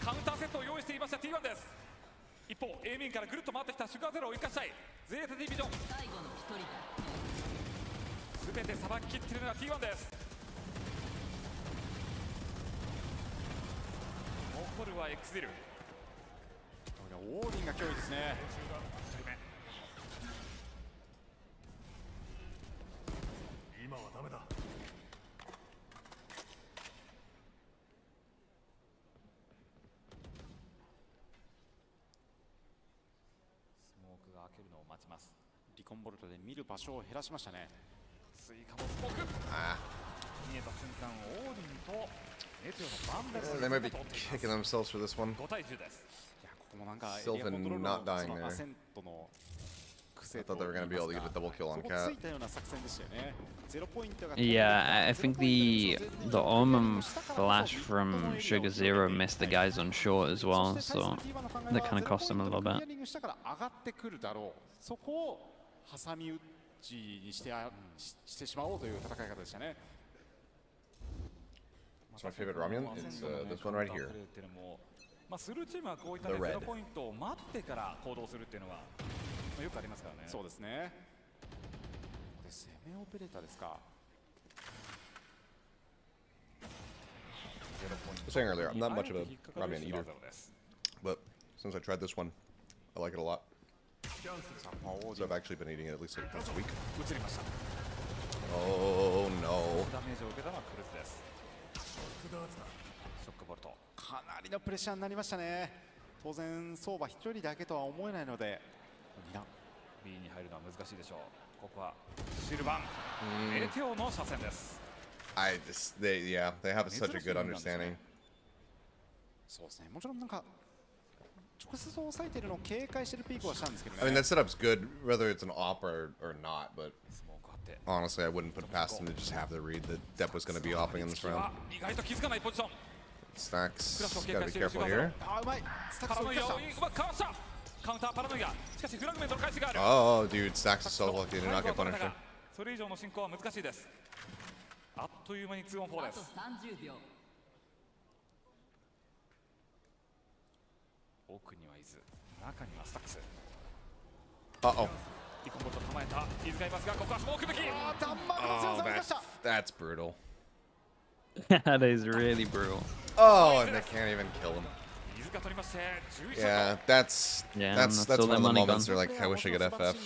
D: カウンターセットを用意していました T1 です。一方 A 面からぐるっと回ってきたシュガーゼロを生かしたいゼータディビジョン全てさばききっているのが T1 です。残るは X ディル
C: オーディンが脅威ですね。
D: スモークが開けるのを待ちます。
C: リコンボルトで見る場所を減らしましたね。
D: 追加のスモーク
A: Ah,
D: 見えた瞬間オーディンとメテオのバンベル
A: they might be kicking themselves for this one.
D: 5対10です。
C: いやここもなんかエ
A: Sylvan
C: リアコントロール
A: not
C: の
A: dying
C: その
A: there.
C: アセントの
A: I thought they were gonna be able to get a double kill on
C: そこ
A: Cat.
C: ついたような作戦でしたよね。0ポイントが
B: Yeah, I think the Omen flash from Sugar Zero missed the guys on short as well, so that kind of cost them a little bit.
C: 下から上がってくるだろう。そこを挟み撃ちにしてしまおうという戦い方でしたね。
A: It's my favorite ramen. It's this one right here.
D: まあスルーチームはこういった、ね、
A: The red.
D: 0ポイントを待ってから行動するっていうのは、まあ、よくありますからね。
C: そうですね。これ攻めオペレーターですか。
A: I was saying earlier, I'm not much of a ramen eater, but since I tried this one, I like it a lot. So I've actually been eating it at least like once a week.
D: 移りました。
A: Oh no.
D: ダメージを受けたのはクルズです。ショックボルト。
C: かなりのプレッシャーになりましたね。当然相場1人だけとは思えないので2段
D: B に入るのは難しいでしょう。ここはシルバン、エテオの車線です。
A: Yeah, they have such a good understanding.
C: そうですね。もちろんなんか直接抑えているのを警戒しているピークはしたんですけどね。
A: I mean, that setup's good, whether it's an op or not, but
D: スモークあって。
A: honestly, I wouldn't put it past them to just have the read that Depp was going to be opping in this round.
D: 意外と気づかないポジション。
A: Stacks, gotta be careful here.
C: あうまい。スタッ
D: パラノイアを
C: クスを生かし
D: うまくかわしたカウンターパラノイアしかしフラグメントの返しがある
A: Oh, dude, Stacks is so lucky to not get punished there.
D: それ以上の進行は難しいです。あっという間に 2on4 です。奥には伊豆、中にはスタックス。
A: Uh-oh.
D: リコンボルト構えた伊豆がいますが、ここはスモーク抜き。
C: た。弾幕の強
A: Oh,
C: さを生かした。
A: that's brutal.
B: That is really brutal.
A: Oh, and they can't even kill him.
D: 伊豆が取りまして11
A: Yeah, that's
B: Yeah,
A: that's
B: still
A: one of the
B: their money
A: moments
B: gone.
A: they're like, I wish I could FF.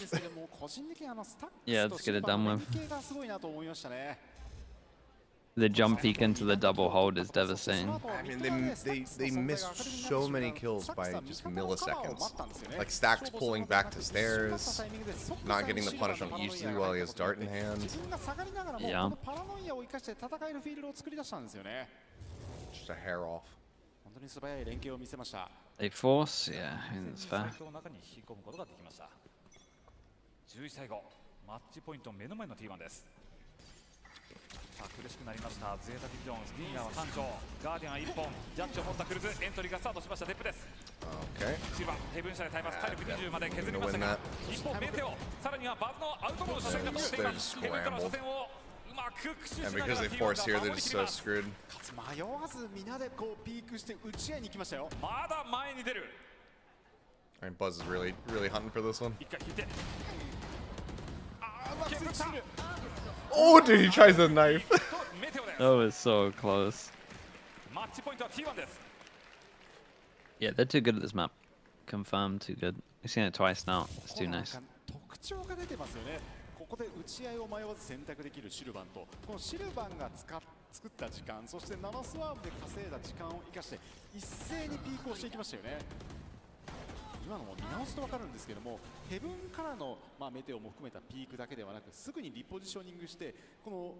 B: Yeah, let's get it done with.
C: 連携がすごいなと思いましたね。
B: The jump peek into the double hold is devastating.
A: I mean, they missed so many kills by just milliseconds. Like Stacks pulling back to stairs, not getting the punish on Isu while he has Dart in hand.
C: 自分が下がりながらも
B: Yeah.
C: このパラノイアを生かして戦えるフィールドを作り出したんですよね。
A: Just a hair off.
C: 本当に素早い連携を見せました。
B: They force, yeah, I mean, it's fair.
D: サイトの中に引き込むことができました。11対5、マッチポイント目の前の T1 です。さあ苦しくなりました。ゼータディビジョン、スティーガーは3丁、ガーディアンは1本、ジャッジを持ったクルズ、エントリーがスタートしました。デップです。
A: Okay.
D: シルバー、ヘブン社で耐えます。体力20まで削りましたが、一方メテオ、さらにはバズのアウトローの車線が通っています。ヘブンから車線をうまく駆使しな
A: And
D: がら
A: because they
D: T1
A: force here,
D: が
A: they're
D: 守り
A: just
D: きり
A: so
D: ます。
A: screwed.
C: かつ迷わず皆でこうピークして打ち合いに行きましたよ。
D: まだ前に出る。
A: I mean, Buzz is really hunting for this one.
D: 一回引いて。
C: あーうまくついている。
A: Oh, dude, he tries the knife.
D: メテオです。
B: That was so close.
D: マッチポイントは T1 です。
B: Yeah, they're too good at this map. Confirmed, too good. I've seen it twice now. It's too nice.
C: 特徴が出てますよね。ここで打ち合いを迷わず選択できるシルバンと、このシルバンが作った時間、そしてナノスワームで稼いだ時間を生かして一斉にピークをしていきましたよね。今のも見直すと分かるんですけども、ヘブンからの、メテオも含めたピークだけではなく、すぐにリポジショニングして、この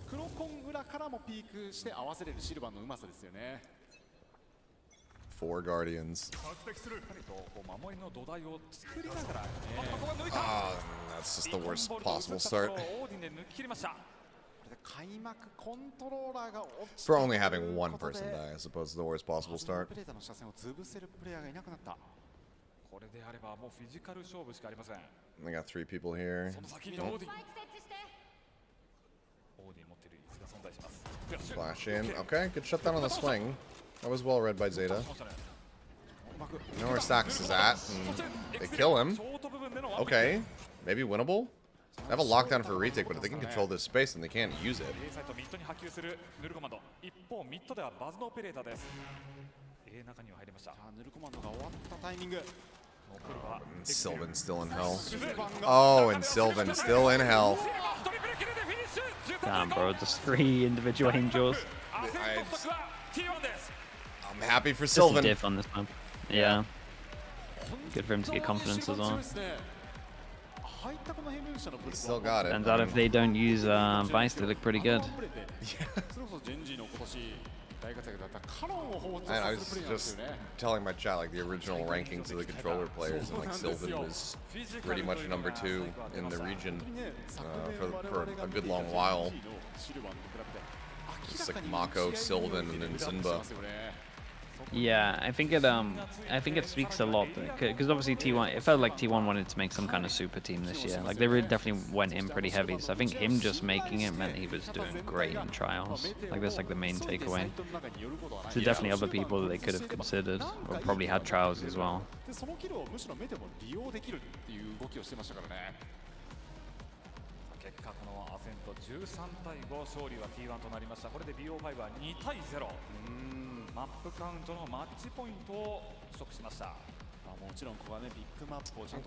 C: 黒コン裏からもピークして合わせれるシルバンのうまさですよね。
A: 4 Guardians. That's just the worst possible start. For only having one person die, as opposed to the worst possible start. They got 3 people here. Flash in. Okay, good shutdown on the swing. That was well read by Zeta. You know where Stax is at, and they kill him. Okay, maybe winnable? They have a lockdown for a retake, but if they can control this space, then they can't use it. And Sylvan still in hell. Oh, and Sylvan still in hell.
B: Damn, bro, just 3 individual angels.
A: I'm happy for
B: Just a
A: Sylvan.
B: diff on this map. Yeah. Good for him to get confidence as well.
A: He still got it.
B: Turns out if they don't use Vice, they look pretty good.
A: And I was just telling my chat, like, the original rankings of the controller players, and like Sylvan was pretty much number 2 in the region for a good long while. It's like Mako, Sylvan, and then Sinba.
B: Yeah, I think it speaks a lot because obviously T1. It felt like T1 wanted to make some kind of super team this year. Like they really definitely went in pretty heavy. So I think him just making it meant he was doing great in trials. Like that's like the main takeaway. So definitely other people that they could have considered or probably had trials as well.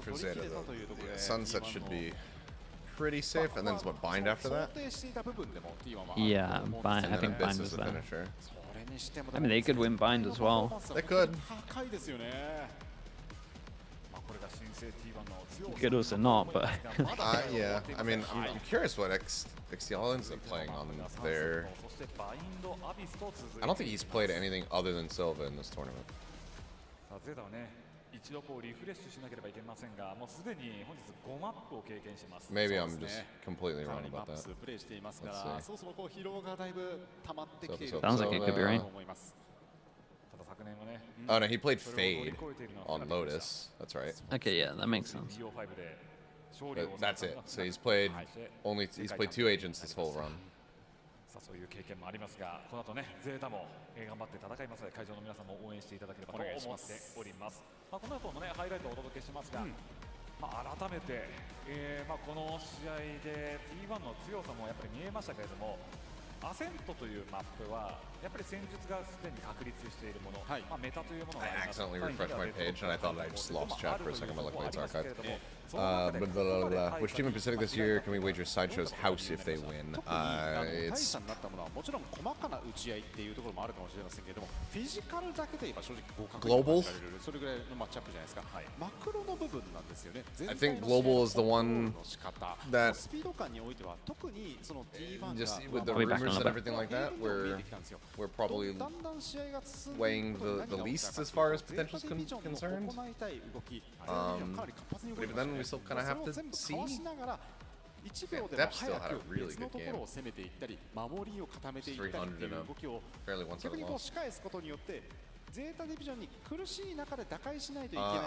A: For Zeta, though, yeah, Sunset should be pretty safe, and then it's what, Bind after that?
B: Yeah, Bind, I think Bind was there. I mean, they could win Bind as well.
A: They could.
B: Could also not, but
A: yeah. I mean, I'm curious what XTL ends up playing on there. I don't think he's played anything other than Silva in this tournament. Maybe I'm just completely wrong about that. Let's see.
B: sounds like it could be right.
A: Oh no, he played Fade on Lotus. That's right.
B: Okay, yeah, that makes sense.
A: But that's it. So he's played 2 agents this whole run.
D: そういう経験もありますが、この後ね、ゼータも頑張って戦いますので、会場の皆さんも応援していただければと思っております。この後もね、ハイライトをお届けしますが、改めて、この試合で T1 の強さもやっぱり見えましたけれども、アセントというマップはやっぱり戦術がすでに確立しているもの、メタというものがあります。
A: I accidentally refreshed my page and I thought I just lost chat for a second by looking at its archive. Blah, blah, blah. Which team in Pacific this year can we wager Sideshow's house if they win? It's
C: もちろん細かな打ち合いっていうところもあるかもしれませんけれども、フィジカルだけで言えば正直合格
A: Global?
C: それぐらいのマッチアップじゃないですか。マクロの部分なんですよね。
A: I think Global is the one that
C: スピード感においては特にその T1 が
A: just with the rumors and everything like that, we're probably weighing the least as far as potential's concerned. But even then, we still kind of have to see. Depth still had a really good game. 300 in a fairly one-sided loss.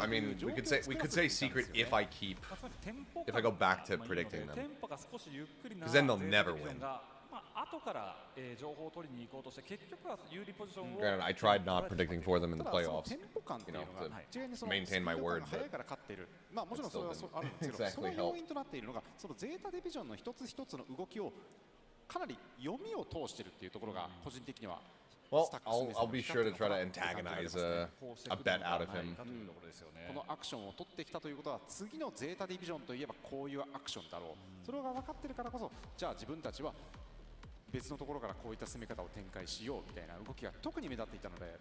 A: I mean, we could say secret if I go back to predicting them, because then they'll never win. Granted, I tried not predicting for them in the playoffs, you know, to maintain my word, but it still didn't exactly help.
C: かなり読みを通してるっていうところが個人的には
A: Well, I'll be sure to try to antagonize a bet out of him.
C: このアクションを取ってきたということは次のゼータディビジョンといえばこういうアクションだろう、それが分かってるからこそじゃあ自分たちは別のところからこういった攻め方を展開しようみたいな動きが特に目立っていたので、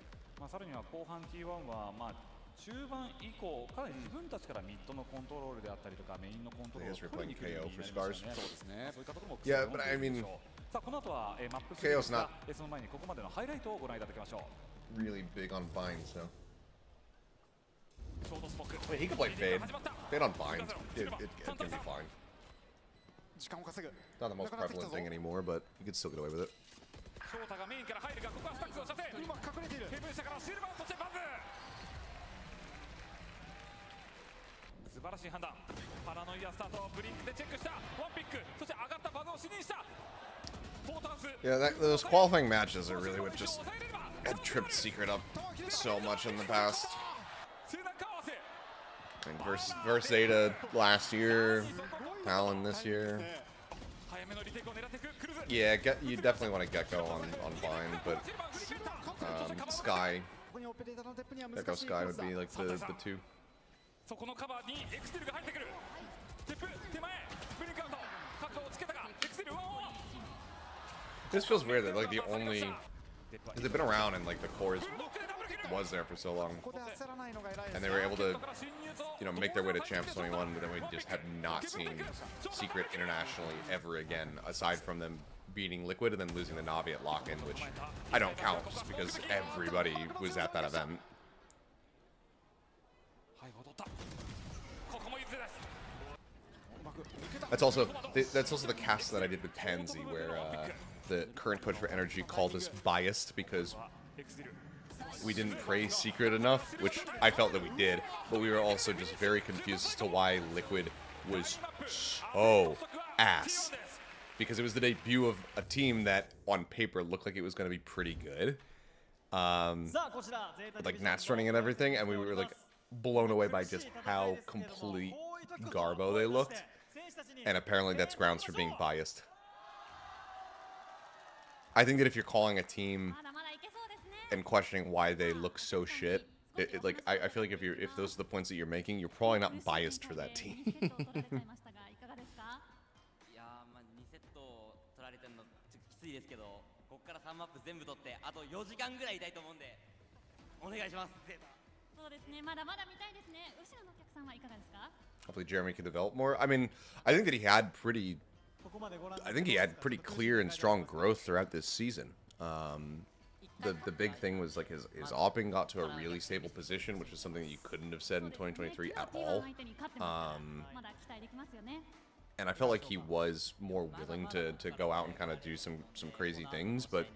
D: さらには後半 T1 は中盤以降かなり自分たちからミッドのコントロールであったりとかメインのコントロールを取りに来るようになりましたね。そうですね。そういったところも
A: Yeah, but I mean,
D: さあこの後はマップ
A: KO's not
D: その前にここまでのハイライトをご覧いただきましょう。
A: really big on vines, though.
D: ショートスモック
A: Wait, he can play Fade. Fade on vines. It can be fine.
C: 時間を稼ぐ。
A: Not the most prevalent thing anymore, but you could still get away with it.
D: ショータがメインから入るがここはスタックスを射程
C: 今隠れている。
D: ヘブン下からシルバーそしてバズ素晴らしい判断。パラノイアスタートブリンクでチェックしたワンピックそして上がったバズを視認したポータンス
A: Yeah, those qualifying matches are really what just had tripped Secret up so much in the past.
D: 背中合わせ
A: I mean, versus Zeta last year, Talon this year.
D: 早めのリテイクを狙っていくクルーズ
A: Yeah, you definitely want to get go on Vine, but Sky,
C: ここにオペレーターのデップには難
A: Gecko
C: しい
A: Sky
C: コース
A: would
C: だ。
A: be like the two.
D: そこのカバーにエクセルが入ってくるテップ手前ブリンクアウト角度をつけたがエクセルワンオン
A: This feels weird that like the only, because they've been around and like the core was there for so long,
C: ここで焦らないのが偉いです
A: and they were able to, you know, make their way to Champs 21, but then we just have not seen Secret internationally ever again, aside from them beating Liquid and then losing the Navi at lock-in, which I don't count just because everybody was at that event.
D: はい戻ったここも譲です
A: That's also the cast that I did with Pansy, where the current coach for Energy called us biased because we didn't praise Secret enough, which I felt that we did, but we were also just very confused as to why Liquid was so ass. Because it was the debut of a team that, on paper, looked like it was going to be pretty good. With, like, Nats running and everything, and we were, like, blown away by just how complete garbo they looked. And apparently that's grounds for being biased. I think that if you're calling a team and questioning why they look so shit, like I feel like if those are the points that you're making, you're probably not biased for that team.
F: いやー、2セット取られてるのちょっときついですけど、ここから3マップ全部取ってあと4時間ぐらいいたいと思うんでお願いします。ゼータ。
E: そうですね、まだまだ見たいですね。後ろのお客さんはいかがですか？
A: Hopefully Jeremy can develop more. I mean, I think that he had pretty clear and strong growth throughout this season. The big thing was like his opping got to a really stable position, which is something that you couldn't have said in 2023 at all. And I felt like he was more willing to go out and kind of do some crazy things, but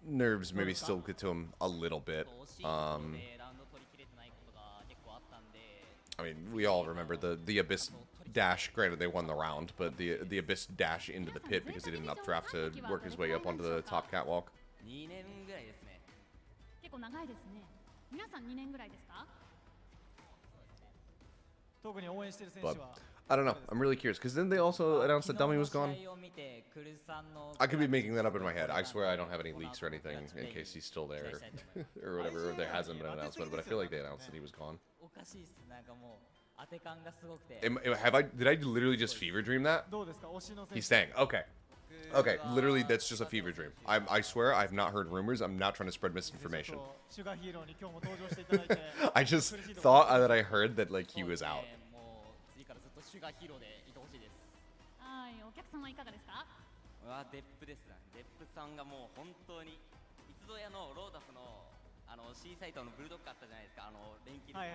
A: nerves maybe still get to him a little bit. I mean, we all remember the Abyss dash. Granted, they won the round, but the Abyss dash into the pit because he didn't updraft to work his way up onto the top catwalk.
F: 2年ぐらいですね。
E: 結構長いですね。皆さん2年ぐらいですか？
A: But I don't know. I'm really curious because then they also announced that Dummy was gone. I could be making that up in my head. I swear I don't have any leaks or anything in case he's still there or whatever. Or there hasn't been an announcement, but I feel like they announced that he was gone.
F: おかしいっす。なんかもう当て感がすごくて。
A: Did I literally just fever dream that? He's staying. Okay. Okay, literally, that's just a fever dream. I swear, I've not heard rumors. I'm not trying to spread misinformation. I just thought that I heard that, like, he was out.
F: もう次からずっとシュガーヒーローでいてほしいです。
E: はい、お客様いかがですか？
F: うわ、デップですね。デップさんがもう本当にいつぞやのローダスのC サイトのブルドッグあったじゃないですか。連携で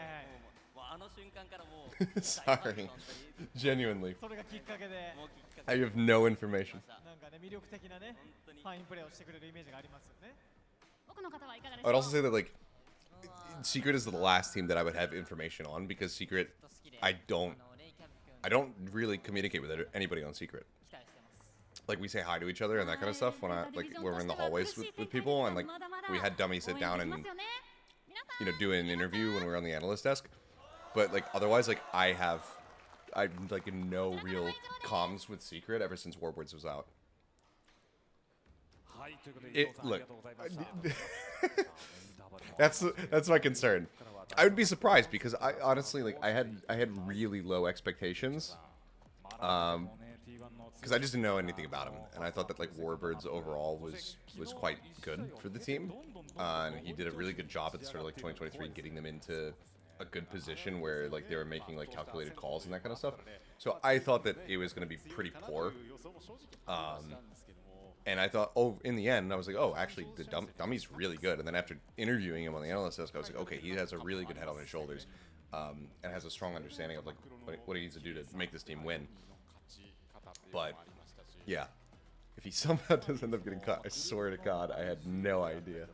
F: もう瞬間からもう
A: Sorry. Genuinely.
G: それがきっかけで、
A: I have no information.
G: なんかね魅力的なね、ファインプレーをしてくれるイメージがありますよね。
E: 奥の方はいかがです
A: I would
E: か？
A: also say that, like, Secret is the last team that I would have information on because Secret, I don't really communicate with anybody on Secret. Like, we say hi to each other and that kind of stuff when we're in the hallways with people, and like we had Dummy sit down and, you know, do an interview when we were on the analyst desk. But like otherwise, like I've like no real comms with Secret ever since Warboards was out. Look, that's my concern. I would be surprised because I honestly I had really low expectations, because I just didn't know anything about him, and I thought that like Warbirds overall was quite good for the team, and he did a really good job at the start of like 2023 getting them into a good position where like they were making like calculated calls and that kind of stuff. So I thought that it was going to be pretty poor. And I thought, oh, in the end, I was like, oh, actually, the dummy's really good. And then after interviewing him on the analyst desk, I was like, okay, he has a really good head on his shoulders, and has a strong understanding of like what he needs to do to make this team win. But yeah, if he somehow does end up getting caught, I swear to God, I had no idea.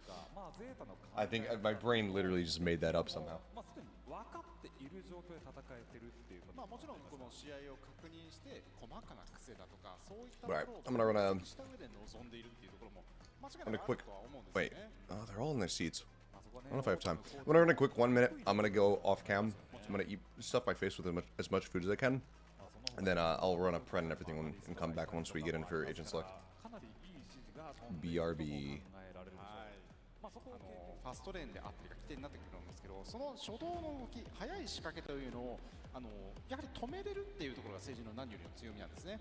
A: I think my brain literally just made that up somehow. Alright, I'm gonna run a quick... Wait, oh, they're all in their seats. I don't know if I have time. I'm gonna run a quick 1 minute. I'm gonna go off cam. I'm gonna stuff my face with as much food as I can. And then I'll run up Pren and everything and come back once we get in for Agent Select. BRB.
C: ファストレーンであったりが起点になってくるんですけど、その初動の動き、速い仕掛けというのをやはり止めれるっていうところが政治の何よりの強みなんですね。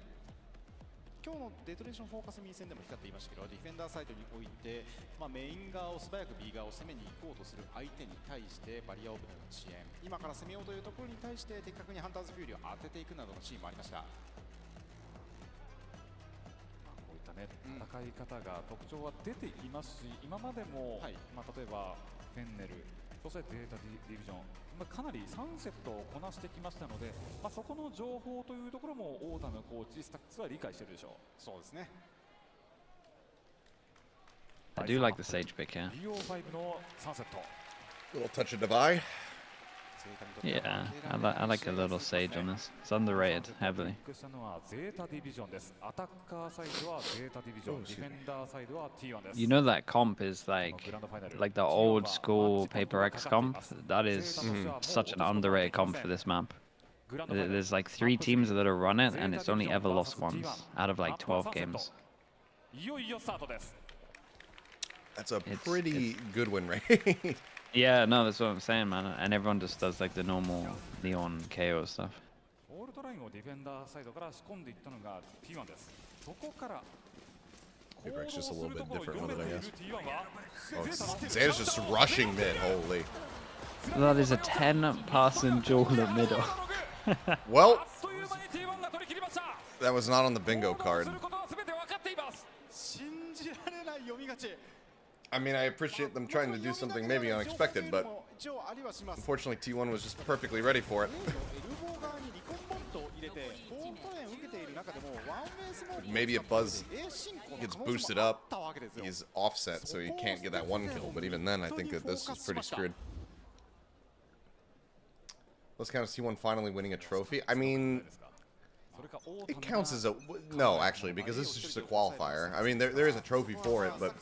C: 今日のデトレーションフォーカスミー戦でも光っていましたけど、ディフェンダーサイドにおいて、メイン側を素早く B 側を攻めに行こうとする相手に対してバリアオブの支援、今から攻めようというところに対して的確にハンターズフューリーを当てていくなどのシーンもありました。
D: 戦い方が特徴は出ていますし、今までも、例えばフェンネル、そしてデータディビジョン、かなり3セットをこなしてきましたので、そこの情報というところもオータムコーチ、スタックスは理解しているでしょう。そうですね。
B: I do like the Sage pick here.
D: BO5 の3セット。
A: Little touch of Divide.
B: Yeah, I like a little Sage on this. It's underrated heavily. You know that comp is like the old school Paper X comp. That is such an underrated comp for this map. There's like 3 teams that have run it, and it's only ever lost once out of like 12 games.
A: That's a pretty good win rate.
B: Yeah, no, that's what I'm saying, man. And everyone just does like the normal Neon KO stuff.
A: Paper's just a little bit different with it, I guess. Oh, Xander's just rushing mid, holy.
B: That is a 10-person duel at middle.
A: Well, that was not on the bingo card. I mean, I appreciate them trying to do something maybe unexpected, but unfortunately T1 was just perfectly ready for it. Maybe if Buzz gets boosted up, he's offset, so he can't get that 1 kill, but even then I think that this is pretty screwed. Let's count as T1 finally winning a trophy. I mean, it counts as a... No, actually, because this is just a qualifier. I mean, there is a trophy for it, but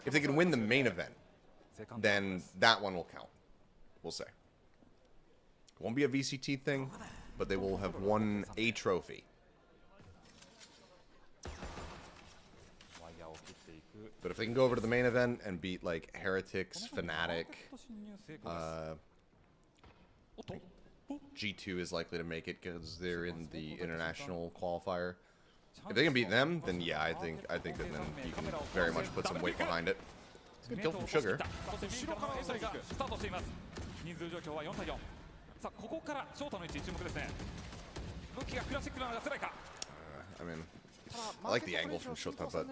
A: if they can win the main event, then that one will count. We'll say. It won't be a VCT thing, but they will have won a trophy. But if they can go over to the main event and beat, like, Heretics, Fnatic, G2 is likely to make it because they're in the international qualifier. If they can beat them, then yeah, I think that then you can very much put some weight behind it. It's a good kill from Sugar. I mean, I like the angle from Shota, but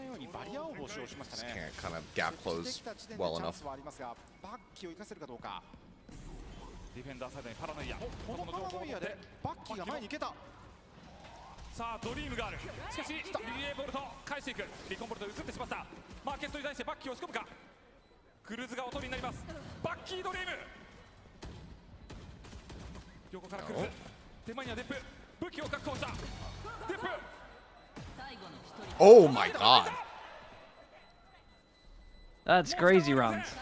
A: just can't kind of gap close well enough.
D: ディフェンダーサイドにパラノイア、この情報を持ってバッキーが前に行けた。さあドリームがある。しかしリレーボルト返していく。リコンボルト移ってしまった。マーケットに対してバッキーを押し込むか。クルーズがおとりになります。バッキードリーム。横からクルーズ。手前にはデップ。武器を確保した。デップ。
A: Oh my god.
B: That's crazy rounds.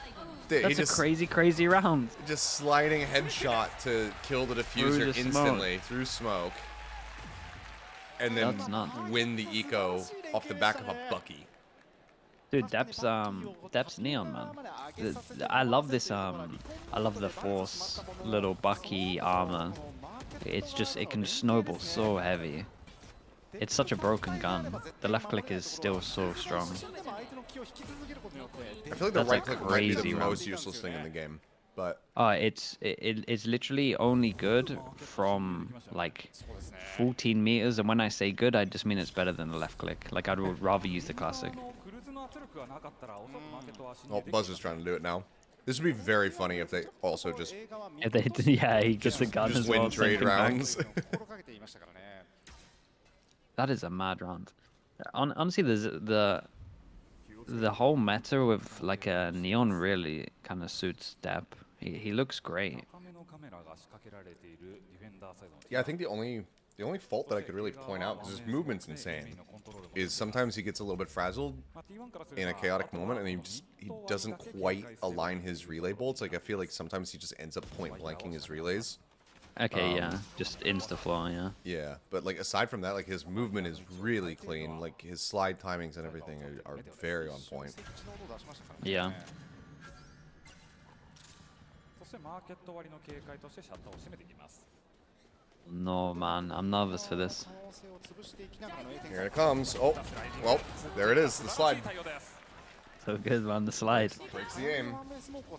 A: Dude,
B: That's a crazy round.
A: Just sliding headshot to kill the diffuser instantly through smoke. And then win the eco off the back of a Bucky.
B: Dude, Dep's neon, man. I love this I love the Force little Bucky armor. It's just, it can snowball so heavy. It's such a broken gun. The left click is still so strong.
A: I feel like the
B: That's a
A: right click might be the
B: crazy
A: most
B: run.
A: useless thing in the game, but
B: It's literally only good from like 14 meters, and when I say good, I just mean it's better than the left click. Like I'd rather use the classic.
A: oh, Buzz is trying to do it now. This would be very funny if they also just
B: If they, yeah, he gets the gun
A: just
B: as well.
A: win
B: same
A: trade
B: thing back.
A: rounds.
B: That is a mad round. Honestly, there's the whole meta with like a neon really kind of suits Depp. He looks great.
A: Yeah, I think the only fault that I could really point out, because his movement's insane, is sometimes he gets a little bit frazzled in a chaotic moment, and he doesn't quite align his relay bolts. Like I feel like sometimes he just ends up point blanking his relays.
B: Okay, yeah, just insta flow, yeah.
A: Yeah, but like aside from that, like his movement is really clean. Like his slide timings and everything are very on point.
B: Yeah. No, man, I'm nervous for this.
A: Here it comes. Oh, well, there it is, the slide.
B: So good, man, the slide.
A: Breaks the aim.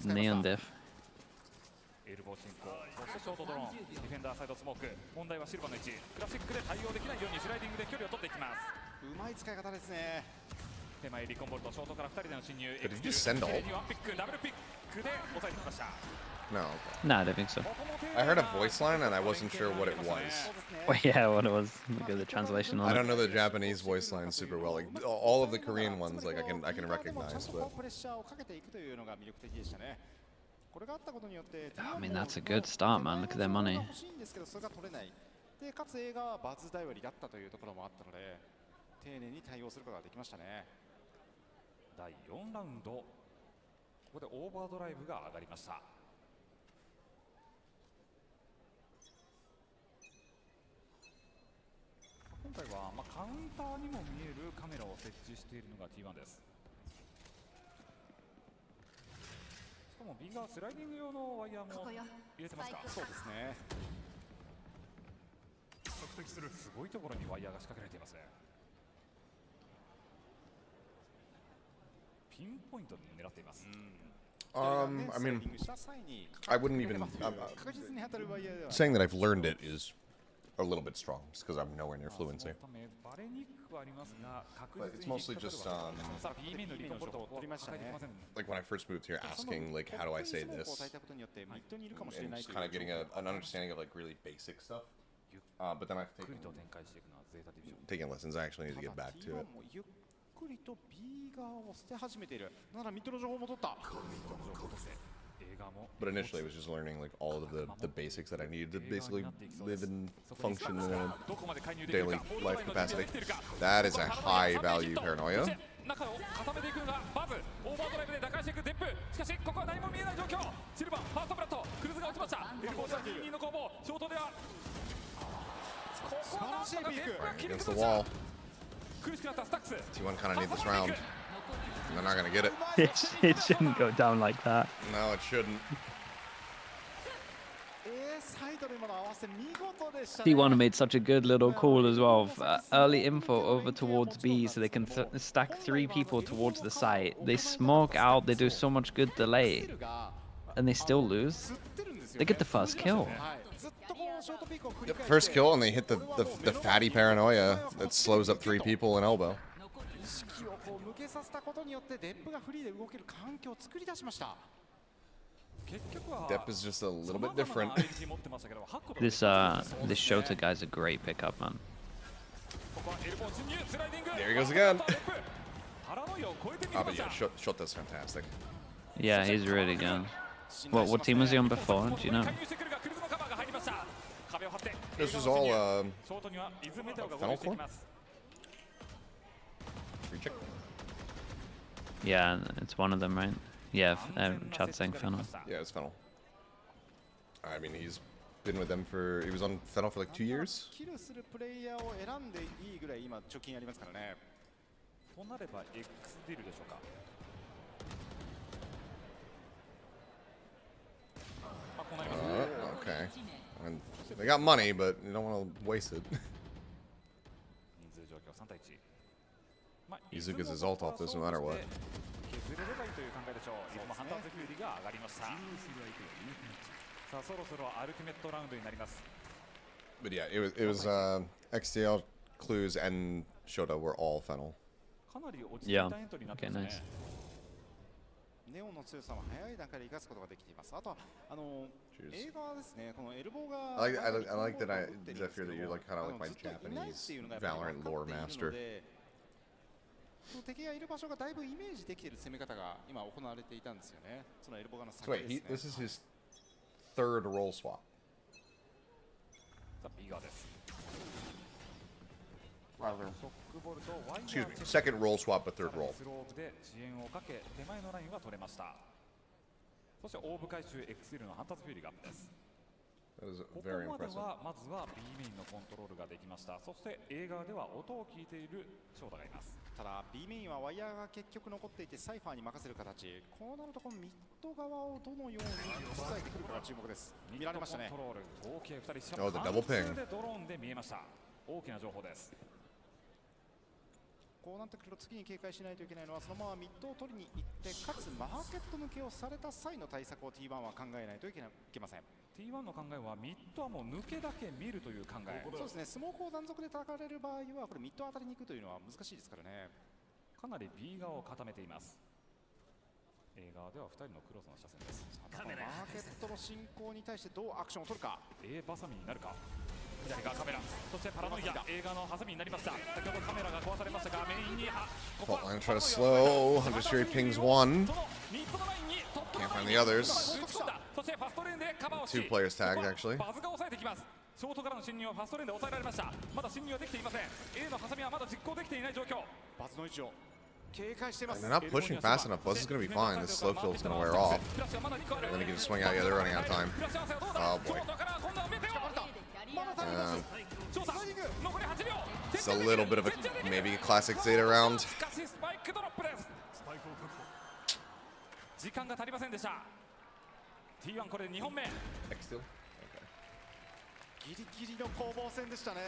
B: Neon diff.
D: エルボー進行、そしてショートドローン、ディフェンダーサイドスモーク、問題はシルバーの位置、クラシックで対応できないようにスライディングで距離を取っていきます。
C: うまい使い方ですね。
D: 手前リコンボルト、ショートから2人での侵入、
A: But did you just send all?
D: ワンピック、ダブルピックで抑えてきました。
A: No.
B: Nah, I don't think so.
A: I heard a voice line and I wasn't sure what it was.
B: Well, yeah, what it was. Look at the translation on
A: I
B: it.
A: don't know the Japanese voice lines super well. Like all of the Korean ones, like I can recognize, but
C: プレッシャーをかけていくというのが魅力的でしたね。これがあったことによって
B: I mean, that's a good start, man. Look at their money.
C: 欲しいんですけどそれが取れない。でかつ映画はバズ頼りだったというところもあったので、丁寧に対応することができましたね。
D: 第4ラウンド、ここでオーバードライブが上がりました。今回は、カウンターにも見えるカメラを設置しているのが T1 です。しかも B がスライディング用のワイヤーも入れてますか。そうですね。直撃するすごいところにワイヤーが仕掛けられていますね。ピンポイントで狙っています。
A: I mean, I wouldn't even. Saying that I've learned it is a little bit strong, just because I'm nowhere near fluency. But it's mostly just like when I first moved here, asking like how do I say this, and just kind of getting an understanding of like really basic stuff. But then I've taken lessons. I actually need to get back to it.
C: ゆっくりと B 側を捨て始めている。ならミッドの情報も取った。
A: But initially, it was just learning like all of the basics that I needed to basically live and function in a daily life capacity. That is a high value paranoia.
D: 中を固めていくのがバズ、オーバードライブで打開していくデップ。しかしここは何も見えない状況。シルバー、ファーストブラッド、クルーズが落ちました。エルボーズは2-2の攻防、ショートではここはなんとかデップが切り
A: Against
D: 崩
A: the
D: した。
A: wall.
D: 苦しくなったスタックス。
A: T1 kind of need this round. They're not gonna get it.
B: It shouldn't go down like that.
A: No, it shouldn't.
B: T1 made such a good little call as well. Early info over towards B so they can stack 3 people towards the site. They smoke out, they do so much good delay, and they still lose. They get the first kill.
A: Yep, first kill, and they hit the fatty paranoia that slows up 3 people in elbow. Depp is just a little bit different.
B: This Shota guy's a great pickup, man.
A: There he goes again. Oh, but yeah, Shota's fantastic.
B: Yeah, he's really good. What team was he on before? Do you know?
A: This was all Fennel Core? Recheck.
B: Yeah, it's one of them, right? Yeah, chat's saying Fennel.
A: Yeah, it's Fennel. I mean, he's been with them for. He was on Fennel for like 2 years.
D: となれば X ディルでしょうか。まあこうなりますね。
A: Okay. And they got money, but you don't want to waste it.
D: 人数状況3対1。まあ
A: Izu gets his ult off this no matter what.
D: 削れればいいという考えでしょう。出雲ハンターズフューリーが上がりました。さあそろそろアルティメットラウンドになります。
A: But yeah, it was XTL, Clues, and Shota were all Fennel.
D: かなり落ち着いたエントリーになってますね。
C: ネオンの強さは早い段階で生かすことができています。あとは映画ですね。このエルボーが
A: I like that I feel that you're like kind of like my Japanese Valorant lore master.
C: 敵がいる場所がだいぶイメージできている攻め方が今行われていたんですよね。そのエルボーがの先
A: So
C: です
A: wait,
C: ね。
A: this is his third role swap.
D: さあ B 側です。
A: Excuse me, second role swap, but third role.
D: スロープで遅延をかけ手前のラインは取れました。そして大部回収 XL のハンターズフューリーがアップです。
A: That is
D: ここ
A: very
D: まで
A: impressive.
D: はまずは B メインのコントロールができました。そして映画では音を聞いている翔太がいます。
C: ただ B メインはワイヤーが結局残っていてサイファーに任せる形。こうなるとこのミッド側をどのように抑えてくるかが注目です。見られましたね。
D: コントロール合計2人しか
A: Oh, the double ping.
D: でドローンで見えました。大きな情報です。
C: こうなってくると次に警戒しないといけないのはそのままミッドを取りに行ってかつマーケット抜けをされた際の対策を T1 は考えないといけません。
D: T1 の考えはミッドはもう抜けだけ見るという考え。
C: そうですね。スモークを断続でたかれる場合はこれミッド当たりに行くというのは難しいですからね。
D: かなり B 側を固めています。A 側では2人のクロスの車線です。
C: マーケットの進行に対してどうアクションを取るか。
D: A バサミになるか。 左側カメラ、そしてパラノイア、映画のハサミになりました。先ほどカメラが壊されましたが、メインにここ
A: Fault line try to slow. Hunter's pings one. Can't find the others.
D: そしてファストレーンでカバーをし、
A: Two players tagged actually.
D: バズが抑えてきます。ショートからの侵入をファストレーンで抑えられました。まだ侵入はできていません。A のハサミはまだ実行できていない状況。
C: バズの位置を警戒しています。
A: They're not pushing fast enough. Buzz is going to be fine. This slow field is going to wear off. And then he can just swing out. Yeah, they're running out of time. Oh boy. It's a little bit of a maybe a classic Zeta round.
D: 時間が足りませんでした。 T1 これで2本目。
A: X still?
C: ギリギリの攻防戦でしたね。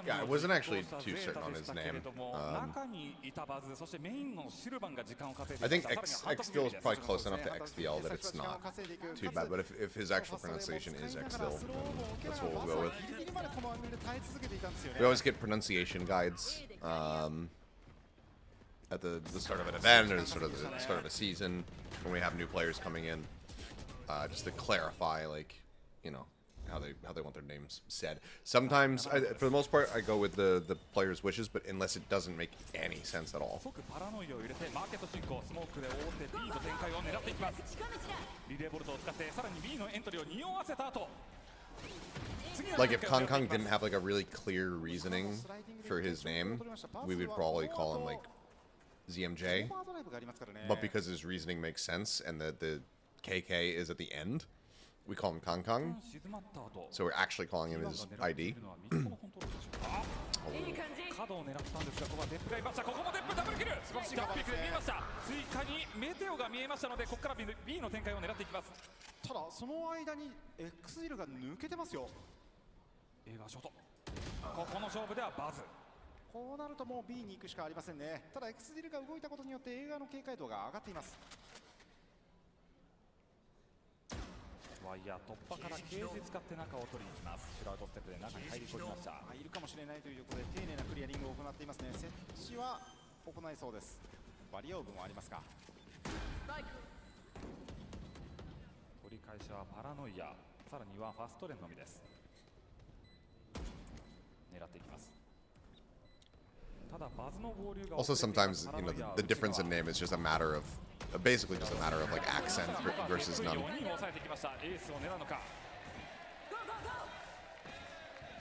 A: Yeah, I wasn't actually too certain on his name.
D: 中にいたバズ、そしてメインのシルバンが時間を稼いで
A: I think X still is probably close enough to XDL that it's not too bad. But if his actual pronunciation is XDL, then that's what we'll go with.
C: ギリギリまでこのアニメで耐え続けていたんですよね。
A: We always get pronunciation guides at the start of an event or sort of the start of a season when we have new players coming in, just to clarify, like, you know, how they want their names said. Sometimes, for the most part, I go with the player's wishes, but unless it doesn't make any sense at all.
D: パラノイアを入れてマーケット進行、スモークで覆って B の展開を狙っていきます。リレーボルトを使ってさらに B のエントリーを匂わせた後。
A: Like if Kong Kong didn't have like a really clear reasoning for his name, we would probably call him like ZMJ. But because his reasoning makes sense and the KK is at the end, we call him Kong Kong. So we're actually calling him his ID.
D: 角を狙ったんですが、ここはデップがいました。ここもデップダブルキル。スピークで見えました。追加にメテオが見えましたので、ここから B の展開を狙っていきます。
C: ただその間に X ディルが抜けてますよ。
D: 映画ショート。ここの勝負ではバズ。
C: こうなるともう B に行くしかありませんね。ただ X ディルが動いたことによって映画の警戒度が上がっています。
D: ワイヤー突破からケージ使って中を取りに行きます。シュラウドステップで中に入り込みました。
C: いるかもしれないということで丁寧なクリアリングを行っていますね。設置は行いそうです。バリアオブもありますか。
D: 取り返しはパラノイア、さらにはファストレンのみです。狙っていきます。
A: Also, sometimes you know the difference in name is just a matter of basically just a matter of like accent versus none.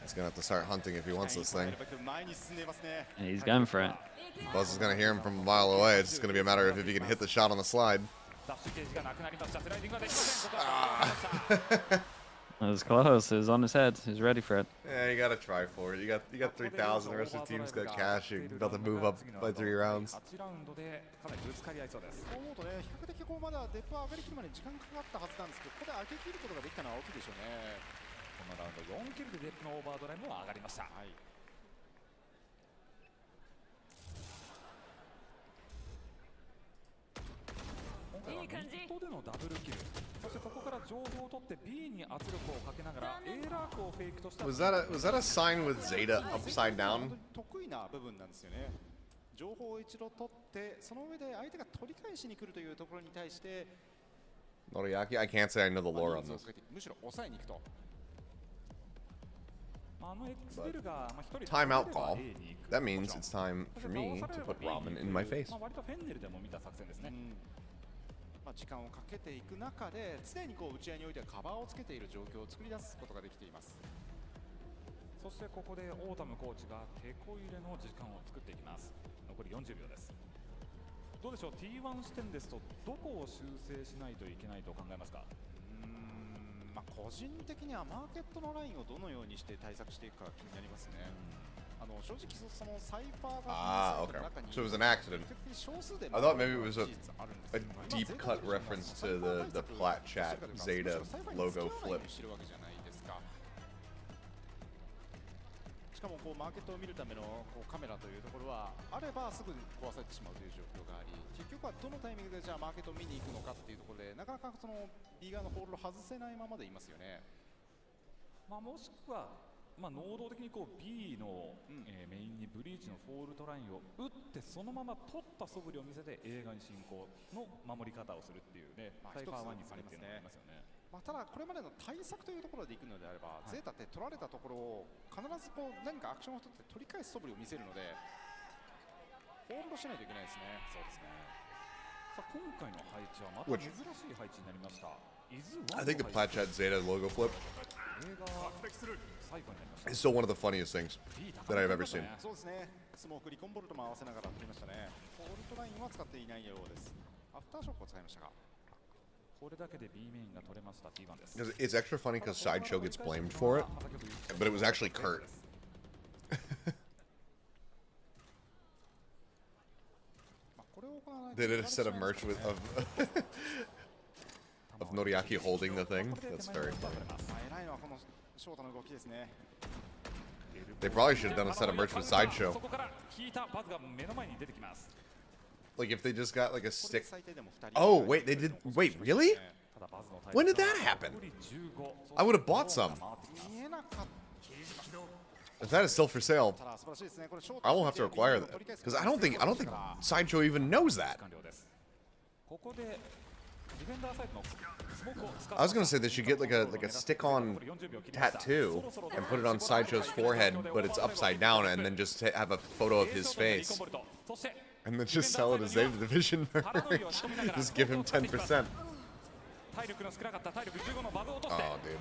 A: He's gonna have to start hunting if he wants this thing.
B: And he's going for it.
A: Buzz is gonna hear him from a mile away. It's just gonna be a matter of if he can hit the shot on the slide.
B: It was close. It was on his head. He was ready for it.
A: Yeah, you gotta try for it. You got 3,000. The rest of the team's got cash. You're about to move up by 3 rounds.
C: そう思うとね、比較的こうまだデップ上がりきるまで時間かかったはずなんですけど、ここで上げ切ることができたのは大きいでしょうね。
D: このラウンド4キルでデップのオーバードライブも上がりました。
C: はい。
D: 今回はミッドでのダブルキル、そしてそこから情報を取って B に圧力をかけながら A ラークをフェイクとした。
A: Was that a sign with Zeta upside down?
C: 得意な部分なんですよね。情報を一度取ってその上で相手が取り返しに来るというところに対して
A: Noriaki, I can't say I know the lore on this.
C: むしろ抑えに行くと。
A: Timeout call. That means it's time for me to put ramen in my face.
D: 割とフェンネルでも見た作戦ですね。
C: 時間をかけていく中で常にこう打ち合いにおいてはカバーをつけている状況を作り出すことができています。
D: そしてここでオータムコーチがテこ入れの時間を作っていきます。残り40秒です。どうでしょう、 T1 視点ですとどこを修正しないといけないと考えますか？
C: 個人的にはマーケットのラインをどのようにして対策していくか気になりますね。正直そのサイファーが
A: okay. So it was an accident. I thought maybe it was a deep cut reference to the plat chat Zeta logo flip.
C: しかもこうマーケットを見るためのこうカメラというところはあればすぐ壊されてしまうという状況があり、結局はどのタイミングでじゃあマーケットを見に行くのかっていうところでなかなかその B 側のホールドを外せないままでいますよね。
D: もしくは能動的にこう B の、メインにブリーチのフォールトラインを打ってそのまま取った素振りを見せて映画に進行の守り方をするっていうね、サイファー1にするっていうのがありますよね。
C: ただこれまでの対策というところでいくのであれば、ゼータって取られたところを必ずこう何かアクションを取って取り返す素振りを見せるのでホールドしないといけないですね。
D: そうですね。さあ今回の配置はまた珍しい配置になりました。
A: I think the plat chat Zeta logo flip is still one of the funniest things that I've ever seen.
C: そうですね。スモークリコンボルトも合わせながら取りましたね。ホールドラインは使っていないようです。アフターショックを使いましたが。
D: これだけで B メインが取れました T1 です。
A: It's extra funny because Sideshow gets blamed for it, but it was actually Kurt. They did a set of merch with of Noriaki holding the thing. That's very funny. They probably should have done a set of merch with Sideshow. Like if they just got like a stick. Oh wait, they did. Wait, really? When did that happen? I would have bought some. If that is still for sale, I will have to acquire that because I don't think Sideshow even knows that. I was gonna say they should get like a stick-on tattoo and put it on Sideshow's forehead, but it's upside down, and then just have a photo of his face. And then just sell it as Zeta Division merch. Just give him 10%. Oh, dude.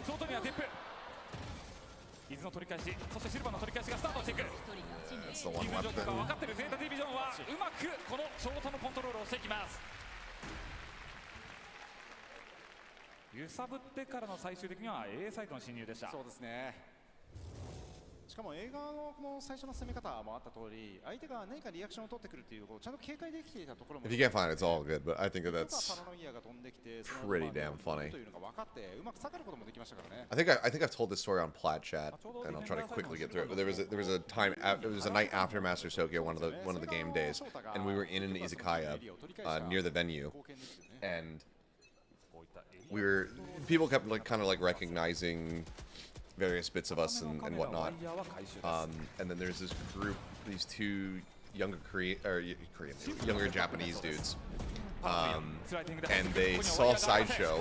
D: 伊豆の取り返し、そしてシルバーの取り返しがスタートしていく。
A: That's the one
D: 伊豆
A: left
D: 状況が
A: then.
D: 分かっているゼータディビジョンはうまくこのショートのコントロールをしていきます。揺さぶってからの最終的には A サイドの侵入でした。
C: そうですね。しかも映画のこの最初の攻め方もあった通り、相手が何かリアクションを取ってくるっていうちゃんと警戒できていたところも。
A: If you can't find it, it's all good, but I think that that's
C: パラノイアが飛んできて
A: pretty damn funny.
C: というのが分かってうまく下がることもできましたからね。
A: I think I've told this story on Plat Chat, and I'll try to quickly get through it. But there was a time it was a night after Master Tokyo, one of the game days, and we were in an izakaya near the venue, and people kept kind of recognizing various bits of us and whatnot. And then there's this group, these two younger younger Japanese dudes. And they saw Sideshow,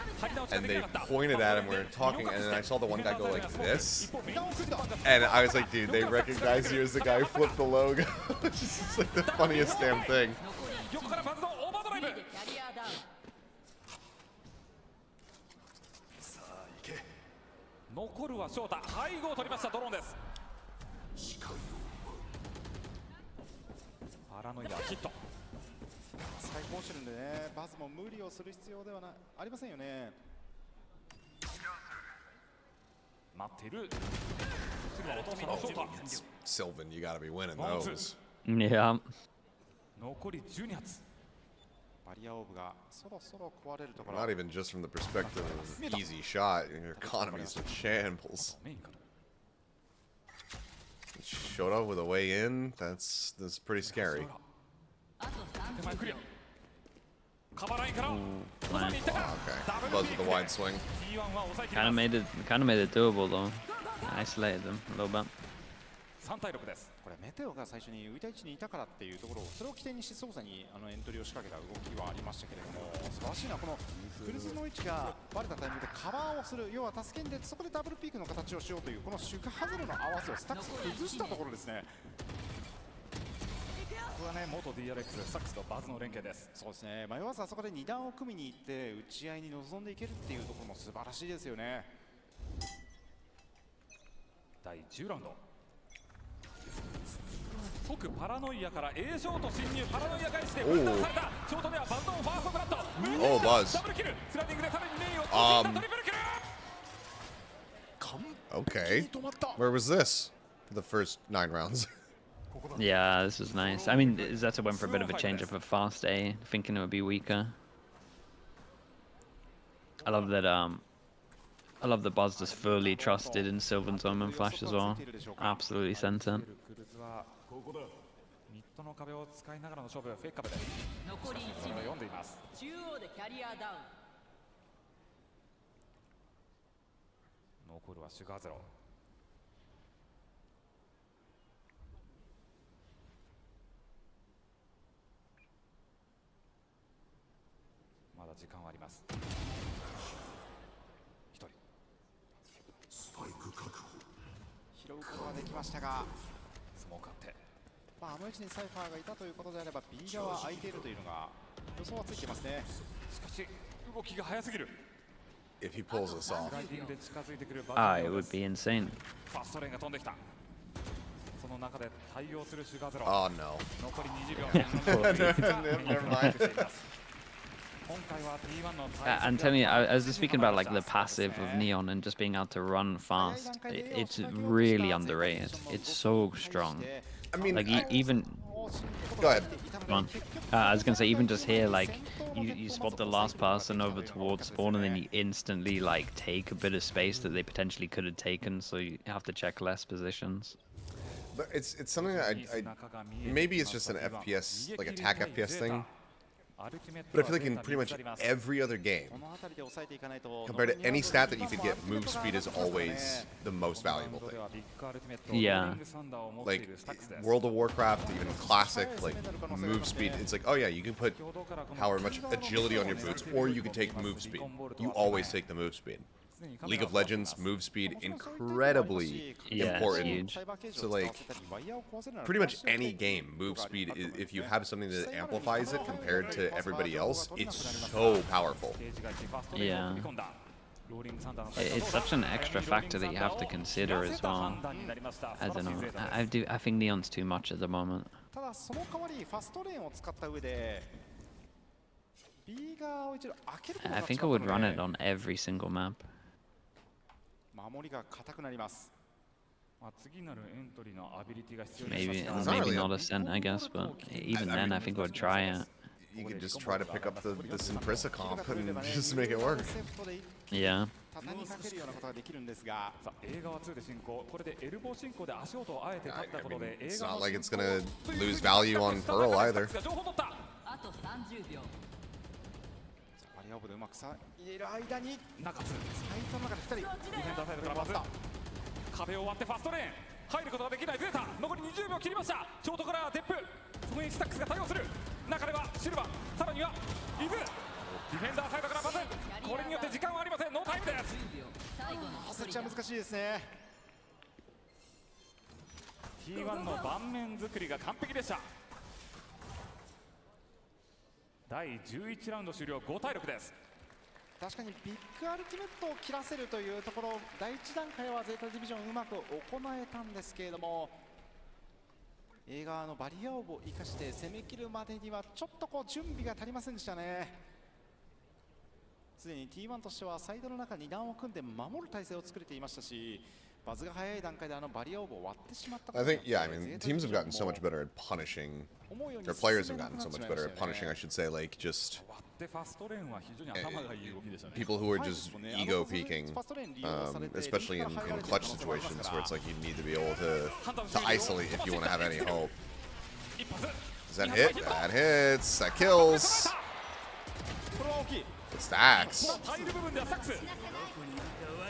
A: and they pointed at him. We were talking, and then I saw the one guy go like this, and I was like, dude, they recognize you as the guy who flipped the logo. It's just like the funniest damn thing.
D: 残るは翔太、背後を取りましたドローンです。パラノイアヒット。
C: 最高してるんでね、バズも無理をする必要ではありませんよね。
D: 待っている。シルバー落とすのショート。
A: Sylvan, you gotta be winning those.
B: Yeah.
D: 残り12発。
C: バリアオーブがそろそろ壊れるところ。
A: Not even just from the perspective of easy shot. Your economy's in shambles.
D: メインかな。
A: Showed up with a way in. That's pretty scary.
D: 手前クリア。カバーラインから。
B: Fine.
A: Okay. Buzz with the wide swing.
D: T1 は抑えきり
B: Kind
D: ま
B: of
D: す。
B: made it doable though. Isolated them a little bit.
D: 3対6です。
C: これメテオが最初に浮いた位置にいたからっていうところをそれを起点にして操作にエントリーを仕掛けた動きはありましたけれども、素晴らしいな。このクルズの位置がバレたタイミングでカバーをする、要は助けに出てそこでダブルピークの形をしようというこのシュガハゼルの合わせをスタックス崩したところですね。
D: ここはね、元 DRX サックスとバズの連携です。
C: そうですね、迷わずあそこで2段を組みに行って打ち合いに臨んでいけるっていうところも素晴らしいですよね。
D: 第10ラウンド。即パラノイアから A ショート侵入、パラノイア返して分断された。ショートではバズドンファーストフラット。
A: Oh, Buzz.
D: ダブルキル。スライディングでさらにメインを突いたトリプルキル。
A: Okay. Where was this for the first 9 rounds?
B: Yeah, this is nice. I mean, Zeta went for a bit of a change up of fast A, thinking it would be weaker. I love that. I love that Buzz just fully trusted in Sylvan's Omen Flash as well. Absolutely sent it.
D: クルズはミッドの壁を使いながらの勝負、フェイク壁です。
F: 残り
D: それを読んでいます。
F: 中央でキャリアダウン。
D: 残るはシュガーゼロ。まだ時間はあります。一人。
C: 拾うことができましたが、
D: スモークあって。
C: あの位置にサイファーがいたということであれば B 側空いているというのが予想はついていますね。
D: しかし動きが早すぎる。
A: If he pulls this off.
D: スライディングで近づいてくるバ
B: Ah, it would be insane.
D: ファーストレーンが飛んできた。その中で対応するシュガーゼロ。
A: Oh no.
D: 残り20秒。
A: Never mind.
D: 今回は T1 の
B: And tell me, I was just speaking about like the passive of Neon and just being able to run fast. It's really underrated. It's so strong.
A: I mean,
B: Like even
A: go ahead.
B: Come on. I was gonna say even just here, like you spot the last person over towards spawn, and then you instantly like take a bit of space that they potentially could have taken. So you have to check less positions.
A: But it's something that maybe it's just an FPS, like attack FPS thing. But I feel like in pretty much every other game, compared to any stat that you could get, move speed is always the most valuable thing.
B: Yeah.
A: Like World of Warcraft, even Classic, like move speed, it's like, oh yeah, you can put however much agility on your boots, or you can take move speed. You always take the move speed. League of Legends, move speed, incredibly important.
B: Huge.
A: So like, pretty much any game, move speed, if you have something that amplifies it compared to everybody else, it's so powerful.
B: Yeah. It's such an extra factor that you have to consider as well. I don't know. I think Neon's too much at the moment.
C: ただその代わりファストレーンを使った上で B 側を一度開けることが
B: I
C: 違
B: think
C: った
B: I
C: の
B: would
C: で
B: run it on every single map.
C: 守りが硬くなります。
D: 次なるエントリーのアビリティが必要に
B: Maybe
D: なりますが
B: maybe not Ascent, I guess, but even then, I think I would try it.
A: You could just try to pick up the Simprissa comp and just make it work.
B: Yeah.
C: 畳みかけるようなことができるんですが、
D: さあ A 側2で進行。これでエルボー進行で足音をあえて立ったことで
A: It's not like it's gonna lose value on Pearl either.
D: 情報取った。
F: あと30秒。
C: バリアオブでうまくさ入れる間に
D: 中津
C: サイトの中で2人
D: ディフェンダーサイドからバズ壁を割ってファストレーン入ることができないゼータ。残り20秒切りました。ショートからデップ、そこにスタックスが対応する。中ではシルバー、さらにはイズ。ディフェンダーサイドからバズ。これによって時間はありません。ノータイムです。
C: そっちは難しいですね。
D: T1 の盤面作りが完璧でした。第11ラウンド終了。5対6です。
C: 確かにビッグアルティメットを切らせるというところ、第1段階はゼータディビジョンうまく行えたんですけれども、A側のバリアオブを生かして攻め切るまでにはちょっとこう準備が足りませんでしたね。すでに T1 としてはサイドの中に段を組んで守る体勢を作れていましたし、バズが早い段階でバリアオーブを割ってしまったこと
A: I
C: に
A: think,
C: よって
A: yeah, I mean, teams have gotten so much better at punishing, or players have gotten so much better at punishing, I should say, like, just
D: 割ってファストレーンは非常に頭がいい動きでしたね。
A: people who are just ego peeking, especially in clutch situations where it's like you need to be able to isolate if you want to have any hope. Does that hit? That hits. That kills.
C: これは大きい。
A: It stacks.
D: タイル部分ではサックス。そ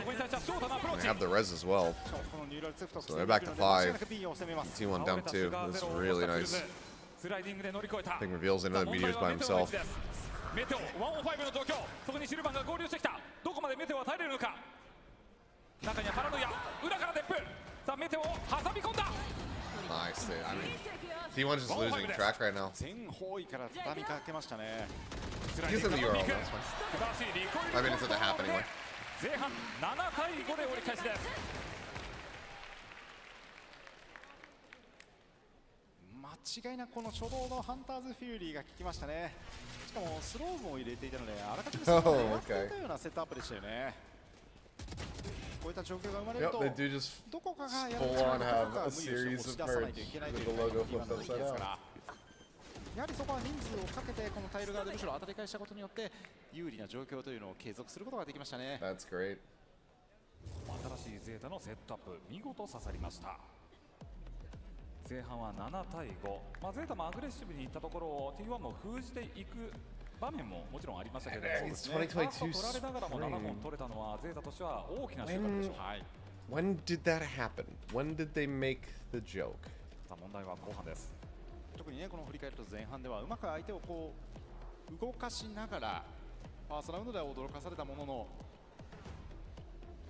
D: こに対してはショートのアプロー
A: They
D: チ。
A: have the res as well. So they're back to 5. T1 down 2. That's really nice.
D: スライディングで乗り越えた。
A: I think reveals another meteors by himself.
D: メテオ105の状況。そこにシルバンが合流してきた。どこまでメテオは耐えれるのか。中にはパラノイア。裏からデップ。さあメテオを挟み込んだ。
A: Nice. I mean, T1's just losing track right now.
C: 全方位から畳みかけましたね。
A: He's in the URL. That's fine.
D: 素晴らしいリコイル
A: I mean, it's at the half anyway.
D: 前半7対5で折り返しです。
C: 間違いなくこの初動のハンターズフューリーが効きましたね。しかもスローも入れていたので、あらかじめ狙っていたようなセットアップでしたよね。こういった状況が生まれる
A: Yep,
C: と、
A: they do just
C: どこかがや
A: full
C: る
A: on
C: ど
A: have
C: こか
A: a
C: 無理をして
A: series
C: 押し
A: of
C: 出さないとい
A: cards
C: けないと
A: with
C: い
A: the
C: うのが
A: logo
C: 今
A: flipped
C: の動きで
A: upside
C: すか
A: down.
C: ら、やはりそこは人数をかけてこのタイル側でむしろ当たり返したことによって有利な状況というのを継続することができましたね。
A: That's great.
D: 新しいゼータのセットアップ見事刺さりました。前半は7対5、ゼータもアグレッシブにいったところを T1 も封じていく場面ももちろんありましたけれども、
A: It's
D: ファースト
A: 2022
D: 取られながらも7本取れたのはゼータとしては大きな収穫でしょう。はい、
A: When did that happen? When did they make the joke?
D: さあ問題は後半です。
C: 特にね、この振り返ると前半ではうまく相手をこう動かしながらファーストラウンドでは驚かされたものの、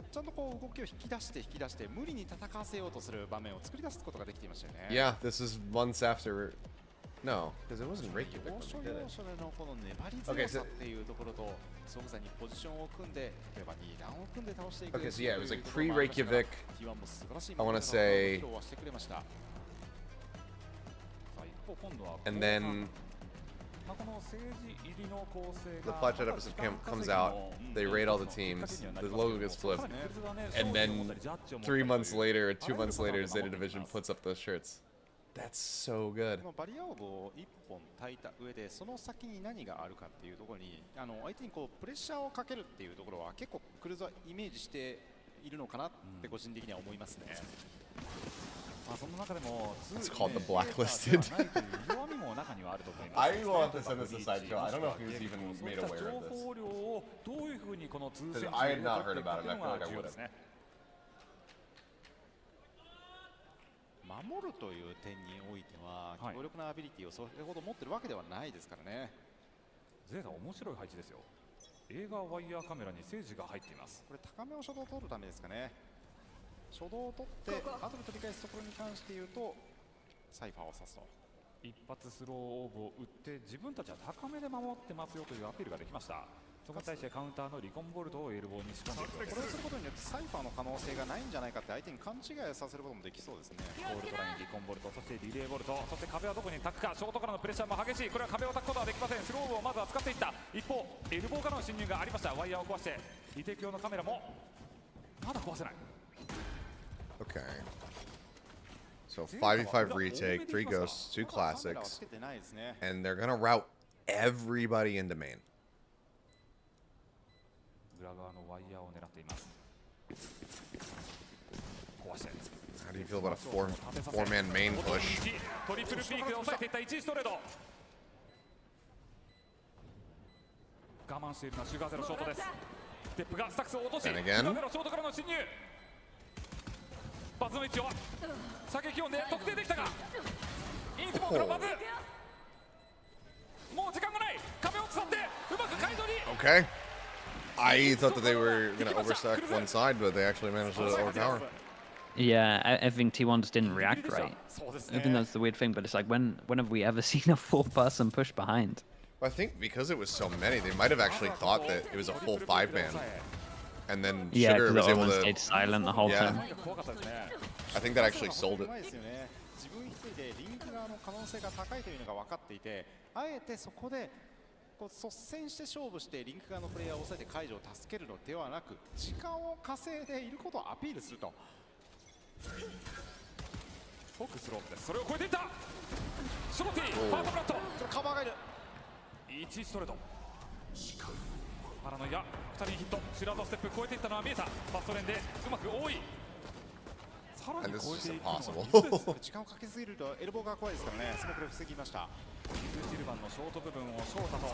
C: ちゃんとこう動きを引き出して無理に戦わせようとする場面を作り出すことができていましたよね。
A: Yeah, this is months after. No, because it wasn't Reykjavik
C: 要
A: when
C: 所
A: they did
C: 要
A: it.
C: 所でのこの粘り強さっていうところと、即座にポジションを組んで、例えば2段を組んで倒していく。
A: Okay, so yeah, it was like pre-Reykjavik.
C: T1 も素晴らしい
A: I wanna say-
C: 披露はしてくれました。
D: さあ一方今度は
A: And then
D: この政治入りの構成
A: the
D: が
A: Pledge episode comes out. They rate all the teams. The logo gets flipped. And then 3 months later, or 2 months later, Zeta Division puts up those shirts. That's so good.
C: このバリアオーブを1本焚いた上で、その先に何があるかっていうところに、相手にこうプレッシャーをかけるっていうところは結構クルーズはイメージしているのかなって個人的には思いますね。
D: その中でも
A: It's called the Blacklisted.
D: 弱みも中にはあると思います。
A: I want to send this to sideshow. I don't know if he was even made
D: そういった
A: aware
D: 情
A: of this.
D: 報量をどういうふうにこの通信
A: I had not heard about it. I feel like I would have.
C: 守るという点においては、強力なアビリティをそれほど持ってるわけではないですからね。
D: ゼータ面白い配置ですよ。映画ワイヤーカメラにセージが入っています。
C: これ高めを初動を取るためですかね。初動を取って後で取り返すところに関して言うとサイファーを刺すと。
D: 一発スローオーブを打って自分たちは高めで守ってますよというアピールができました。そこに対してカウンターのリコンボルトをエルボーに仕込んでいく。
C: これをすることによってサイファーの可能性がないんじゃないかって相手に勘違いさせることもできそうですね。
D: ゴールドラインリコンボルト、そしてリレーボルト、そして壁はどこに焚くか。ショートからのプレッシャーも激しい。これは壁を焚くことはできません。スローオーブをまずは使っていった。一方エルボーからの侵入がありました。ワイヤーを壊してリテイク用のカメラもまだ壊せない。
A: Okay. So 5v5 retake, 3 ghosts, 2 classics, and they're gonna route everybody into main.
D: 裏側のワイヤーを狙っています。壊して。
A: How do you feel about a four-man main push?
D: トリプルピークで抑えていった1位ストレート。我慢しているのはシュガーゼロショートです。デップがスタックスを落とし、シュ
A: And
D: ガ
A: again.
D: ーゼロショートからの侵入。バズの位置を射撃音で特定できたが、インスモークのバズ。もう時間がない。壁を伝ってうまく解除に。
A: Okay. I thought that they were gonna overstack one side, but they actually managed to overpower.
B: Yeah, I think T1 just didn't react right. I think that's the weird thing, but it's like when have we ever seen a four-person push behind?
A: I think because it was so many, they might have actually thought that it was a full 5-man, and then
B: Yeah,
A: Sugar
B: because
A: was able
B: everyone stayed
A: to.
B: silent the whole
A: Yeah.
B: time.
A: I think that actually sold it.
C: 自分一人でリンク側の可能性が高いというのが分かっていて、あえてそこでこう率先して勝負してリンク側のプレイヤーを抑えて解除を助けるのではなく、時間を稼いでいることをアピールすると。
D: フォークスロープです。それを超えていったショロティパートブラッド
C: カバーがいる。
D: 1ストレートパラノイア2人にヒット。シュラードステップ超えていったのは見えた。ファーストレーンでうまく多い。さらに
A: And this
D: 超
A: is
D: えてい
A: just
D: くのは
A: impossible.
C: 時間をかけすぎるとエルボーが怖いですからね。スモークで防ぎました。
D: シルバンのショート部分をショータと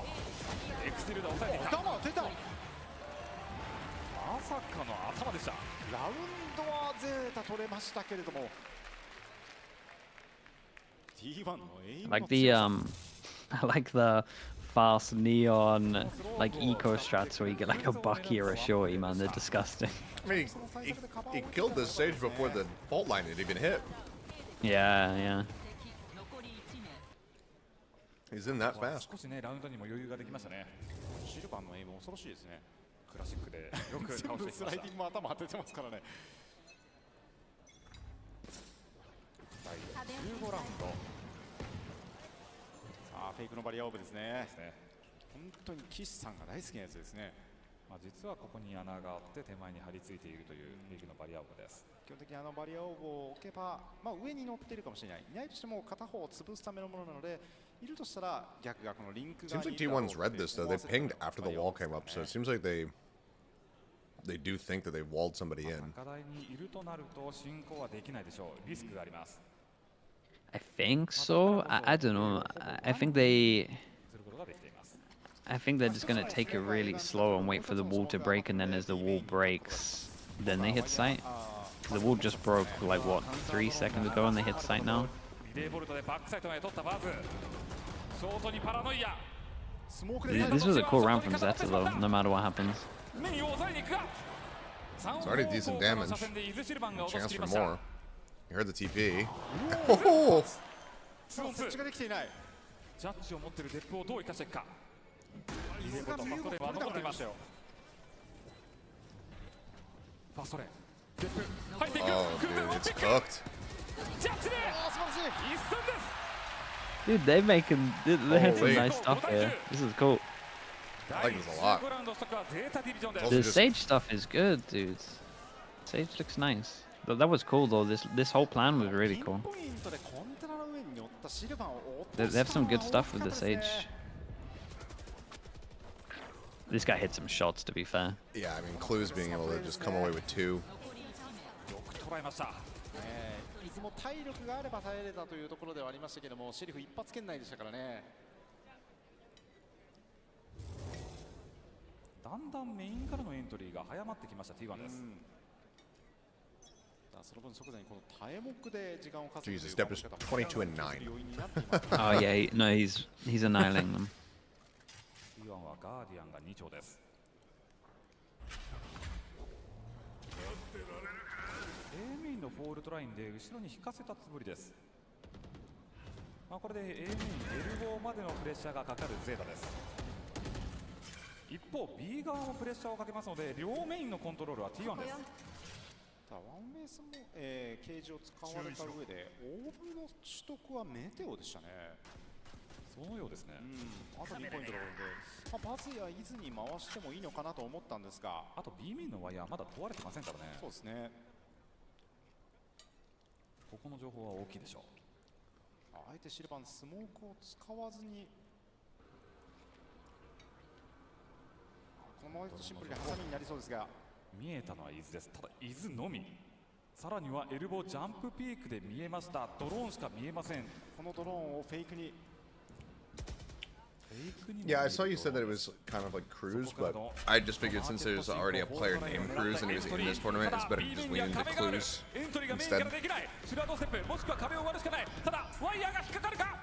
D: エクスティルダー抑えていった。
C: 頭出た。
D: まさかの頭でした。
C: ラウンドはゼータ取れましたけれども、 T1 のエイムの
B: Like the I like the fast neon like eco strats where you get like a bucky or a shorty, man. They're disgusting.
A: I mean, he killed this stage before the fault line had even hit.
B: Yeah, yeah.
A: He's in that fast.
D: 少しねラウンドにも余裕ができましたね。
C: シルバンのエイム恐ろしいですね。
D: クラシックでよく
C: 全
D: 倒してきました
C: 部スライディングも頭当ててますからね。
D: 第15ラウンド
C: さあフェイクのバリアオーブですね。
D: ですね。
C: 本当に岸さんが大好きなやつですね。
D: まあ、実はここに穴があって手前に張り付いているというフェイクのバリアオブです。
C: 基本的にバリアオーブを置けば、まあ、上に乗っているかもしれない。いないとしても片方を潰すためのものなので、いるとしたら逆がこのリンク側
A: Seems
C: に
A: like T1's read this though. They pinged after the wall came up, so it seems like they do think that they've walled somebody in.
D: 高台にいるとなると進行はできないでしょう。リスクがあります。
B: I think so. I don't know. I think they.
D: することができています。
B: I think they're just gonna take it really slow and wait for the wall to break, and then as the wall breaks, then they hit sight. The wall just broke like what 3 seconds ago, and they hit sight now.
D: リレーボルトでバックサイトまで取ったバーズ。ショートにパラノイア。
B: This was a cool round from Zeta though, no matter what happens.
D: メインを抑えに行くが。
A: It's already decent damage.
D: 車線で伊豆シルバンが落と
A: Chance
D: してき
A: for
D: ました。
A: more. You heard the TP. Oh!
C: 設置ができていない。
D: ジャッジを持っているデップをどう生かしていくか。リレーボルトファーストレーンは残っています。ファーストレーン。デップ入っていく。
A: Oh,
D: クルー
A: dude,
D: を
A: it's
D: チェック。
A: cooked.
D: ジャッジで一戦です。
B: Dude, they're making they're hitting
A: Holy.
B: nice stuff here. This is cool.
A: I like this a lot.
D: 15ラウンドストックはゼータディビジョンです。
B: The
A: just-
B: Sage stuff is good, dude. Sage looks nice. But that was cool though. This whole plan was really
C: ピン
B: cool.
C: ポイントでコンテナの上に乗ったシルバンを落
B: They
C: とす
B: have some good
C: の
B: stuff
C: は
B: with
C: 大
B: the
C: きかったです
B: Sage.
C: ね。
B: This guy hit some shots, to be fair.
A: Yeah, I mean, Clues being able to just come away with 2.
D: よく捉えました。
C: いつも体力があれば耐えれたというところではありましたけども、シェリフ一発圏内でしたからね。
D: だんだんメインからのエントリーが早まってきました T1 です。
C: その分即座にこのタエモクで時間を稼ぐという
A: Jesus, Depp is 22 and 9.
C: 要因になっています。
B: Oh yeah, no, he's annihilating them.
D: T1 はガーディアンが2丁です。A メインのフォールトラインで後ろに引かせたつもりです。まあ、これで A メインエルボーまでのプレッシャーがかかるゼータです。一方 B 側もプレッシャーをかけますので両メインのコントロールは T1 です。
C: ワンベースも、ケージを使われた上でオーブの取得はメテオでしたね。
D: そのようですね。
C: あと2ポイントなので、バズやイズに回してもいいのかなと思ったんですが、
D: あと B メインのワイヤーまだ問われてませんからね。
C: そうですね。
D: ここの情報は大きいでしょう。
C: あえてシルバンスモークを使わずに、このままとシンプルにハサミになりそうですが、
D: 見えたのは伊豆です。ただ伊豆のみ。さらにはエルボージャンプピークで見えました。ドローンしか見えません。
C: このドローンをフェイクに。
A: Yeah, I saw you said that it was kind of like Cruz, but I just figured since there's already a player named Cruz and he was in this tournament, it's better to just lean into Clues instead.
D: シュラードステップもしくは壁を割るしかない。ただワイヤーが引っかかるか。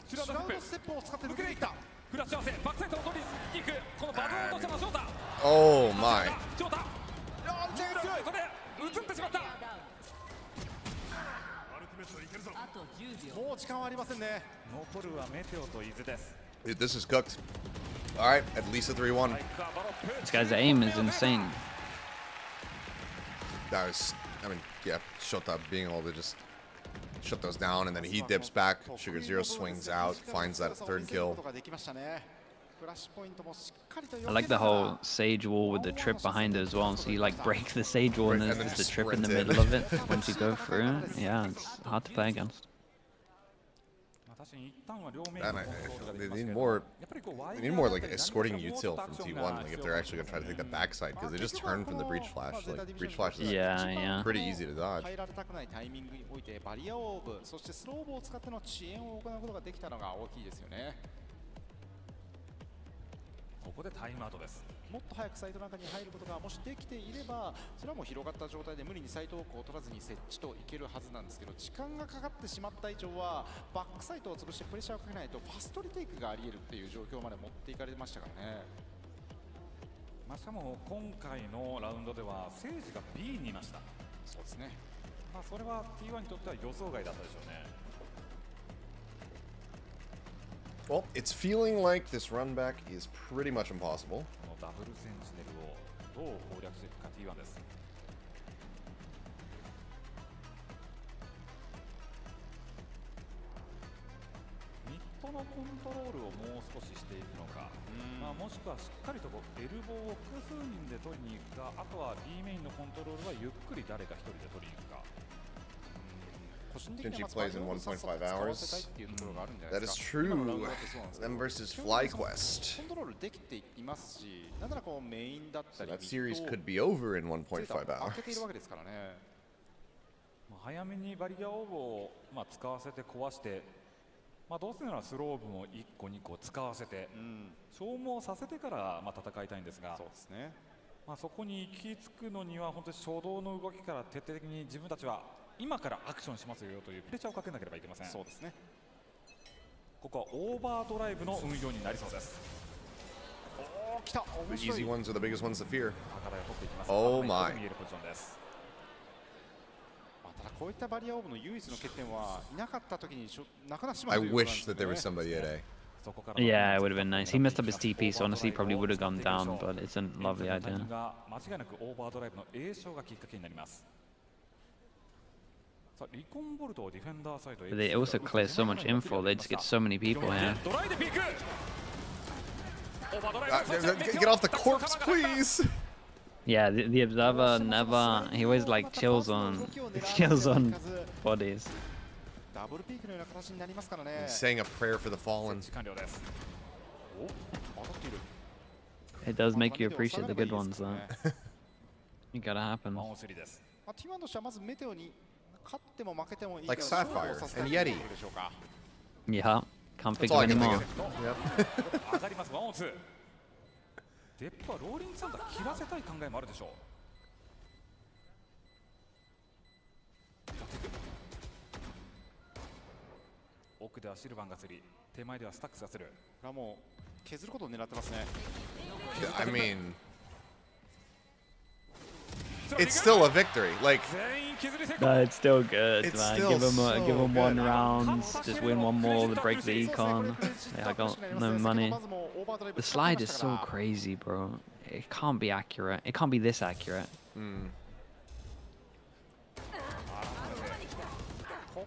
D: シュラードステップ
C: を使って抜けていった。
D: フラッシュ合わせバックサイドを取りに行く。このバズを落としたのはショータ。
A: Oh my.
D: ショータ。それ映ってしまった。
C: もう時間はありませんね。
D: 残るはメテオと伊豆です。
A: Dude, this is cooked. All right, at least a 3-1.
B: This guy's aim is insane.
A: That was, I mean, yeah, Shota being able to just shut those down, and then he dips back. Sugar Zero swings out, finds that third kill.
B: I like the whole sage wall with the trip behind it as well. So you like break the sage wall and
A: Right,
B: then
A: and
B: there's
A: then
B: the trip in the
A: sprint
B: middle
A: in.
B: of it once you go through it. Yeah, it's hard to play against.
A: And they need more like escorting util from T1, like if they're actually gonna try to take the backside, because they just turn from the breach flash. Like breach flash is
B: Yeah.
A: pretty easy to dodge.
C: 入られたくないタイミングにおいてバリアオーブ、そしてスローブを使っての遅延を行うことができたのが大きいですよね。
D: ここでタイムアウトです。
C: もっと早くサイトの中に入ることがもしできていれば、それはもう広がった状態で無理にサイトを取らずに設置といけるはずなんですけど、時間がかかってしまった以上はバックサイトを潰してプレッシャーをかけないとファストリテイクがあり得るっていう状況まで持っていかれましたからね。
D: しかも今回のラウンドではセージが B にいました。
C: そうですね。
D: それは T1 にとっては予想外だったでしょうね。
A: Well, it's feeling like this run back is pretty much impossible.
D: このダブルセンチネルをどう攻略していくか T1 です。ミッドのコントロールをもう少ししていくのか、もしくはしっかりとエルボーを複数人で取りに行くか、あとは B メインのコントロールはゆっくり誰か一人で取りに行くか。
A: Shinji plays in 1.5 hours. That is true. Them versus FlyQuest. So that series could be over in 1.5 hours.
D: 早めにバリアオーブを使わせて壊して、どうせならスローブも1個2個使わせて、消耗させてから戦いたいんですが、そこに行き着くのには本当に初動の動きから徹底的に自分たちは今からアクションしますよというプレッシャーをかけなければいけません。そうですね。ここはオーバードライブの運用になりそうです。
C: 来た。
A: The easy ones are the biggest ones to fear.
D: 赤台を取っていきます。
A: Oh my.
D: 見えるポジションです。
C: ただこういったバリアオーブの唯一の欠点はいなかった時になくなってしま
A: I
C: うということなんで
A: wish
C: すね。
A: that there was somebody at A.
B: Yeah, it would have been nice. He messed up his TP, so honestly, he probably would have gone down, but it's a lovely idea.
D: 間違いなくオーバードライブの A 賞がきっかけになります。But
B: they also clear so much info, they just get so many people here.
A: Get off the corpse, please!
B: Yeah, the observer never, he always like chills on bodies.
A: He's saying a prayer for the fallen.
B: It does make you appreciate the good ones, though. You gotta happen.
A: Like Sapphire and Yeti.
B: Yeah, can't think
A: That's all
B: of
A: I
B: any
A: can
B: more.
A: think of. Yep.
D: デップはローリングサンダー切らせたい考えもあるでしょう。奥ではシルバンが釣り、手前ではスタックスが釣る。
C: これはもう削ることを狙ってますね。
A: I mean, it's still a victory. Like,
B: No, it's still good,
A: It's
B: man.
A: still
B: Give him
A: so
B: one
A: good.
B: round, just win one more, break the econ. Yeah, I got no money. The slide is so crazy, bro. It can't be accurate. It can't be this accurate.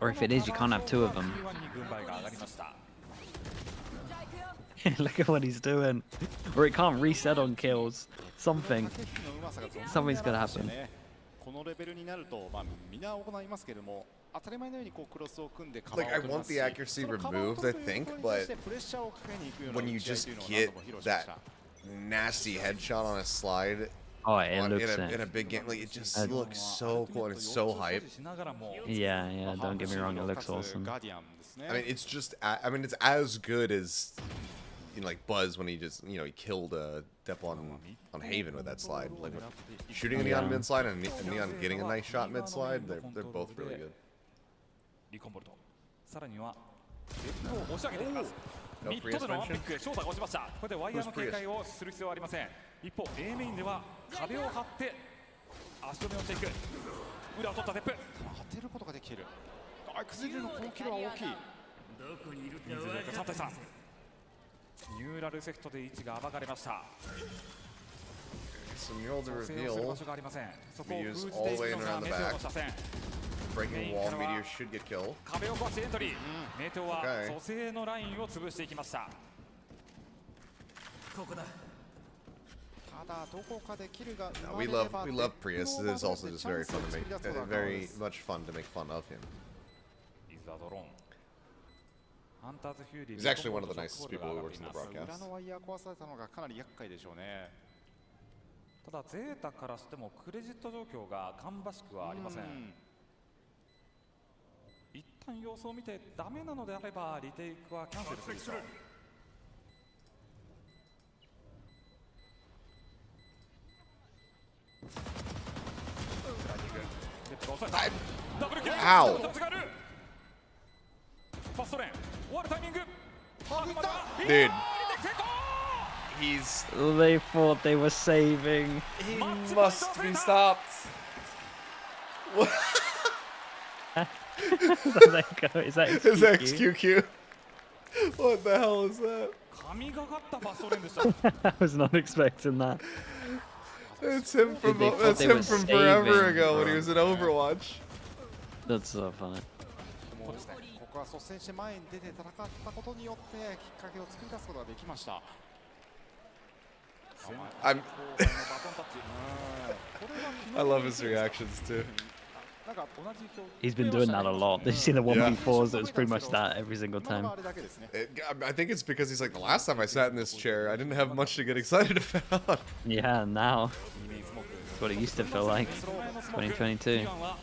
B: Or if it is, you can't have two of them. Look at what he's doing. Or it can't reset on kills. Something's gonna happen.
C: このレベルになるとみんな行いますけれども、当たり前のようにクロスを組んでカバーを
A: I
C: 取りま
A: want
C: すし、
A: the accuracy removed, I think, but when you just get that nasty headshot on a slide
B: Oh, it looks
A: in a big game, like it just looks so cool and it's so hype.
B: Yeah, don't get me wrong, it looks awesome.
A: I mean, it's just, I mean, it's as good as, you know, like Buzz when he just, you know, he killed Depp on Haven with that slide. Like shooting a Neon mid slide and Neon getting a nice shot mid slide, they're both really good.
D: さらにはデップを押し上げていきます。ミッドでのワンピック、ショータが落ちました。これでワイヤーの警戒をする必要はありません。一方 A メインでは壁を張って足止めをしていく。裏を取ったデップ。
C: 当てることができる。崩れるのこのキルは大きい。
D: 人数で3対3。ニューラルセフトで位置が暴かれました。
A: So Neural to
D: 補正をする
A: reveal,
D: 場所がありません。そこを
A: we
D: 封
A: use
D: じて
A: all
D: い
A: the
D: く
A: way
D: の
A: in
D: が
A: around the
D: メテオ
A: back.
D: の車線。
A: Breaking wall, Meteor should get killed.
D: 壁を壊してエントリー。メテオは
A: Okay.
D: 蘇生のラインを潰していきました。
A: No, we love Prius. It is also just very fun to make, very much fun to make fun of him. He's actually one of the nicest people who works in the broadcast.
D: ただゼータからしてもクレジット状況が芳しくはありません。一旦様子を見てダメなのであればリテイクはキャンセルするでしょう。ダブルキル。
A: Ow!
D: ファストレーン終わるタイミング。
A: Dude, he's...
B: They thought they were saving.
A: He must be stopped.
B: Is that
A: His XQQ? What the hell is that?
D: 神がかったファストレーンでした。
B: I was not expecting that.
A: It's him from
B: They thought
A: that's
B: they
A: him
B: were
A: from forever
B: saving,
A: ago when he
B: bro.
A: was in Overwatch.
B: That's so funny.
C: ここは率先して前に出て戦ったことによってきっかけを作り出すことができました。
A: I'm I love his reactions too.
B: He's been doing that a lot. Did you see the 1v4s? It was pretty much that every single time.
A: I think it's because he's like, the last time I sat in this chair, I didn't have much to get excited about.
B: Yeah, now. That's what it used to feel like. 2022.
A: Well,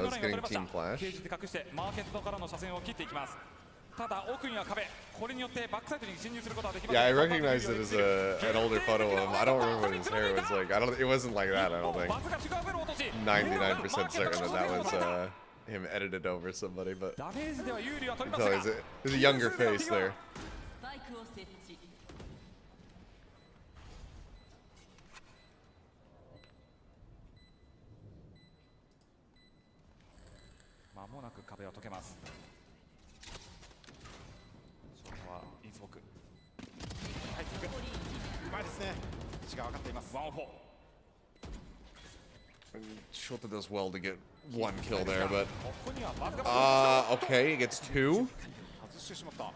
A: it's getting Team Clash. Yeah, I recognize it as an older photo of him. I don't remember what his hair was like. It wasn't like that, I don't think. 99% certain that was him edited over somebody, but there's a younger face there.
D: まもなく壁を解けます。ショートはインスボック。入っていく。うまいですね。位置が分かっています。ワンオフォー。
A: Shota does well to get one kill there, but okay, he gets two.
D: 外してしまった。1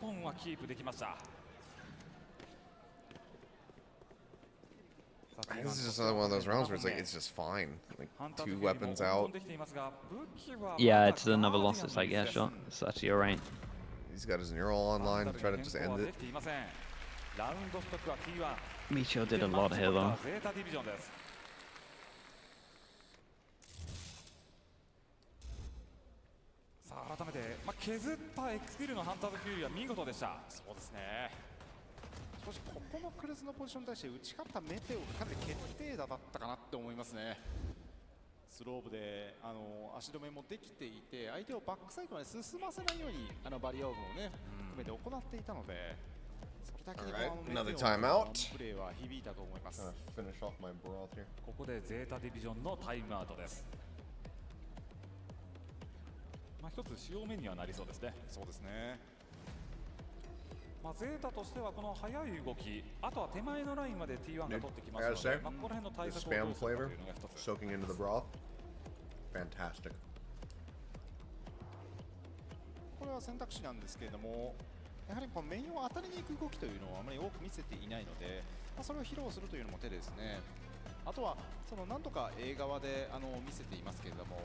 D: 本はキープできました。
A: This is just another one of those rounds where it's like, it's just fine. Like, 2 weapons out.
B: Yeah, it's another loss. It's like, yeah, sure. It's actually alright.
A: He's got his neural online to try to just end it.
B: Micho did a lot here, though.
D: さあ改めて、削ったエクスキルのハンターズフューリーは見事でした。
C: そうですね。 少しここのクルズのポジションに対して打ち勝ったメテオがかなり決定打だったかなって思いますね。スローブで足止めもできていて、相手をバックサイドまで進ませないようにバリアオーブをね含めて行っていたので、それだけにメテオのプレーは響いたと思います。
D: ここでゼータディビジョンのタイムアウトです。一つ使用面にはなりそうですね。
C: そうですね。
D: ゼータとしてはこの速い動き、あとは手前のラインまで T1 が取ってきますので、ここら辺の対策をどうするかというのが一つ。
A: Soaking into the broth. Fantastic.
C: これは選択肢なんですけれども、やはりこのメインを当たりに行く動きというのをあまり多く見せていないので、それを披露するというのも手ですね。あとはそのなんとか A 側で見せていますけれども、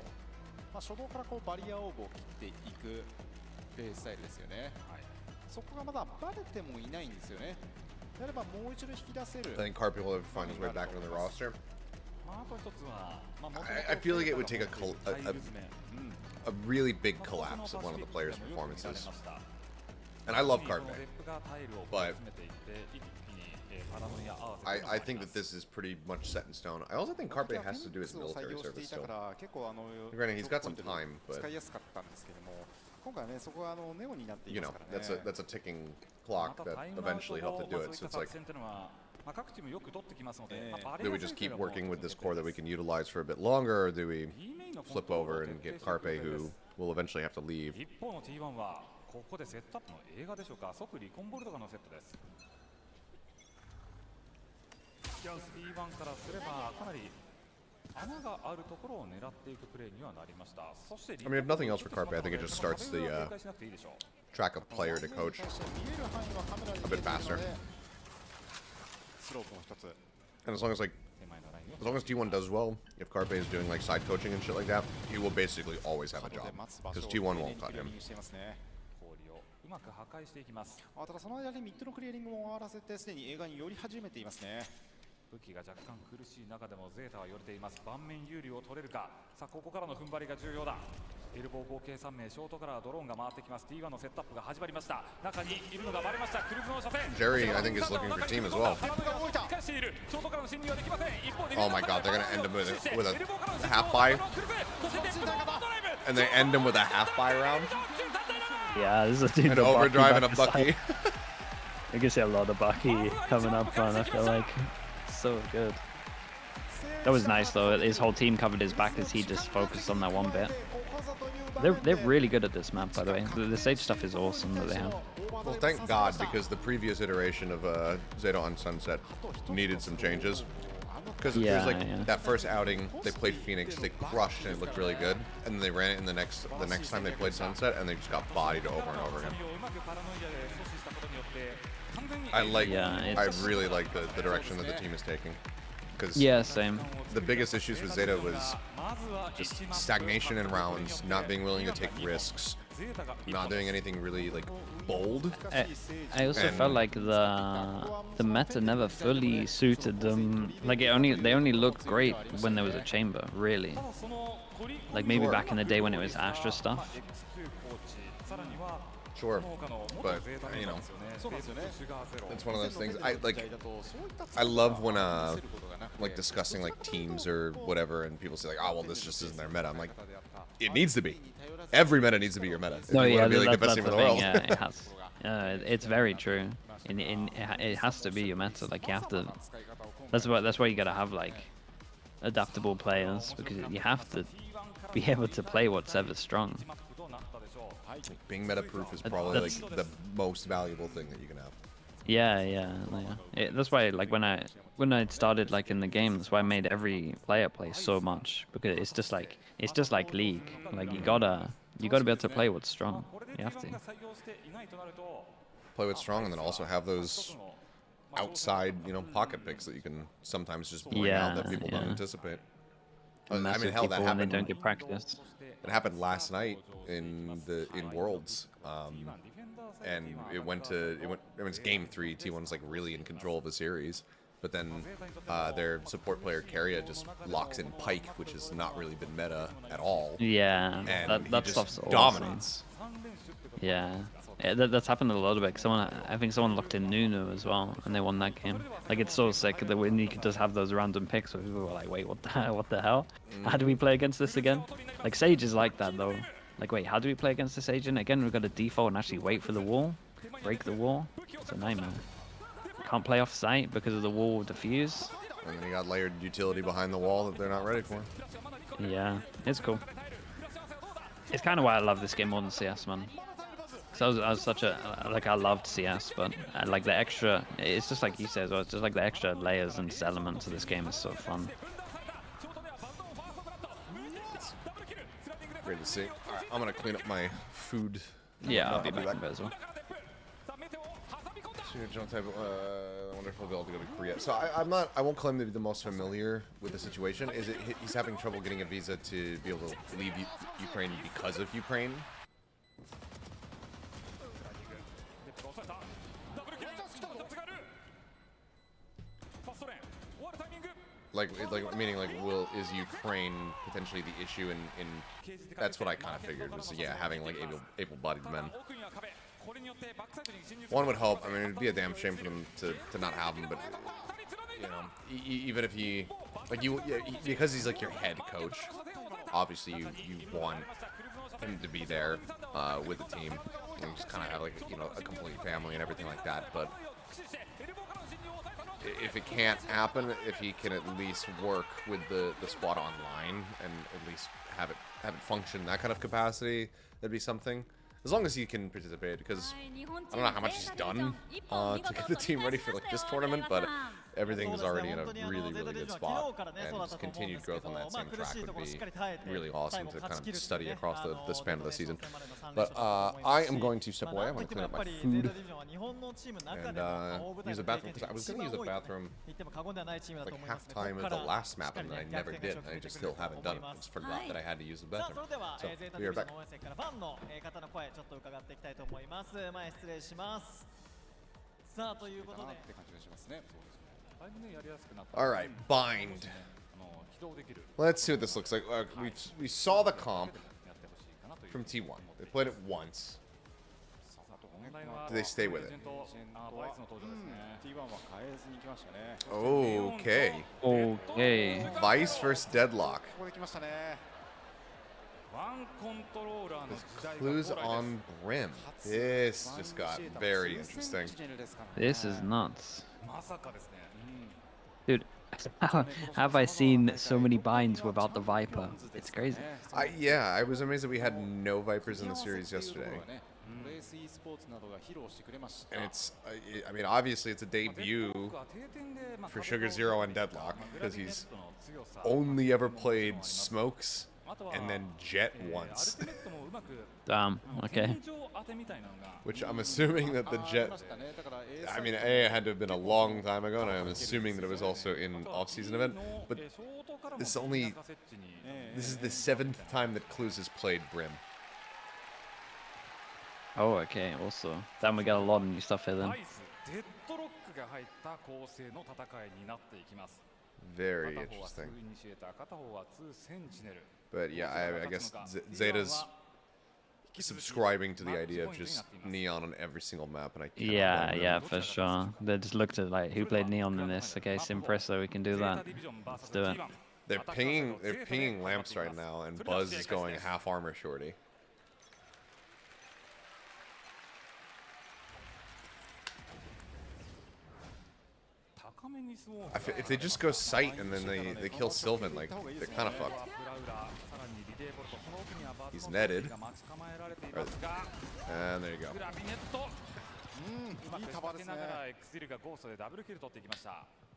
C: 初動からこうバリアオーブを切っていくプレースタイルですよね。 そこがまだバレてもいないんですよね。であればもう一度引き出せる。
A: I think Carpy will find his way back into the roster.
D: あと一つは、
A: I feel like it would take a really big collapse of one of the players' performances. And I love Carpe, but I think that this is pretty much set in stone. I also think Carpe has to do his military service still. Granted, he's got some time, but you know, that's a ticking clock that eventually he'll have to do it. So it's like, do we just keep working with this core that we can utilize for a bit longer, or do we flip over and get Carpe, who will eventually have to leave?
D: ここでセットアップの映画でしょうか。即リコンボルトガのセットです。T1 からすればかなり穴があるところを狙っていくプレーにはなりました。そして
A: I mean, if nothing else for Carpe, I think it just starts the track of player to coach a bit faster. And as long as T1 does well, if Carpe is doing like side coaching and shit like that, he will basically always have a job because T1 won't cut him.
D: うまく破壊していきます。
C: ただその間にミッドのクリアリングも終わらせてすでに映画に寄り始めていますね。
D: 武器が若干苦しい中でもゼータは寄れています。盤面有利を取れるか。さあここからの踏ん張りが重要だ。エルボー合計3名、ショートからドローンが回ってきます。T1 のセットアップが始まりました。中にいるのがバレました。クルーズの初戦。
A: Jerry, I think, is looking for team as well. Oh my god, they're gonna end him with a half buy. And they end him with a half buy round.
B: Yeah, this is a dude.
A: An overdrive and a Bucky.
B: I can see a lot of Bucky coming up front. I feel like so good. That was nice though. His whole team covered his back as he just focused on that one bit. They're really good at this map, by the way. The stage stuff is awesome that they have.
A: Well, thank God, because the previous iteration of Zeta on Sunset needed some changes. Because it was like that first outing, they played Phoenix, they crushed and it looked really good, and then they ran it in the next time they played Sunset, and they just got bodied over and over again. I really like the direction that the team is taking.
B: Yeah, same.
A: The biggest issues with Zeta was just stagnation in rounds, not being willing to take risks, not doing anything really like bold.
B: I also felt like the meta never fully suited them. Like they only looked great when there was a chamber, really. Like maybe back in the day when it was Astra stuff.
A: Sure, but you know, it's one of those things. I love when like discussing like teams or whatever, and people say like, oh well, this just isn't their meta. I'm like, it needs to be. Every meta needs to be your meta. If you want to be like the best team in the world.
B: Yeah, it has. It's very true. It has to be your meta. Like you have to. That's why you gotta have like adaptable players, because you have to be able to play whatever's strong.
A: Being meta-proof is probably like the most valuable thing that you can have.
B: Yeah. That's why, like when I started like in the game, that's why I made every player play so much, because it's just like League. Like you gotta be able to play what's strong. You have to
A: play what's strong, and then also have those outside, you know, pocket picks that you can sometimes just bring out that people don't anticipate. I mean, hell, that happened.
B: They don't get practice.
A: It happened last night in Worlds, and it went game 3. T1's like really in control of the series, but then their support player Carrier just locks in Pike, which has not really been meta at all.
B: Yeah,
A: and
B: that
A: just
B: stuff's
A: dominates.
B: Awesome. Yeah, that's happened a little bit. I think someone looked in Nunu as well, and they won that game. Like it's so sick that when you could just have those random picks where people were like, wait, what the hell? How do we play against this again? Like Sage is like that though. Like wait, how do we play against this agent again? We've got to default and actually wait for the wall, break the wall. It's a nightmare. Can't play off site because of the wall diffuse.
A: And then you got layered utility behind the wall that they're not ready for.
B: Yeah, it's cool. It's kind of why I love this game more than CS, man. So I was such a I loved CS, but like the extra, it's just like you said, well, it's just like the extra layers and elements of this game is so fun.
A: Great to see. All right, I'm gonna clean up my food.
B: Yeah, I'll be back as well.
A: I wonder if he'll be able to go to Korea. So I won't claim to be the most familiar with the situation. Is it he's having trouble getting a visa to be able to leave Ukraine because of Ukraine? Like meaning like is Ukraine potentially the issue in that's what I kind of figured was having like able-bodied men. One would hope. I mean, it'd be a damn shame for them to not have him, but you know, even if he because he's like your head coach, obviously you want him to be there with the team and just kind of have like a complete family and everything like that. But if it can't happen, if he can at least work with the squad online and at least have it function in that kind of capacity, that'd be something. As long as he can participate, because I don't know how much he's done to get the team ready for like this tournament, but everything is already in a really, really good spot, and just continued growth on that same track would be really awesome to kind of study across the span of the season. But I am going to step away. I'm going to clean up my food and use the bathroom, because I was going to use the bathroom like halftime of the last map, and I never did. I just still haven't done it. I just forgot that I had to use the bathroom. So, be right back.
G: ファンの方の声ちょっと伺っていきたいと思います。前失礼します。さあということで。
A: Alright, bind. Let's see what this looks like. We saw the comp from T1. They played it once. Do they stay with it? Okay.
B: Okay.
A: Vice versus Deadlock. With clues on Brim. This just got very interesting.
B: This is nuts. Dude, how have I seen so many binds without the Viper? It's crazy.
A: Yeah, I was amazed that we had no Vipers in the series yesterday. And it's, I mean, obviously it's a debut for Sugar Zero and Deadlock, because he's only ever played Smokes and then Jet once.
B: Damn, okay.
A: Which I'm assuming that the Jet, I mean, it had to have been a long time ago, and I'm assuming that it was also in off-season event, but this is the 7th time that Clues has played Brim.
B: Oh, okay, also. Then we got a lot of new stuff here then.
A: Very interesting. But yeah, I guess Zeta's subscribing to the idea of just Neon on every single map, and I can't
B: yeah, for sure. They just looked at like who played Neon in this. Okay, Simpresso, we can do that. Let's do it.
A: They're pinging Lamps right now, and Buzz is going half armor shorty. If they just go sight and then they kill Sylvan, like, they're kind of fucked. He's netted. And there you go.
C: いいカバーですね。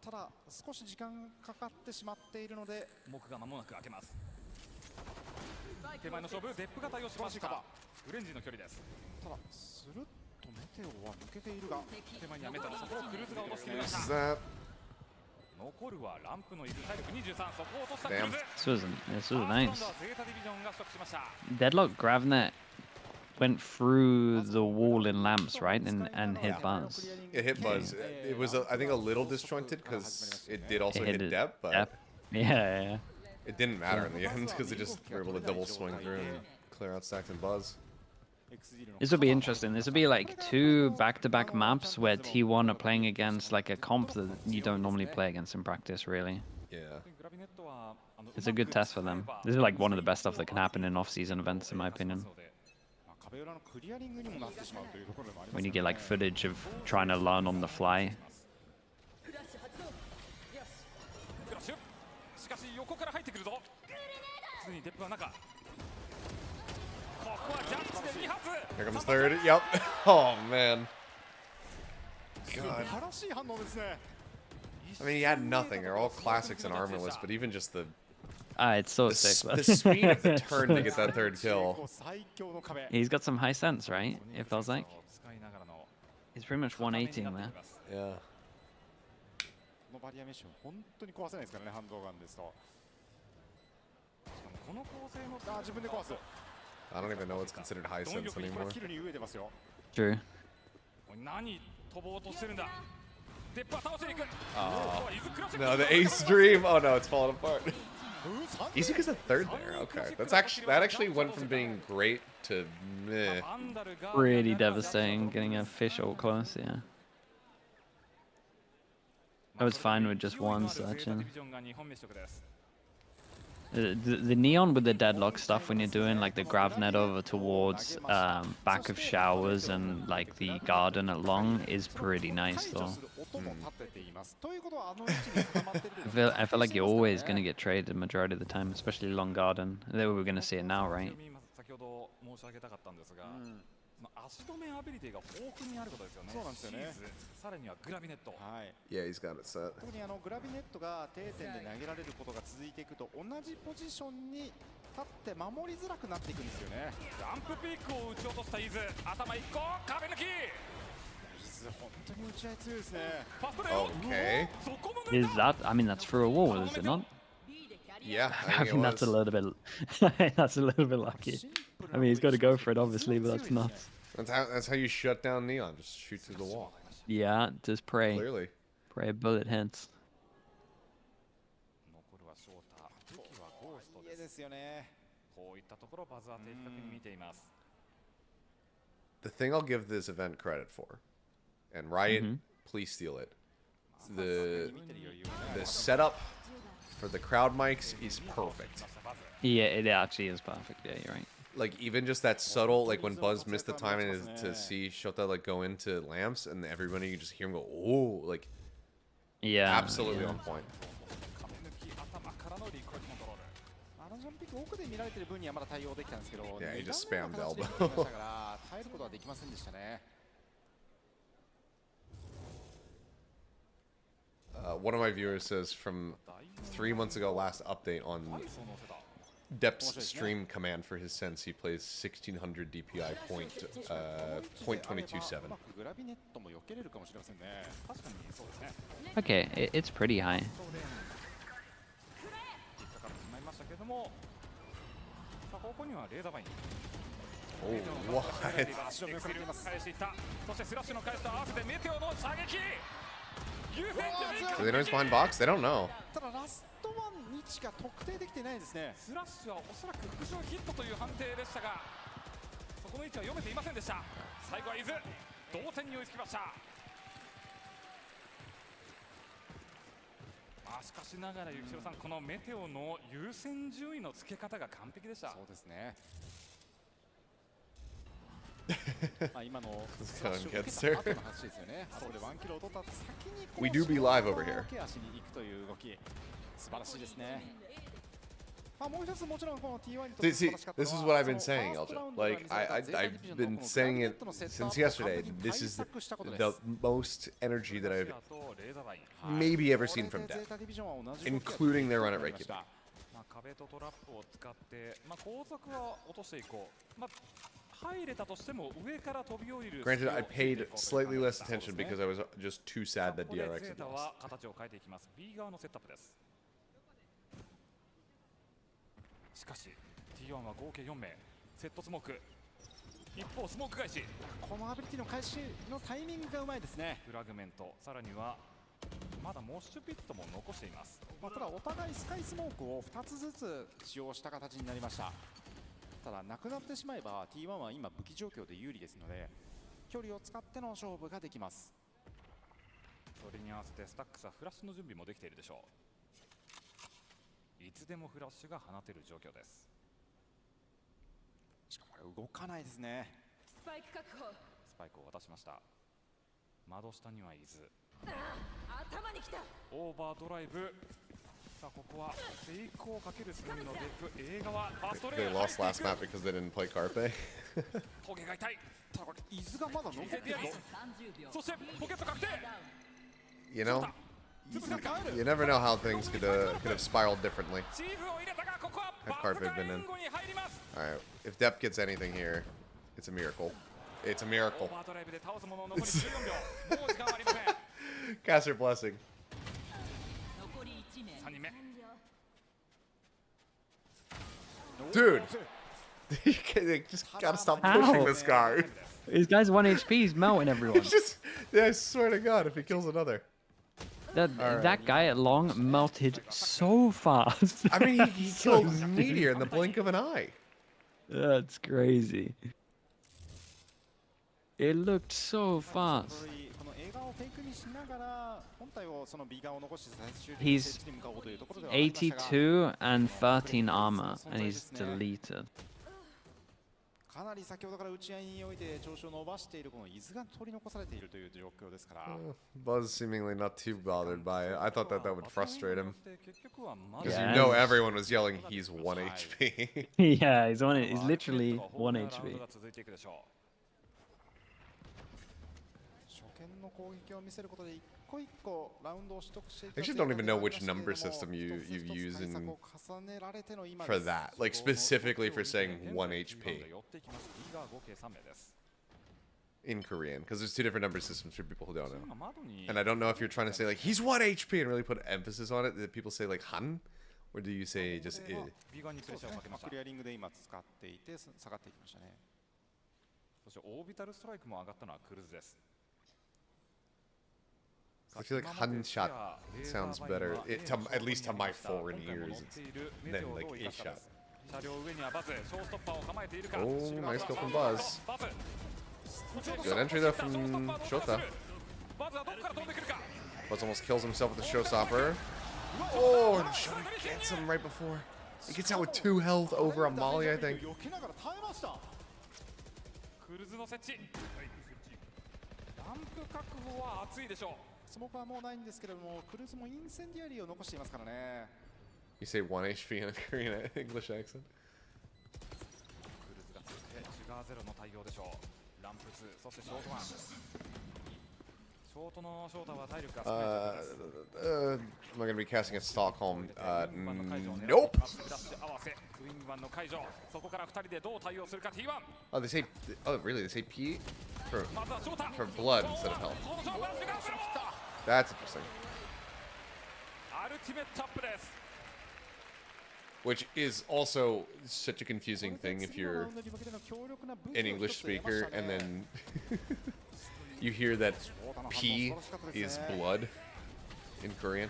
C: ただ少し時間かかってしまっているので、目が間もなく開けます。手前の勝負、デップ型をしました。フレンジの距離です。ただスルッとメテオは抜けているが、手前にはメタのそこをクルーズが落としていました。 残るはランプのいる体力23、そこを落としたクルーズ。
B: This was nice. Deadlock Gravnet went through the wall in Lamps, right, and hit Buzz.
A: It hit Buzz. It was, I think, a little disjointed because it did also hit depth, but
B: yeah.
A: It didn't matter in the end because they just were able to double swing through and clear out stacks and Buzz.
B: This will be interesting. This will be like 2 back-to-back maps where T1 are playing against like a comp that you don't normally play against in practice, really.
A: Yeah.
B: It's a good test for them. This is like one of the best stuff that can happen in off-season events, in my opinion. When you get like footage of trying to learn on the fly.
A: Here comes third. Yep. Oh, man. God. I mean, he had nothing. They're all classics and armorless, but even just the...
B: it's so sick.
A: The speed of the turn to get that third kill.
B: He's got some high sense, right? It feels like. He's pretty much 180 in there.
A: Yeah. I don't even know what's considered high sense anymore.
B: True.
A: Oh. No, the ace dream. Oh no, it's falling apart. Izuka's a third there. Okay, that actually went from being great to meh.
B: Really devastating getting a fish all close. Yeah. I was fine with just one searching. The Neon with the Deadlock stuff when you're doing like the Gravnet over towards back of showers and like the garden at long is pretty nice though. I feel like you're always going to get traded the majority of the time, especially long garden. We're going to see it now, right?
D: の足止めアビリティが豊富にあることですよね。
C: そうなんですよね。
D: シーズさらにはグラビネット。
C: はい。
A: Yeah, he's got it set.
C: 特にグラビネットが定点で投げられることが続いていくと同じポジションに立って守りづらくなっていくんですよね。
D: ジャンプピークを打ち落としたイズ、頭1個壁抜き。
C: イズ本当に打ち合い強いですね。
D: ファストレオ。
A: Okay.
D: そこも抜い
B: Is
D: た。
B: that? I mean, that's through a wall, is it not?
A: Yeah,
B: I
A: I think
B: mean,
A: it
B: that's a
A: was.
B: little bit. That's a little bit lucky. I mean, he's got to go for it, obviously, but that's nuts.
A: That's how you shut down Neon. Just shoot through the wall.
B: Yeah, just pray.
A: Clearly.
B: Pray a bullet hits.
D: 残るはショーター、武器はゴースト
C: いいですよね。
D: こういったところバズは的確に見ています。
A: The thing I'll give this event credit for, and Riot, please steal it. The setup for the crowd mics is perfect.
B: Yeah, it actually is perfect. Yeah, you're right.
A: Like even just that subtle, like when Buzz missed the timing to see Shota like go into lamps, and everybody you just hear him go, oh, like
B: Yeah.
A: absolutely
B: yeah.
A: on point.
D: 壁抜き頭からのリコイルコントロール。
C: ジャンプピック奥で見られてる分にはまだ対応できたんですけど、
A: Yeah, he just
C: 二段
A: spammed
C: 目の形で
A: elbow.
C: 来ましたから耐えることはできませんでしたね。
A: One of my viewers says from 3 months ago, last update on
D: ダイソー乗せた。
A: Dep's stream command for his sense, he plays 1600 DPI point 22.7.
C: グラビネットも避けれるかもしれませんね。
D: 確かにそうですね。
B: Okay, it's pretty high.
D: 引っかかってしまいましたけども、さあここにはレーザーバイン。
A: Oh, what?
D: エクセル返していった。そしてスラッシュの返しと合わせてメテオの射撃。優先順
A: Do they know he's behind box? They don't know.
C: ただラストワンにしか特定できてないですね。
D: スラッシュはおそらく復讐ヒットという判定でしたが、そこの位置は読めていませんでした。最後は伊豆、同点に追いつきました。まあしかしながら幸代さん、このメテオの優先順位の付け方が完璧でした。
C: そうですね。まあ今の
A: Someone gets there.
C: 後の話ですよね。そこでワンキルを取った後先にこの
A: We do be live over here.
C: ケアしに行くという動き、素晴らしいですね。まあもう一つもちろんこの T1 にとって
A: See,
C: 素晴らしかったの
A: this
C: は
A: is what I've been
C: その
A: saying,
C: ファーストラウ
A: Elgin.
C: ンドで
A: Like,
C: 見せた
A: I've
C: ゼータディビジョンの
A: been
C: この
A: saying
C: グラビネッ
A: it
C: トのセット
A: since
C: アップ
A: yesterday.
C: 完全に
A: This
C: 対
A: is
C: 策したことで
A: the
C: す。
A: most energy that I've
D: とレーザーバイン。
A: maybe ever seen from
C: これで
A: Dep,
C: ゼータディビジョンは同じ動きが
A: including their run at
C: でき
A: Reiki.
C: ました。
D: まあ壁とトラップを使って、まあ後続は落としていこう。まあ入れたとしても上から飛び降りる。
A: Granted, I paid slightly less attention because I was just too sad that
D: ここで
A: DRX
D: ゼー
A: had
D: タ
A: lost.
D: は形を変えていきます。B 側のセットアップです。しかし T1 は合計4名。セットスモーク。一方スモーク返し。
C: このアビリティの開始のタイミングがうまいですね。
D: フラグメント。さらにはまだモッシュピットも残しています。
C: まあ、ただお互いスカイスモークを2つずつ使用した形になりました。ただなくなってしまえば T1 は今武器状況で有利ですので距離を使っての勝負ができます。
D: それに合わせてスタックスはフラッシュの準備もできているでしょう。いつでもフラッシュが放てる状況です。
C: しかもこれ動かないですね。
E: スパイク確保。
D: スパイクを渡しました。窓下には伊豆。
E: 頭に来た。
D: オーバードライブ。さあここはフェイクをかけるスピンのデップ。映画はファーストレ
A: They
D: ーン
A: lost last map because they didn't play Carpe.
D: トゲが痛い。
C: ただこれ伊豆がまだ残ってるぞ。
D: そしてポケット確定。
A: You know,
C: 伊豆が帰る。
A: you never know how things could have spiraled differently
D: チーズを入れたがここは
A: Had
D: バズ
A: Carpe
D: が
A: been in.
D: 援護に入ります。
A: All right, if Dep gets anything here, it's a miracle. It's a
D: オ
A: miracle.
D: ーバードライブで倒すもの残り14秒。もう時間はありません。
A: Caster blessing.
E: 残り1名。
D: 3人目。
A: Dude, they just gotta stop pushing
B: Ow.
A: this guy.
B: This guy's 1 HP. He's melting everyone.
A: He's just, yeah, I swear to God, if he kills another.
B: That guy at long melted so fast.
A: I mean, he
B: So
A: killed Meteor in the blink of an eye.
B: That's crazy. It looked so
C: こ
B: fast.
C: の映画をフェイクにしながら本体をその B 側を残して最終的に
B: He's
C: 設置に向かおうというところではありましたが
B: 82 and 13 armor, and he's deleted.
C: かなり先ほどから打ち合いにおいて調子を伸ばしているこの伊豆が取り残されているという状況ですから
A: Buzz seemingly not too bothered by it. I thought that would frustrate him.
D: 結局はま
A: Because
D: だ
A: you know everyone was yelling, he's 1 HP.
B: Yeah, he's literally 1 HP.
D: 続いていくでしょう。
A: I actually don't even know which number system you've used for that, like specifically for saying 1 HP in Korean, because there's 2 different number systems for people who don't know. And I don't know if you're trying to say like he's 1 HP and really put emphasis on it. That people say like Han, or do you say just I?
C: クリアリングで今使っていて下がっていきましたね。
D: そしてオービタルストライクも上がったのはクルーズです。
A: I feel like Han shot sounds better, at least to my foreign ears, than like A shot. Oh, nice kill from Buzz. Good entry though from Shota. Buzz almost kills himself with the showstopper. Oh, and Shota gets him right before. He gets out with 2 health over a Molly, I think.
C: スモークはもうないんですけれども、クルーズもインセンディアリーを残していますからね。
A: You say 1 HP in a Korean English accent?
D: クルーズがついてシュガーゼロの対応でしょう。ランプ2、そしてショート1。ショートのショータは体力が少ない。
A: Am I going to be casting at Stockholm? Nope!
D: クイーン1の解除。そこから2人でどう対応するか T1。
A: Oh, they say... Oh, really? They say P? For blood instead of health. That's interesting. Which is also such a confusing thing if you're an English speaker and then you hear that P is blood in Korean.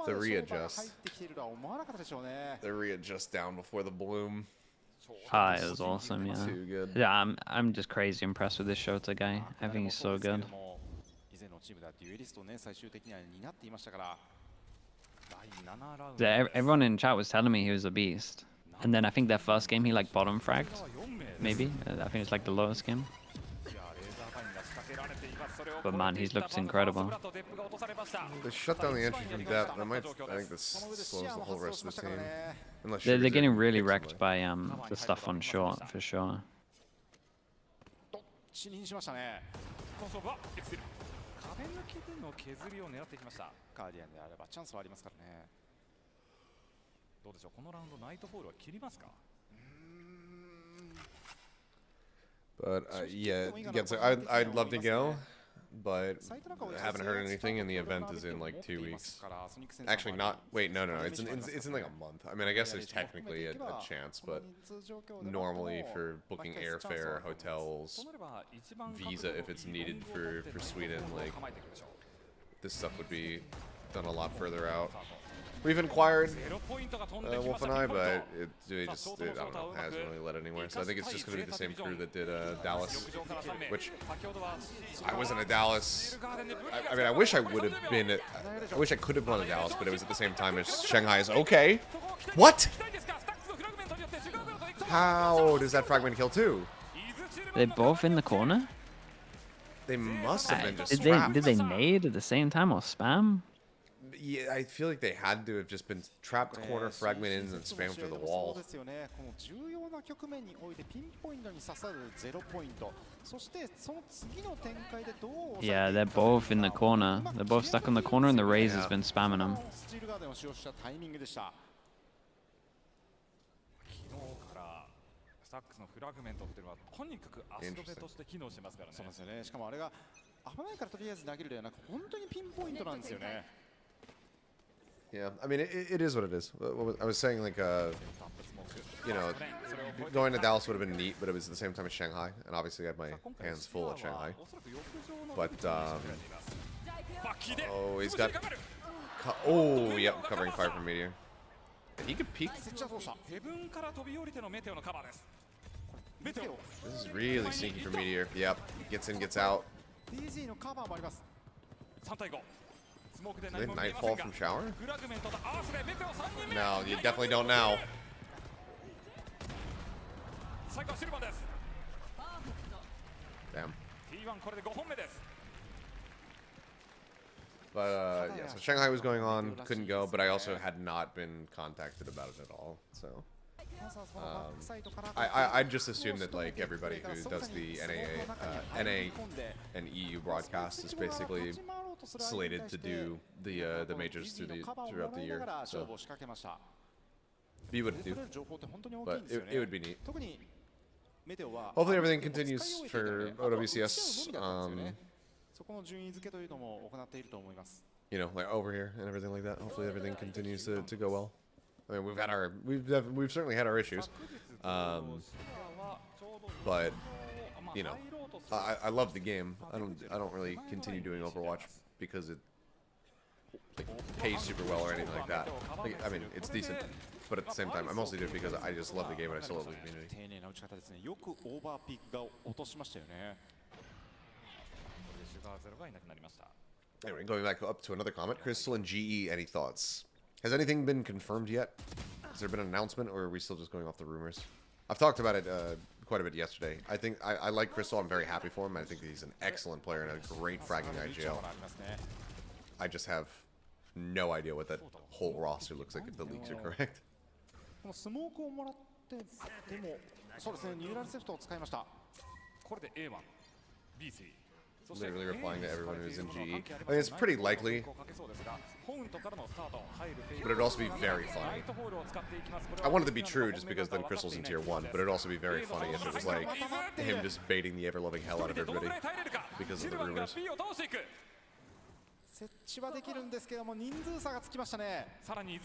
A: The readjust. The readjust down before the bloom.
B: Ah, it was awesome, yeah.
A: Too good.
B: Yeah, I'm just crazy impressed with this Shota guy. I think he's so good. Yeah, everyone in chat was telling me he was a beast. And then I think their first game he like bottom fragged. Maybe. I think it's like the lowest game. But man, he's looked incredible.
A: They shut down the entry from depth. I think this slows the whole rest of the team. Unless
B: They're getting really wrecked by the stuff on short, for sure.
C: 死認しましたね。
D: 壁抜きでの削りを狙ってきました。
C: ガーディアンであればチャンスはありますからね。
D: どうでしょう、このラウンドナイトホールは切りますか？
A: But yeah, again, so I'd love to go, but I haven't heard anything, and the event is in like 2 weeks. Actually, not. Wait, no. It's in like a month. I mean, I guess there's technically a chance, but normally for booking airfare, hotels, visa if it's needed for Sweden, like this stuff would be done a lot further out. We've inquired, Wolf and I, but it I don't know, hasn't really led anywhere. So I think it's just going to be the same crew that did Dallas, which I wasn't at Dallas. I mean, I wish I would have been at, I wish I could have gone to Dallas, but it was at the same time as Shanghai's. Okay. What? How does that fragment kill too?
B: They're both in the corner?
A: They must have been just
B: Did they nade at the same time or spam?
A: Yeah, I feel like they had to have just been trapped corner, fragment ins, and spam through the wall.
B: Yeah, they're both in the corner. They're both stuck in the corner, and the Raze has been spamming them.
D: スタックスのフラグメントっていうのはとにかく足止めとして機能してますからね。
C: そうですよね。しかもあれが危ないからとりあえず投げるではなく本当にピンポイントなんですよね。
A: Yeah, I mean, it is what it is. I was saying, like, you know, going to Dallas would have been neat, but it was at the same time as Shanghai, and obviously I had my hands full at Shanghai. But, oh, he's got... Oh, yep, covering fire from Meteor. And he could peek. This is really sneaky for Meteor. Yep, gets in, gets out. Did they Nightfall from Shower? No, you definitely don't now. Damn. But yeah, so Shanghai was going on, couldn't go, but I also had not been contacted about it at all, so. I just assume that like everybody who does the NA and EU broadcast is basically slated to do the majors throughout the year. So we wouldn't do, but it would be neat. Hopefully everything continues for OWCS. You know, like over here and everything like that. Hopefully everything continues to go well. I mean, we've certainly had our issues, but you know, I love the game. I don't really continue doing Overwatch because it like pays super well or anything like that. Like, I mean, it's decent, but at the same time, I mostly do it because I just love the game and I still love the community. Anyway, going back up to another comment, Crystal and GE, any thoughts? Has anything been confirmed yet? Has there been an announcement, or are we still just going off the rumors? I've talked about it quite a bit yesterday. I think I like Crystal. I'm very happy for him. I think he's an excellent player and a great fragging IGL. I just have no idea what that whole roster looks like if the leaks are correct. Literally replying to everyone who's in GE. I mean, it's pretty likely, but it'd also be very funny. I want it to be true just because then Crystal's in tier 1, but it'd also be very funny if it was like him just baiting the ever-loving hell out of everybody because of the rumors.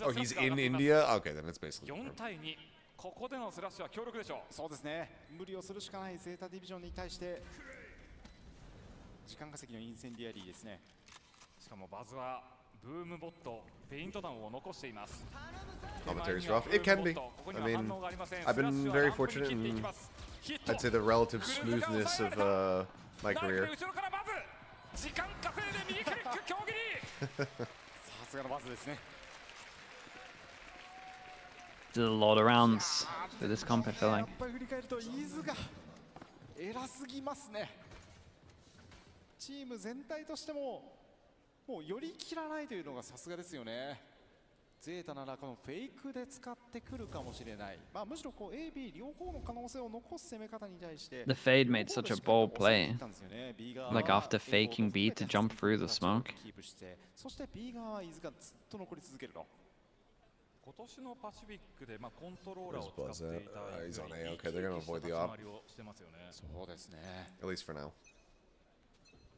A: Oh, he's in India? Okay, then it's basically confirmed.
D: ここでのスラッシュは強力でしょう。
C: そうですね。無理をするしかないゼータディビジョンに対して時間稼ぎのインセンディアリーですね。
D: しかもバズはブームボットペイント弾を残しています。
A: Commentary's rough. It can be. I mean, I've been very fortunate in, I'd say, the relative smoothness of my career.
D: 時間稼いで右クリック競技に。
C: さすがのバズですね。
B: Did a lot of rounds for this comp, I feel like.
C: やっぱり振り返るとイーズが偉すぎますね。チーム全体としてももう寄り切らないというのがさすがですよね。ゼータならこのフェイクで使ってくるかもしれない。まあむしろこう A、B 両方の可能性を残す攻め方に対して。
B: The fade made such a bold play. Like after faking B to jump through the smoke.
C: そして B 側はイーズがずっと残り続けると。
D: 今年のパシフィックでコントローラーを使っていた
A: He's on A. Okay, they're gonna avoid the op.
C: そうですね。
A: At least for now.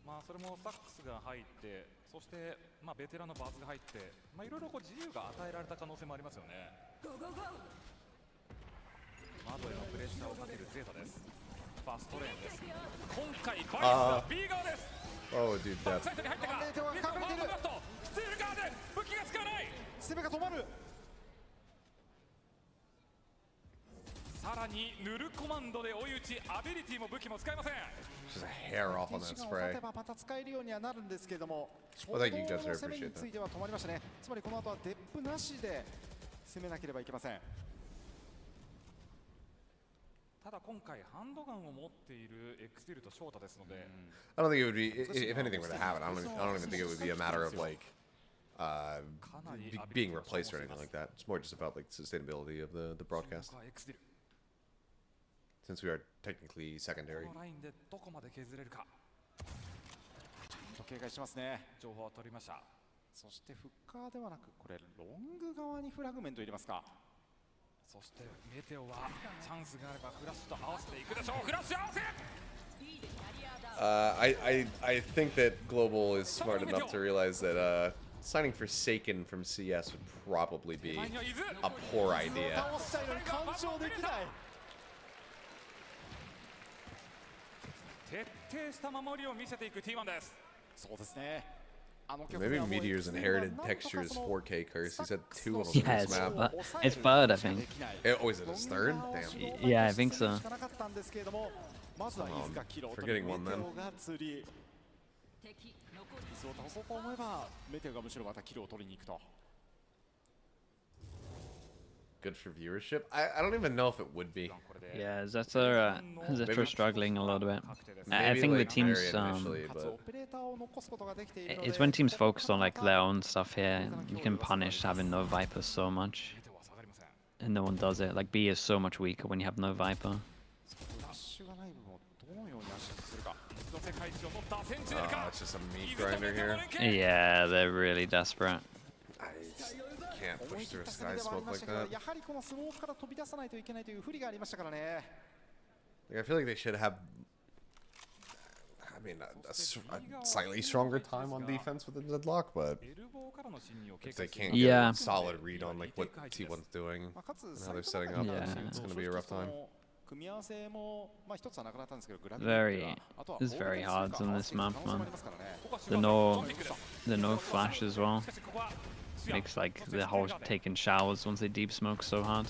D: まあそれもサックスが入って、そしてベテランのバズが入って、いろいろ自由が与えられた可能性もありますよね。窓へのプレッシャーをかけるゼータです。ファーストレーンです。今回バイスは B 側です。
A: Oh, dude, that.
D: サイトに入ったか。ミッドワンドバット、スティールガーデン、武器が使わない。
C: 攻めが止まる。
D: さらにヌルコマンドで追い打ち、アビリティも武器も使えません。
A: Just a hair off on that spray.
C: また使えるようにはなるんですけれども、
A: Well, thank you, guys. I
C: 攻め
A: appreciate
C: につ
A: that.
C: いては止まりましたね。つまりこの後はデップなしで攻めなければいけません。
D: ただ今回ハンドガンを持っているエクスティルとショータですので、
A: I don't think it would be, if anything were to happen, I don't even think it would be a matter of like being replaced or anything like that. It's more just about like sustainability of the broadcast. Since we are technically secondary.
D: このラインでどこまで削れるか。
C: 警戒してますね。
D: 情報を取りました。
C: そしてフッカーではなくこれロング側にフラグメント入れますか。
D: そしてメテオはチャンスがあればフラッシュと合わせていくでしょう。フラッシュ合わせ。
A: I think that Global is smart enough to realize that signing for Seiken from CS would probably be a poor idea.
D: 徹底した守りを見せていく T1 です。
C: そうですね。
A: Maybe Meteor's inherited Texture's 4K curse. He's had 2 of them
B: Yeah,
A: on this map.
B: it's third, I think.
A: Oh, is it his third? Damn.
B: Yeah, I think so.
A: Forgetting one then.
C: 倒そうと思えばメテオがむしろまたキルを取りに行くと。
A: Good for viewership. I don't even know if it would be.
B: Yeah, Zetra struggling a little bit. I
A: Maybe,
B: think the
A: like,
B: teams
A: very initially, but
B: it's when teams focus on like their own stuff here. You can punish having no Vipers so much. and no one does it. Like B is so much weaker when you have no Viper.
C: ラッシュがない部分をどのようにアシストするか。
A: Oh, it's just a meat grinder here.
B: Yeah, they're really desperate.
A: I just can't
C: 思い
A: push
C: 切
A: through
C: っ
A: a
C: た攻め
A: sky
C: ではあり
A: smoke
C: まし
A: like
C: たけど、
A: that.
C: やはりこのスモークから飛び出さないといけないという不利がありましたからね。
A: Like, I feel like they should have, I mean, a slightly stronger time on defense with the deadlock, but if they can't get
B: Yeah.
A: a solid read on like what T1's doing
C: まあかつ
A: and how they're setting up,
B: Yeah.
A: it's gonna be a rough time.
C: 組み合わせもまあ一つはなくなったんですけど、グラビ
B: Very, it's very hard on this map, man. The no flash as well makes like the whole taking showers once they deep smoke so hard.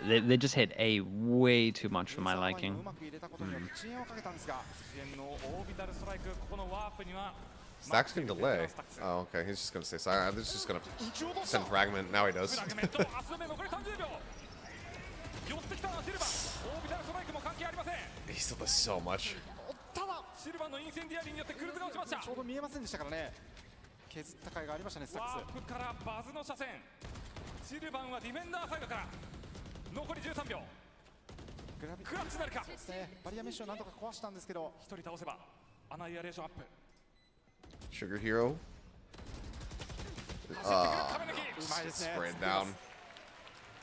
B: They just hit A way too much for my liking.
A: Stacks can delay. Oh, okay. He's just gonna stay silent. This is just gonna send fragment. Now he does. He still does so much.
D: シルバーのインセンディアリーによってクルーズが落ちました。
C: ちょうど見えませんでしたからね。削った甲斐がありましたね、スタックス。
D: ワープからバズの車線。シルバンはディフェンダーサイドから残り13秒。クラッチなるか。
C: そうですね。バリアメッシュをなんとか壊したんですけど、
D: 一人倒せばアナイアレーションアップ。
A: Sugar Hero. Spread down.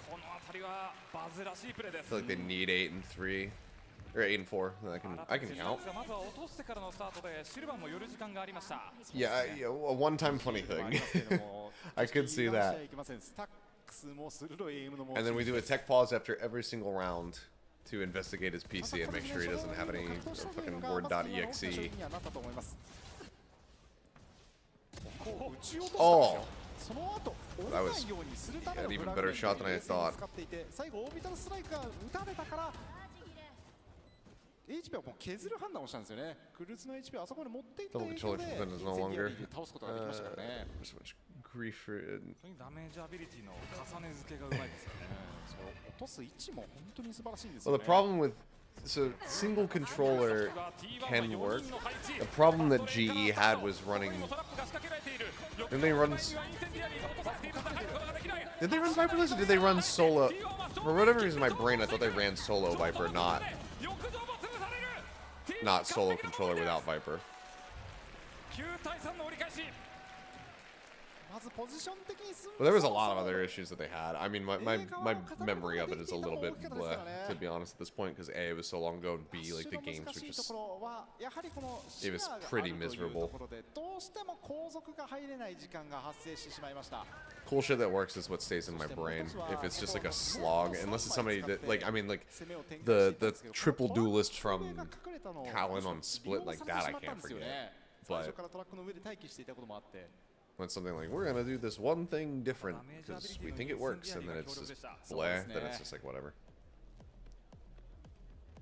D: この辺りはバズらしいプレーで
A: I
D: す。
A: feel like they need 8 and 3. Or 8 and 4. I can count.
D: まずは落としてからのスタートでシルバンも寄る時間がありました。
A: Yeah, a one-time funny thing. I could see that.
C: スタックスも鋭いエイムの
A: And then we do a tech pause after every single round to investigate his PC and make sure he doesn't have any fucking word.exe. Oh! That was an even better shot than I thought.
C: HP をもう削る判断をしたんですよね。クルーズの HP をあそこに持っていった
A: Double
C: 影
A: controller
C: 響で
A: defense is no longer.
C: 倒すことができましたからね。
A: So much grief for it.
D: ダメージアビリティの重ね付けがうまいですよね。
C: そう落とす位置も本当に素晴らしいんです
A: Well,
C: よ
A: the
C: ね。
A: problem with single controller can work. The problem that GE had was running. Did they run? Did they run Viperless or did they run solo? For whatever reason, in my brain I thought they ran solo Viper, not solo controller without Viper.
D: 9対3の折り返し。
C: まずポジション的に
A: But there was a lot of other issues that they had. I mean, my memory of it is a little bit bleh, to be honest, at this point, because A, it was so long ago, and B, like, the games were just... It was pretty miserable. Cool shit that works is what stays in my brain. If it's just like a slog, unless it's somebody that, like, I mean, like, the triple duelist from Talon on Split, like that I can't forget. But when it's something like, we're gonna do this one thing different because we think it works, and then it's just bleh, then it's just like whatever.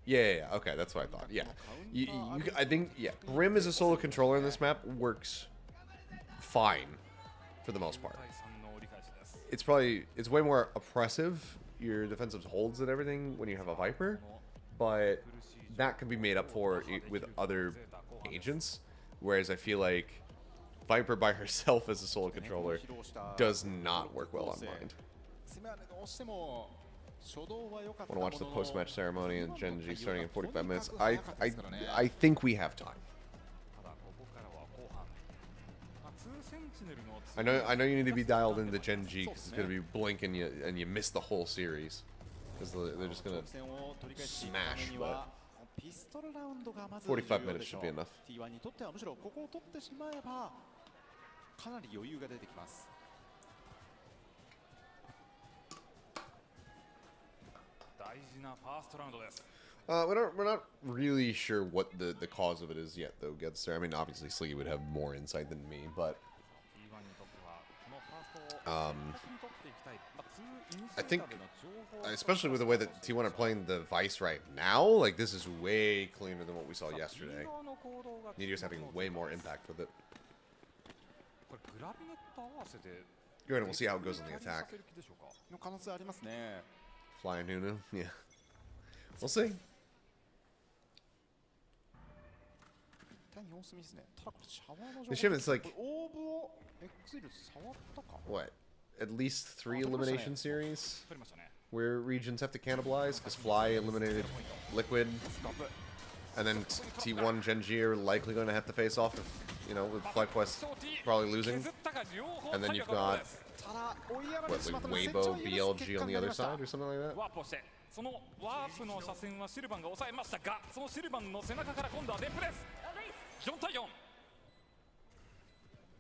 A: Yeah, okay, that's what I thought. Yeah, I think, yeah, Brim as a solo controller in this map works fine for the most part. It's way more oppressive, your defensive holds and everything, when you have a Viper, but that can be made up for with other agents, whereas I feel like Viper by herself as a solo controller does not work well on mine. Want to watch the post-match ceremony and Genji starting in 45 minutes? I think we have time. I know you need to be dialed into Genji because it's gonna be blink and you miss the whole series because they're just gonna smash. But 45 minutes should be enough.
C: T1 にとってはむしろここを取ってしまえばかなり余裕が出てきます。
D: 大事なファーストラウンドです。
A: We're not really sure what the cause of it is yet, though. Gets there. I mean, obviously Sliggy would have more insight than me, but I think, especially with the way that T1 are playing the Vice right now, like this is way cleaner than what we saw yesterday. Meteor's having way more impact with it. Good, and we'll see how it goes on the attack.
C: の可能性ありますね。
A: Flying Nunu, yeah. We'll see.
C: 対に様子見ですね。ただこれシャワーの
A: The ship is like
C: オーブを X イル触ったか。
A: what? at least 3 elimination series
D: 取りましたね
A: where regions have to cannibalize, because Fly eliminated Liquid, and then T1 Genji are likely going to have to face off, if, you know, with FlyQuest probably losing. And then you've got, what, like Weibo, BLG on the other side, or something like that?
D: ワープをしてそのワープの車線はシルバンが抑えましたがそのシルバンの背中から今度はデップです4対4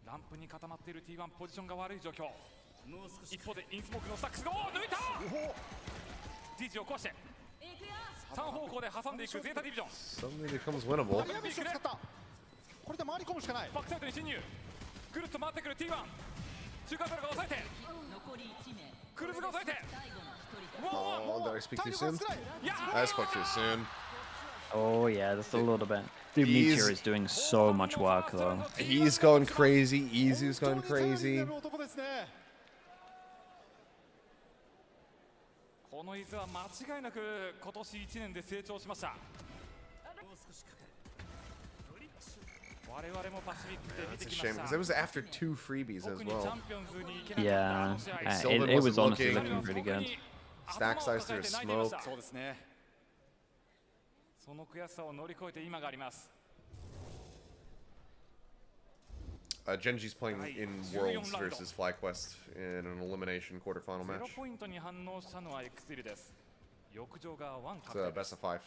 D: ランプに固まっている T1 ポジションが悪い状況一方でインスモークのスタックスが抜いた DG を壊して3方向で挟んでいくゼータディビジョン
A: Suddenly becomes winnable.
C: これで回り込むしかない
D: バックサイドに侵入ぐるっと回ってくる T1 中間からが抑えてクルーズが抑えて
A: Oh, did I speak too soon? I spoke too soon.
B: Oh yeah, just a little bit. Dude, Meteor is doing so much work though.
A: He's going crazy. Izu's going crazy.
D: この伊豆は間違いなく今年1年で成長しました我々もパシフィックで見て
A: It's a
D: き
A: shame
D: ま
A: because
D: した
A: it was after 2 freebies as
D: 特にチャ
A: well.
D: ンピオンズに行けなかった
B: Yeah,
D: あの試合
B: it was honestly looking pretty good.
A: Stack size through a smoke.
C: そうですね
D: その悔しさを乗り越えて今があります
A: Genji's playing in Worlds versus FlyQuest in an elimination quarterfinal
D: ゼロ
A: match.
D: ポイントに反応したのは X です浴場が1
A: It's a best of 5.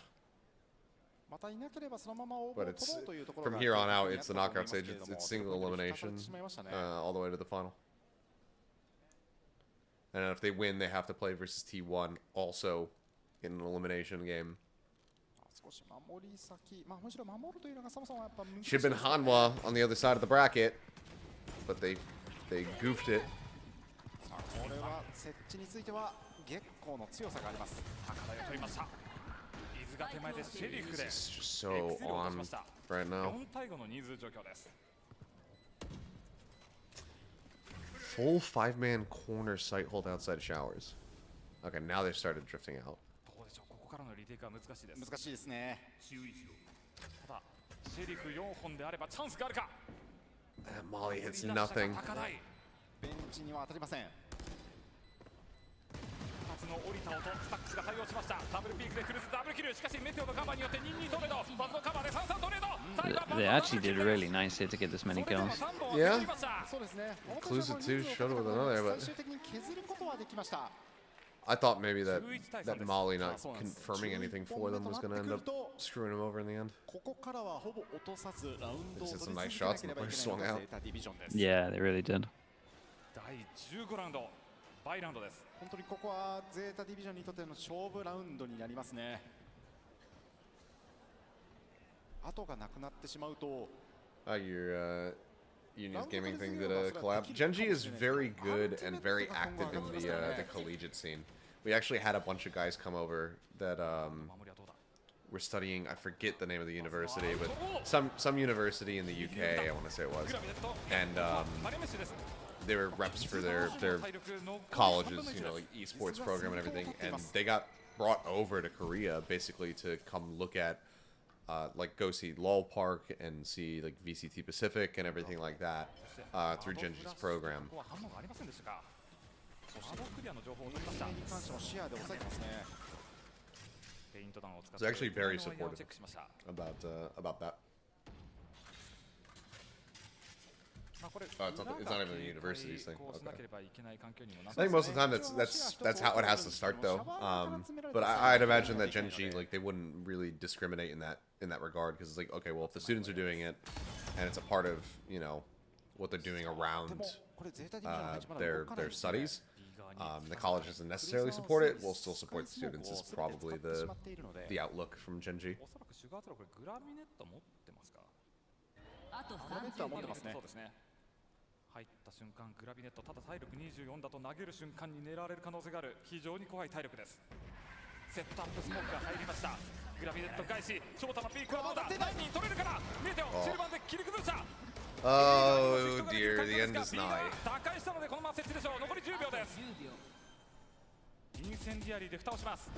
C: またいなければそのまま応募を
A: But
C: 取
A: it's
C: ろうというところ
A: from
C: が
A: here on out, it's the
C: やったと
A: knockout
C: 思います
A: stage.
C: けれど
A: It's
C: も
A: single
C: ドキドキ
A: elimination
C: かかってしまいましたね
A: all the way to the final. And if they win, they have to play versus T1 also in an elimination game.
C: 少し守り先まあむしろ守るというのがそもそもやっぱ難しい
A: Should have been Hanwha on the other side of the bracket, but they goofed it.
C: これは設置については月光の強さがあります
D: 高台を取りました伊豆が手前でシェリフで
A: It's just so on right now.
D: 4対5の人数状況です
A: Full 5-man corner site hold outside showers. Okay, now they've started drifting out.
D: どうでしょうここからのリテイクは難しいです
C: 難しいですね
D: ただシェリフ4本であればチャンスがあるか
A: And Molly hits
D: 振り出した
A: nothing.
D: 高台
C: ベンチには当たりません
D: 2つの降りた音スタックスが対応しましたダブルピークでクルーズダブルキルしかしメテオのカバーによって22トレードバズのカバーで33トレード
B: They actually did really nice here to get this many kills.
A: Yeah.
C: そうですね
A: Inclusive too, showed with another, but
C: 最終的に削ることはできました
A: I thought maybe that Molly not confirming anything for them was going to end up screwing them over in the end.
C: ここからはほぼ落とさずラウンドを
A: This
C: 取
A: is
C: り
A: some
C: 続
A: nice
C: けなければいけないの
A: shots,
C: が
A: but
C: ゼ
A: swung out.
C: ータディビジョンです
B: Yeah, they really did.
D: 第15ラウンドバイラウンドです
C: 本当にここはゼータディビジョンにとっての勝負ラウンドになりますね後がなくなってしまうと
A: Your Union's gaming thing did a collab. Genji is very good and very active in the collegiate scene. We actually had a bunch of guys come over that
D: 守りはどうだ
A: were studying. I forget the name of the university, but some university in the UK, I want to say it was,
D: グラビネット
A: and
D: マリメッシュです
A: they were reps for their colleges, you know, like esports program and everything, and they got brought over to Korea basically to come look at, like go see LOL Park and see like VCT Pacific and everything like that through Genji's program.
D: ここは反応がありませんでしたかそしてクリアの情報を取りました
C: に関しても視野で抑えてますね
D: ペイント弾を使っ
A: It's
D: て
A: actually very
D: チェ
A: supportive
D: ックしました
A: about that.
D: まあこれ
A: it's not even the university's thing.
D: こうしなければいけない環境にもな
A: I think most of the time that's how it has to start though. But I'd imagine that Genji like they wouldn't really discriminate in that regard because it's like okay, well if the students are doing it and it's a part of you know what they're doing around
C: これゼータディビジョンの配置まだ動かない
A: their
C: ですね
A: studies, the college doesn't necessarily support it. We'll still support the students. Is probably the outlook from Genji.
D: おそらくシュガートロこれグラミネット持ってますか
C: グラネットは持ってますね
D: そうですね入った瞬間グラビネットただ体力24だと投げる瞬間に狙われる可能性がある非常に怖い体力ですセットアップスモークが入りましたグラビネット返し翔太のピークはどうだ何人取れるかな見えてよ中盤で切り崩した
A: Oh dear, the end is nigh.
D: 打開したのでこのまま設置でしょう残り10秒ですインセンディアリーで蓋をします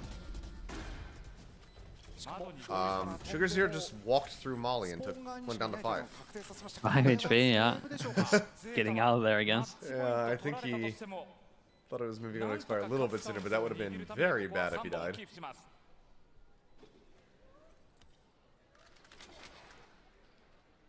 A: Sugar Zero just walked through Molly and went down to 5.
B: 5 HP, yeah. Getting out of there, I guess.
A: Yeah, I think he Thought it was maybe going to expire a little bit sooner, but that would have been very bad if he died.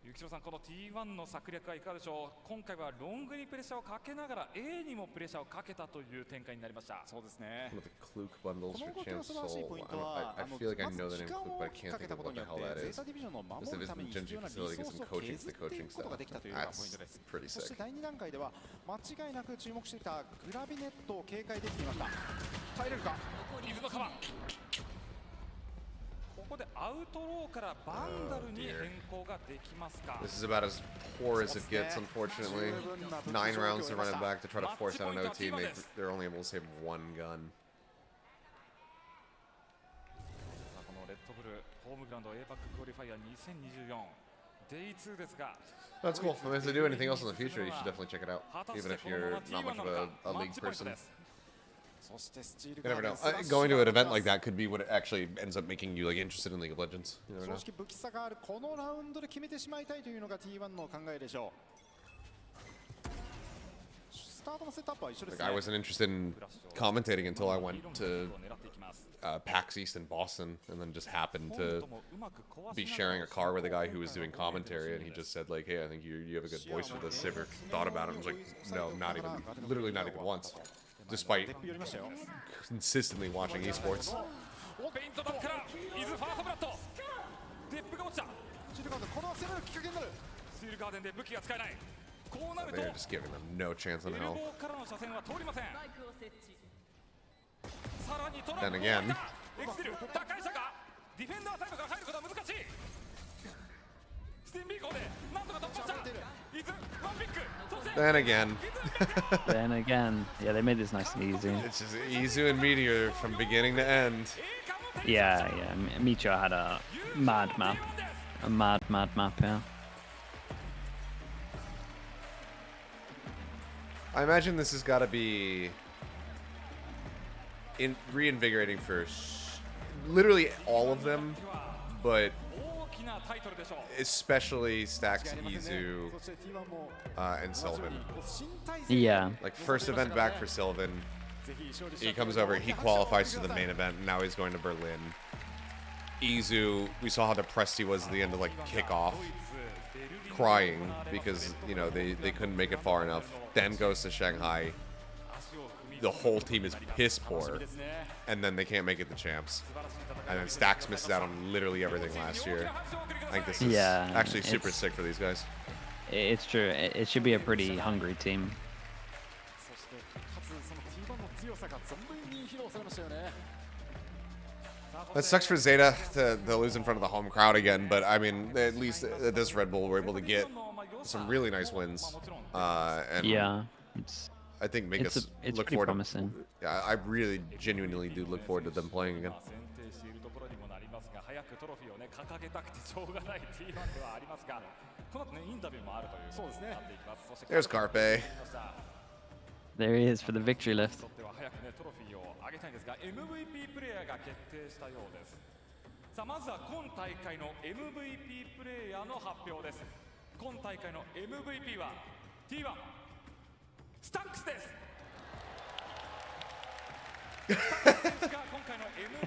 D: ゆきちろさん、この T1 の策略はいかがでしょう。今回はロングにプレッシャーをかけながら A にもプレッシャーをかけたという展開になりました。そうですね。
A: One of the Kluk bundles for Champ Soul. I feel like I know the name Kluk, but I can't think of what the hell that is. Just if it's in Genji facility, get some coaching to the coaching stuff. That's pretty
C: そして
A: sick.
C: 第2段階では間違いなく注目していたグラビネットを警戒できていました。耐えれるか。
D: 水の川。ここでアウトローからバンダルに変更ができますか。
A: This is about as poor as it gets, unfortunately. 9 rounds to run it back to try to force out an OT, and they're only able to save one gun.
D: このレッドブルホームグラウンド APAC クオリファイア2024 Day 2ですが。
A: That's cool. I mean, if they do anything else in the future, you should definitely check it out, even if you're not much of a league person. You never know. Going to an event like that could be what it actually ends up making you like interested in League of Legends. You never know.
C: 正直武器差があるこのラウンドで決めてしまいたいというのが T1 の考えでしょう。スタートのセットアップは一緒ですね。
A: Like, I wasn't interested in commentating until I went to PAX East in Boston, and then just happened to be sharing a car with a guy who was doing commentary, and he just said like, "Hey, I think you have a good voice for this. Ever thought about it?" I was like, "No, not even, literally not even once." Despite consistently watching esports. They're just giving them no chance in hell. Then again. Then again.
B: Then again. Yeah, they made this nice and easy.
A: It's just Izu and Meteor from beginning to end.
B: Yeah. Meteor had a mad map. A mad map, yeah.
A: I imagine this has got to be reinvigorating for literally all of them, but especially Stax, Izu, and Sylvan.
B: Yeah.
A: Like, first event back for Sylvan. He comes over, he qualifies for the main event, and now he's going to Berlin. Izu, we saw how depressed he was at the end of like kickoff, crying because, you know, they couldn't make it far enough. Then goes to Shanghai. The whole team is piss poor, and then they can't make it the champs. And then Stax misses out on literally everything last year. I think this is actually super sick for these guys.
B: It's true. It should be a pretty hungry team.
A: That sucks for Zeta to lose in front of the home crowd again, but I mean, at least at this Red Bull, we're able to get some really nice wins. And
B: yeah,
A: I think make us look forward to. Yeah, I really genuinely do look forward to them playing again. There's Carpe.
B: There he is for the victory lift.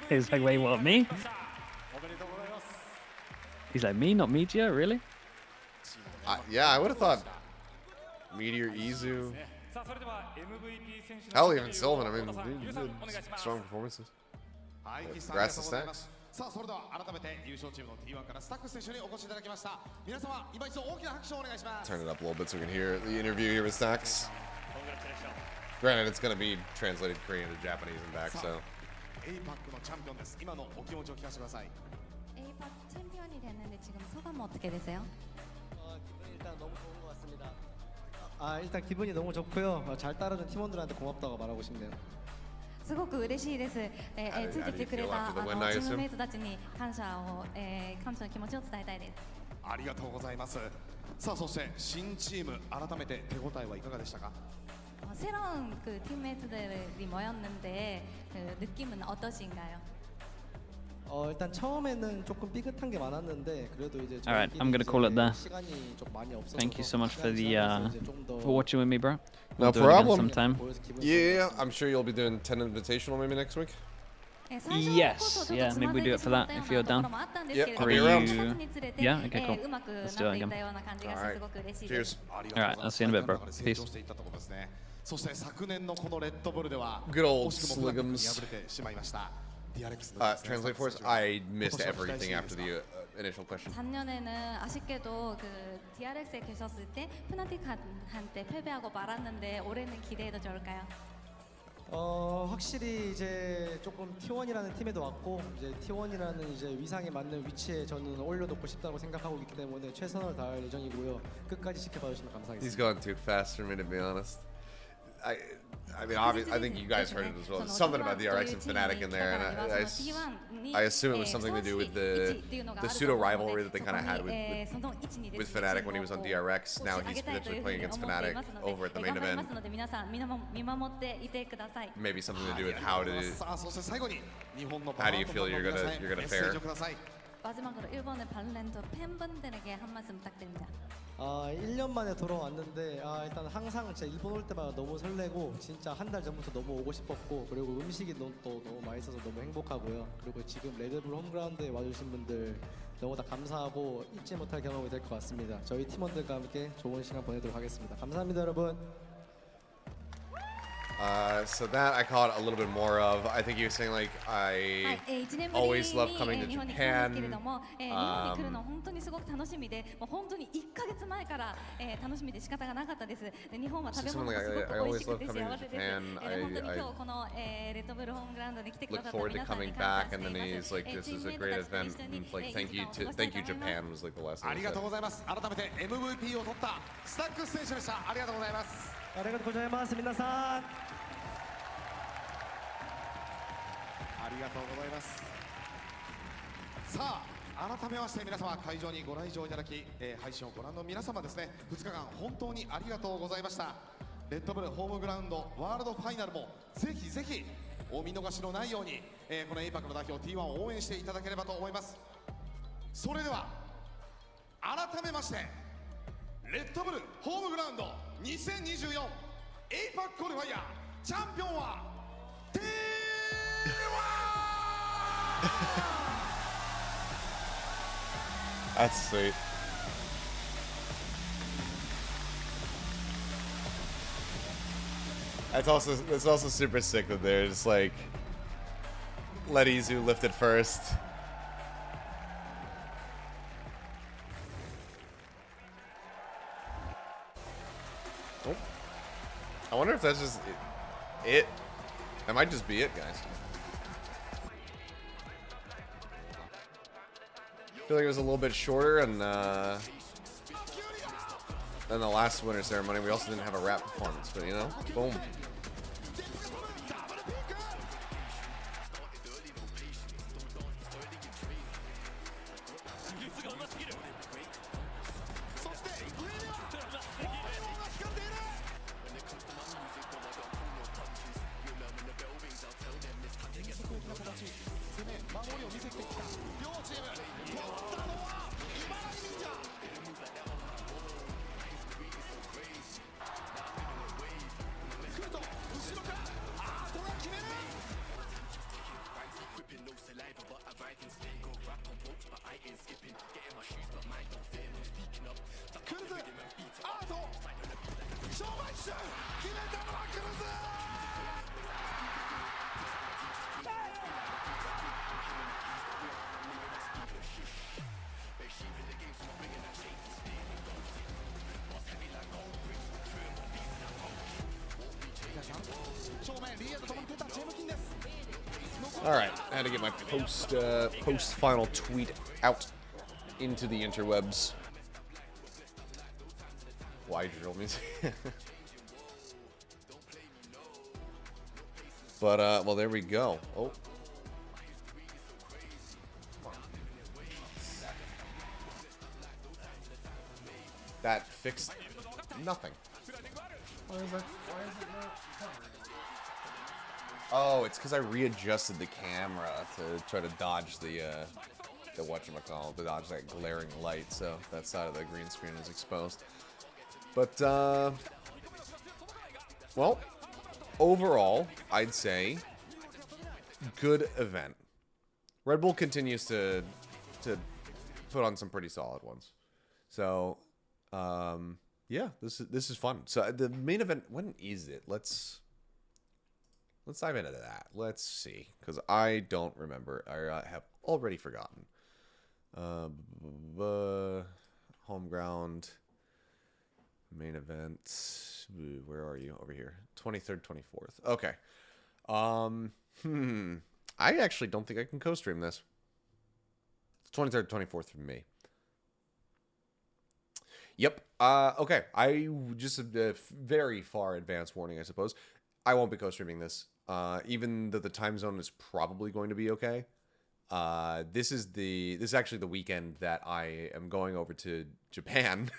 B: He's like, wait, what, me? He's like, me, not Meteor, really?
A: Yeah, I would have thought Meteor, Izu. Hell, even Sylvan. I mean, he did strong performances. Congrats to Stax.
C: さあそれでは改めて優勝チームの T1 からスタック選手にお越しいただきました皆様今一度大きな拍手をお願いします
A: Turn it up a little bit so we can hear the interview here with Stax. Granted, it's going to be translated Korean to Japanese and back, so.
C: APAC のチャンピオンです今のお気持ちを聞かせてください
E: APAC 챔피언이 됐는데 지금 소감 어떻게 되세요?
G: 일단 너무 좋은 것 같습니다. 일단 기분이 너무 좋고요. 잘 따라준 팀원들한테 고맙다고 말하고 싶네요.
E: すごく嬉しいです。ついてきてくれたチームメイトたちに感謝の気持ちを伝えたいです。
C: ありがとうございます。さあそして新チーム改めて手応えはいかがでしたか?
E: 새로운 그 팀메이트들이 모였는데 그 느낌은 어떠신가요?
G: 일단 처음에는 조금 삐끗한 게 많았는데 그래도 이제
B: Alright, I'm gonna call it there.
G: 시간이 좀 많이 없어서
B: Thank you so much for
G: 시간
B: the
G: 지나면서 이제 좀더
B: for watching with me, bro.
A: No
B: We'll do it again
A: problem.
B: sometime.
G: 보여서 기분
A: Yeah,
G: 좋은 것
A: I'm sure you'll be doing 10 Invitational maybe next week.
B: Yes, yeah, maybe we do it for that if you're down.
A: Yep, I'll
B: Or
A: be
B: you...
A: around.
B: Yeah, okay, cool. Let's do it again.
A: Alright, cheers.
B: Alright, I'll see you in a bit, bro. Peace.
C: そして昨年のこのレッドブルでは
A: Good old
C: 惜しくもフナティックに
A: Sliggums.
C: 敗れてしまいました DRX のですね
A: Translate for us. I missed everything after the initial question.
E: 작년에는 아쉽게도 그 DRX에 계셨을 때 푸나틱한테 패배하고 말았는데 올해는 기대해도 좋을까요?
G: 확실히 이제 조금 T1이라는 팀에도 왔고 이제 T1이라는 이제 위상에 맞는 위치에 저는 올려놓고 싶다고 생각하고 있기 때문에 최선을 다할 예정이고요. 끝까지 지켜봐 주시면
A: He's
G: 감사하겠습니다.
A: going too fast for me, to be honest. I mean, obviously, I think you guys heard it as well. There's something about DRX and Fnatic in there, and I assume it was something to do with the pseudo rivalry that they kind of had with Fnatic when he was on DRX. Now he's potentially playing against Fnatic over at the main event. Maybe something to do with how do you feel you're gonna fare?
E: 마지막으로 일본의 발렌토 팬분들에게 한 말씀 부탁드립니다.
G: 1년 만에 돌아왔는데 일단 항상 제가 일본 올 때마다 너무 설레고 진짜 한 달 전부터 너무 오고 싶었고 그리고 음식이 또 너무 맛있어서 너무 행복하고요. 그리고 지금 레드불 홈그라운드에 와주신 분들 너무 다 감사하고 잊지 못할 경험이 될 것 같습니다. 저희 팀원들과 함께 좋은 시간 보내도록 하겠습니다. 감사합니다, 여러분.
A: So that I caught a little bit more of. I think he was saying like I always love coming to Japan.
E: 日本に来るの本当にすごく楽しみで、もう本当に1ヶ月前から楽しみで仕方がなかったです。日本は食べ物がすごく美味しくて幸せです。本当に今日このレッドブルホームグラウンドに来てくださった皆さんに感謝しています。
A: And then he's like, "This is a great event." And like, "Thank you Japan" was like the last thing.
C: ありがとうございます。改めて MVP を取ったスタック選手でした。ありがとうございます。
G: ありがとうございます、皆さん。
C: ありがとうございます。さあ、改めまして皆様会場にご来場いただき、配信をご覧の皆様ですね、2日間本当にありがとうございました。レッドブルホームグラウンドワールドファイナルもぜひぜひお見逃しのないように、この APAC の代表 T1 を応援していただければと思います。それでは改めましてレッドブルホームグラウンド2024 APAC コリファイヤーチャンピオンは T1!
A: That's sweet. That's also super sick that there's like Letties who lifted first. Oh. I wonder if that's just it. That might just be it, guys. I feel like it was a little bit shorter and than the last winter ceremony. We also didn't have a rap performance, but you know, boom. All right, I had to get my post final tweet out into the interwebs. Why drill music? But well, there we go. Oh. That fixed nothing. Why is it not covering? Oh, it's because I readjusted the camera to try to dodge the whatchamacallit, to dodge that glaring light, so that side of the green screen is exposed. But, well, overall, I'd say good event. Red Bull continues to put on some pretty solid ones. So, yeah, this is fun. So the main event, when is it? Let's dive into that. Let's see, because I don't remember. I have already forgotten. Home ground, main event. Where are you? Over here. 23rd, 24th. Okay. I actually don't think I can co-stream this. It's 23rd, 24th for me. Yep. Okay. I just a very far advanced warning, I suppose. I won't be co-streaming this. Even though the time zone is probably going to be okay. This is actually the weekend that I am going over to Japan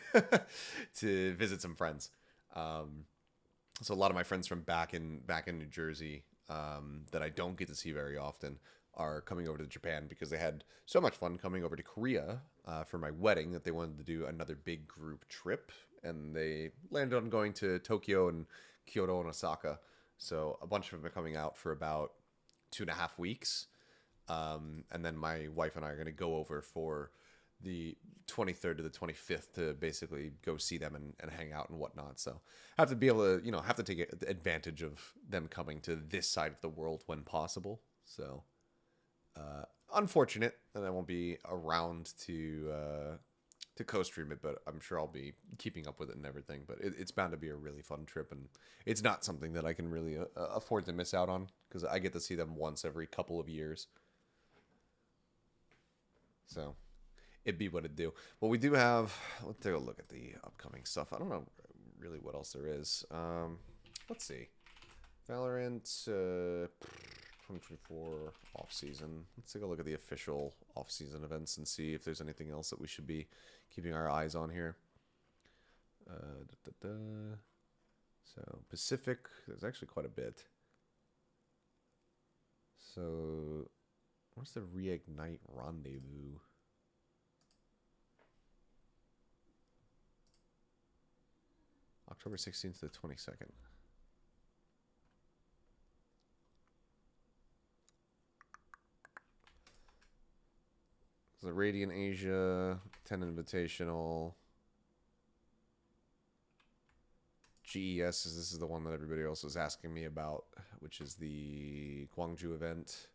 A: to visit some friends. So a lot of my friends from back in New Jersey that I don't get to see very often are coming over to Japan because they had so much fun coming over to Korea for my wedding that they wanted to do another big group trip, and they landed on going to Tokyo and Kyoto and Osaka. So a bunch of them are coming out for about 2.5 weeks. And then my wife and I are going to go over for the 23rd to the 25th to basically go see them and hang out and whatnot. So I have to be able to, have to take advantage of them coming to this side of the world when possible. So unfortunate that I won't be around to co-stream it, but I'm sure I'll be keeping up with it and everything. But it's bound to be a really fun trip, and it's not something that I can really afford to miss out on because I get to see them once every couple of years. So it'd be what it'd do. But we do have, let's take a look at the upcoming stuff. I don't know really what else there is. Let's see. Valorant 2024 off-season. Let's take a look at the official off-season events and see if there's anything else that we should be keeping our eyes on here. So Pacific, there's actually quite a bit. So what's the Reignite Rendezvous? October 16th to the 22nd. The Radiant Asia, 10 Invitational. GES, this is the one that everybody else was asking me about, which is the Gwangju event.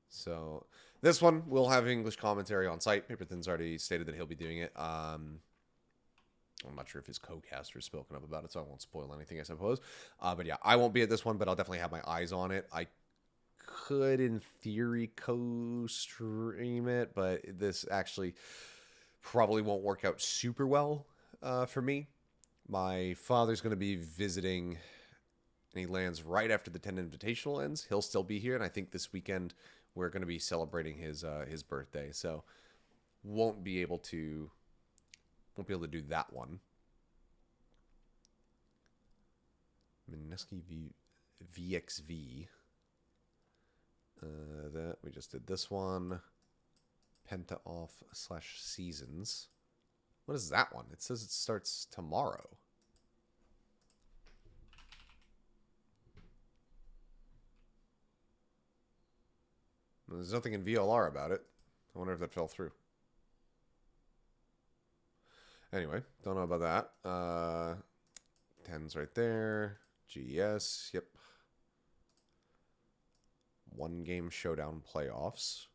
A: So this one will have English commentary on site. Paper Thin's already stated that he'll be doing it. I'm not sure if his co-caster has spoken up about it, so I won't spoil anything, I suppose. But yeah, I won't be at this one, but I'll definitely have my eyes on it. I could, in theory, co-stream it, but this actually probably won't work out super well for me. My father's going to be visiting, and he lands right after the 10 Invitational ends. He'll still be here, and I think this weekend we're going to be celebrating his birthday, so won't be able to do that one. Mineski VXV. That we just did this one. Penta off / seasons. What is that one? It says it starts tomorrow. There's nothing in VLR about it. I wonder if that fell through. Anyway, don't know about that. 10's right there. GES, yep. One game showdown playoffs.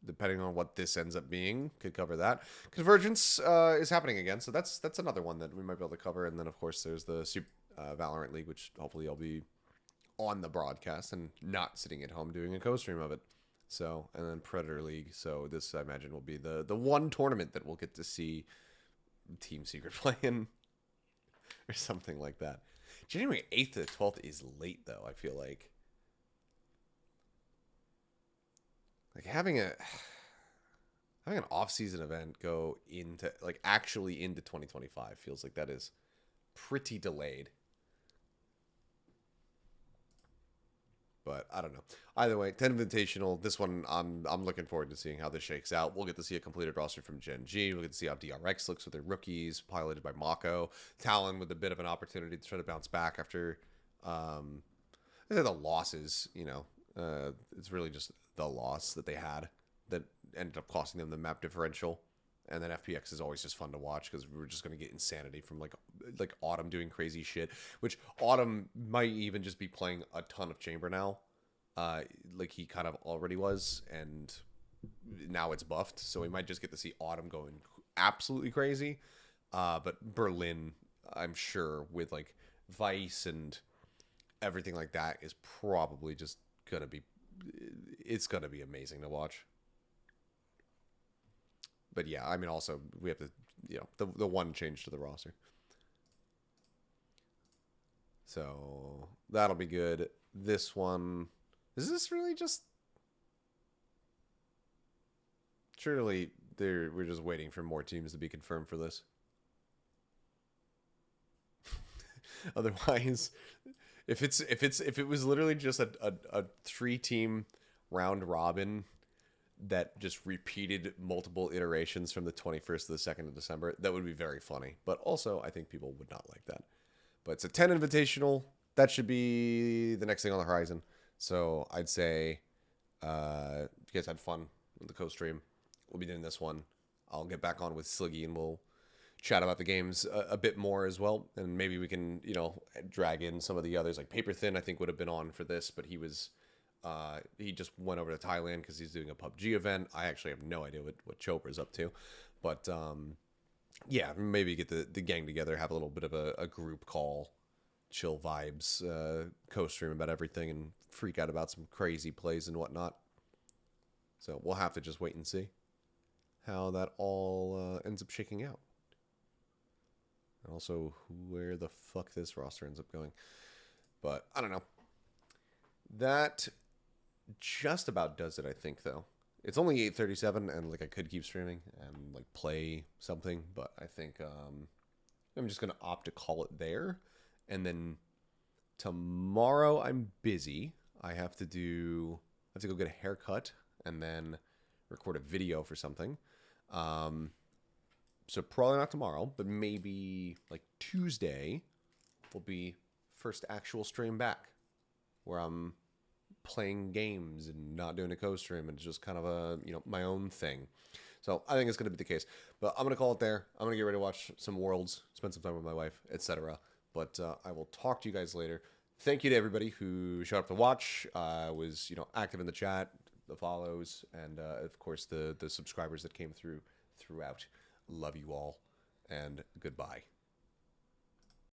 A: Depending on what this ends up being, could cover that. Convergence is happening again, so that's another one that we might be able to cover. And then, of course, there's the Valorant League, which hopefully I'll be on the broadcast and not sitting at home doing a co-stream of it. So, and then Predator League. So this, I imagine, will be the one tournament that we'll get to see Team Secret playing or something like that. January 8th to the 12th is late, though, I feel like. Like having an off-season event go into actually into 2025 feels like that is pretty delayed. But I don't know. Either way, 10 Invitational. This one, I'm looking forward to seeing how this shakes out. We'll get to see a completed roster from Gen G. We'll get to see how DRX looks with their rookies, piloted by Mako. Talon with a bit of an opportunity to try to bounce back after the losses. You know, it's really just the loss that they had that ended up costing them the map differential. And then FPX is always just fun to watch because we're just going to get insanity from like Autumn doing crazy shit, which Autumn might even just be playing a ton of Chamber now, like he kind of already was, and now it's buffed, so we might just get to see Autumn going absolutely crazy. But Berlin, I'm sure, with like Vice and everything like that, is probably just gonna be, it's gonna be amazing to watch. But yeah, I mean, also we have to, you know, the one change to the roster. So that'll be good. This one, is this really just? Surely we're just waiting for more teams to be confirmed for this. Otherwise, if it was literally just a 3-team round robin that just repeated multiple iterations from the 21st to the 2nd of December, that would be very funny. But also, I think people would not like that. But it's a 10 Invitational. That should be the next thing on the horizon. So I'd say if you guys had fun with the Costream, we'll be doing this one. I'll get back on with Sliggy and we'll chat about the games a bit more as well. And maybe we can, you know, drag in some of the others. Like Paper Thin, I think, would have been on for this, but he was... he just went over to Thailand because he's doing a PUBG event. I actually have no idea what Chopra's up to. But, yeah, maybe get the gang together, have a little bit of a group call, chill vibes, co-stream about everything, and freak out about some crazy plays and whatnot. So we'll have to just wait and see how that all ends up shaking out. And also where the fuck this roster ends up going. But, I don't know. That just about does it, I think, though. It's only 8:37, and like I could keep streaming and like play something, but I think I'm just gonna opt to call it there. And then tomorrow I'm busy. I have to go get a haircut and then record a video for something. So probably not tomorrow, but maybe like Tuesday will be first actual stream back, where I'm playing games and not doing a co-stream and just kind of a, you know, my own thing. So I think it's going to be the case. But I'm going to call it there. I'm going to get ready to watch some Worlds, spend some time with my wife, etc. But I will talk to you guys later. Thank you to everybody who showed up to watch. Was, you know, active in the chat, the follows, and of course the subscribers that came throughout. Love you all, and goodbye.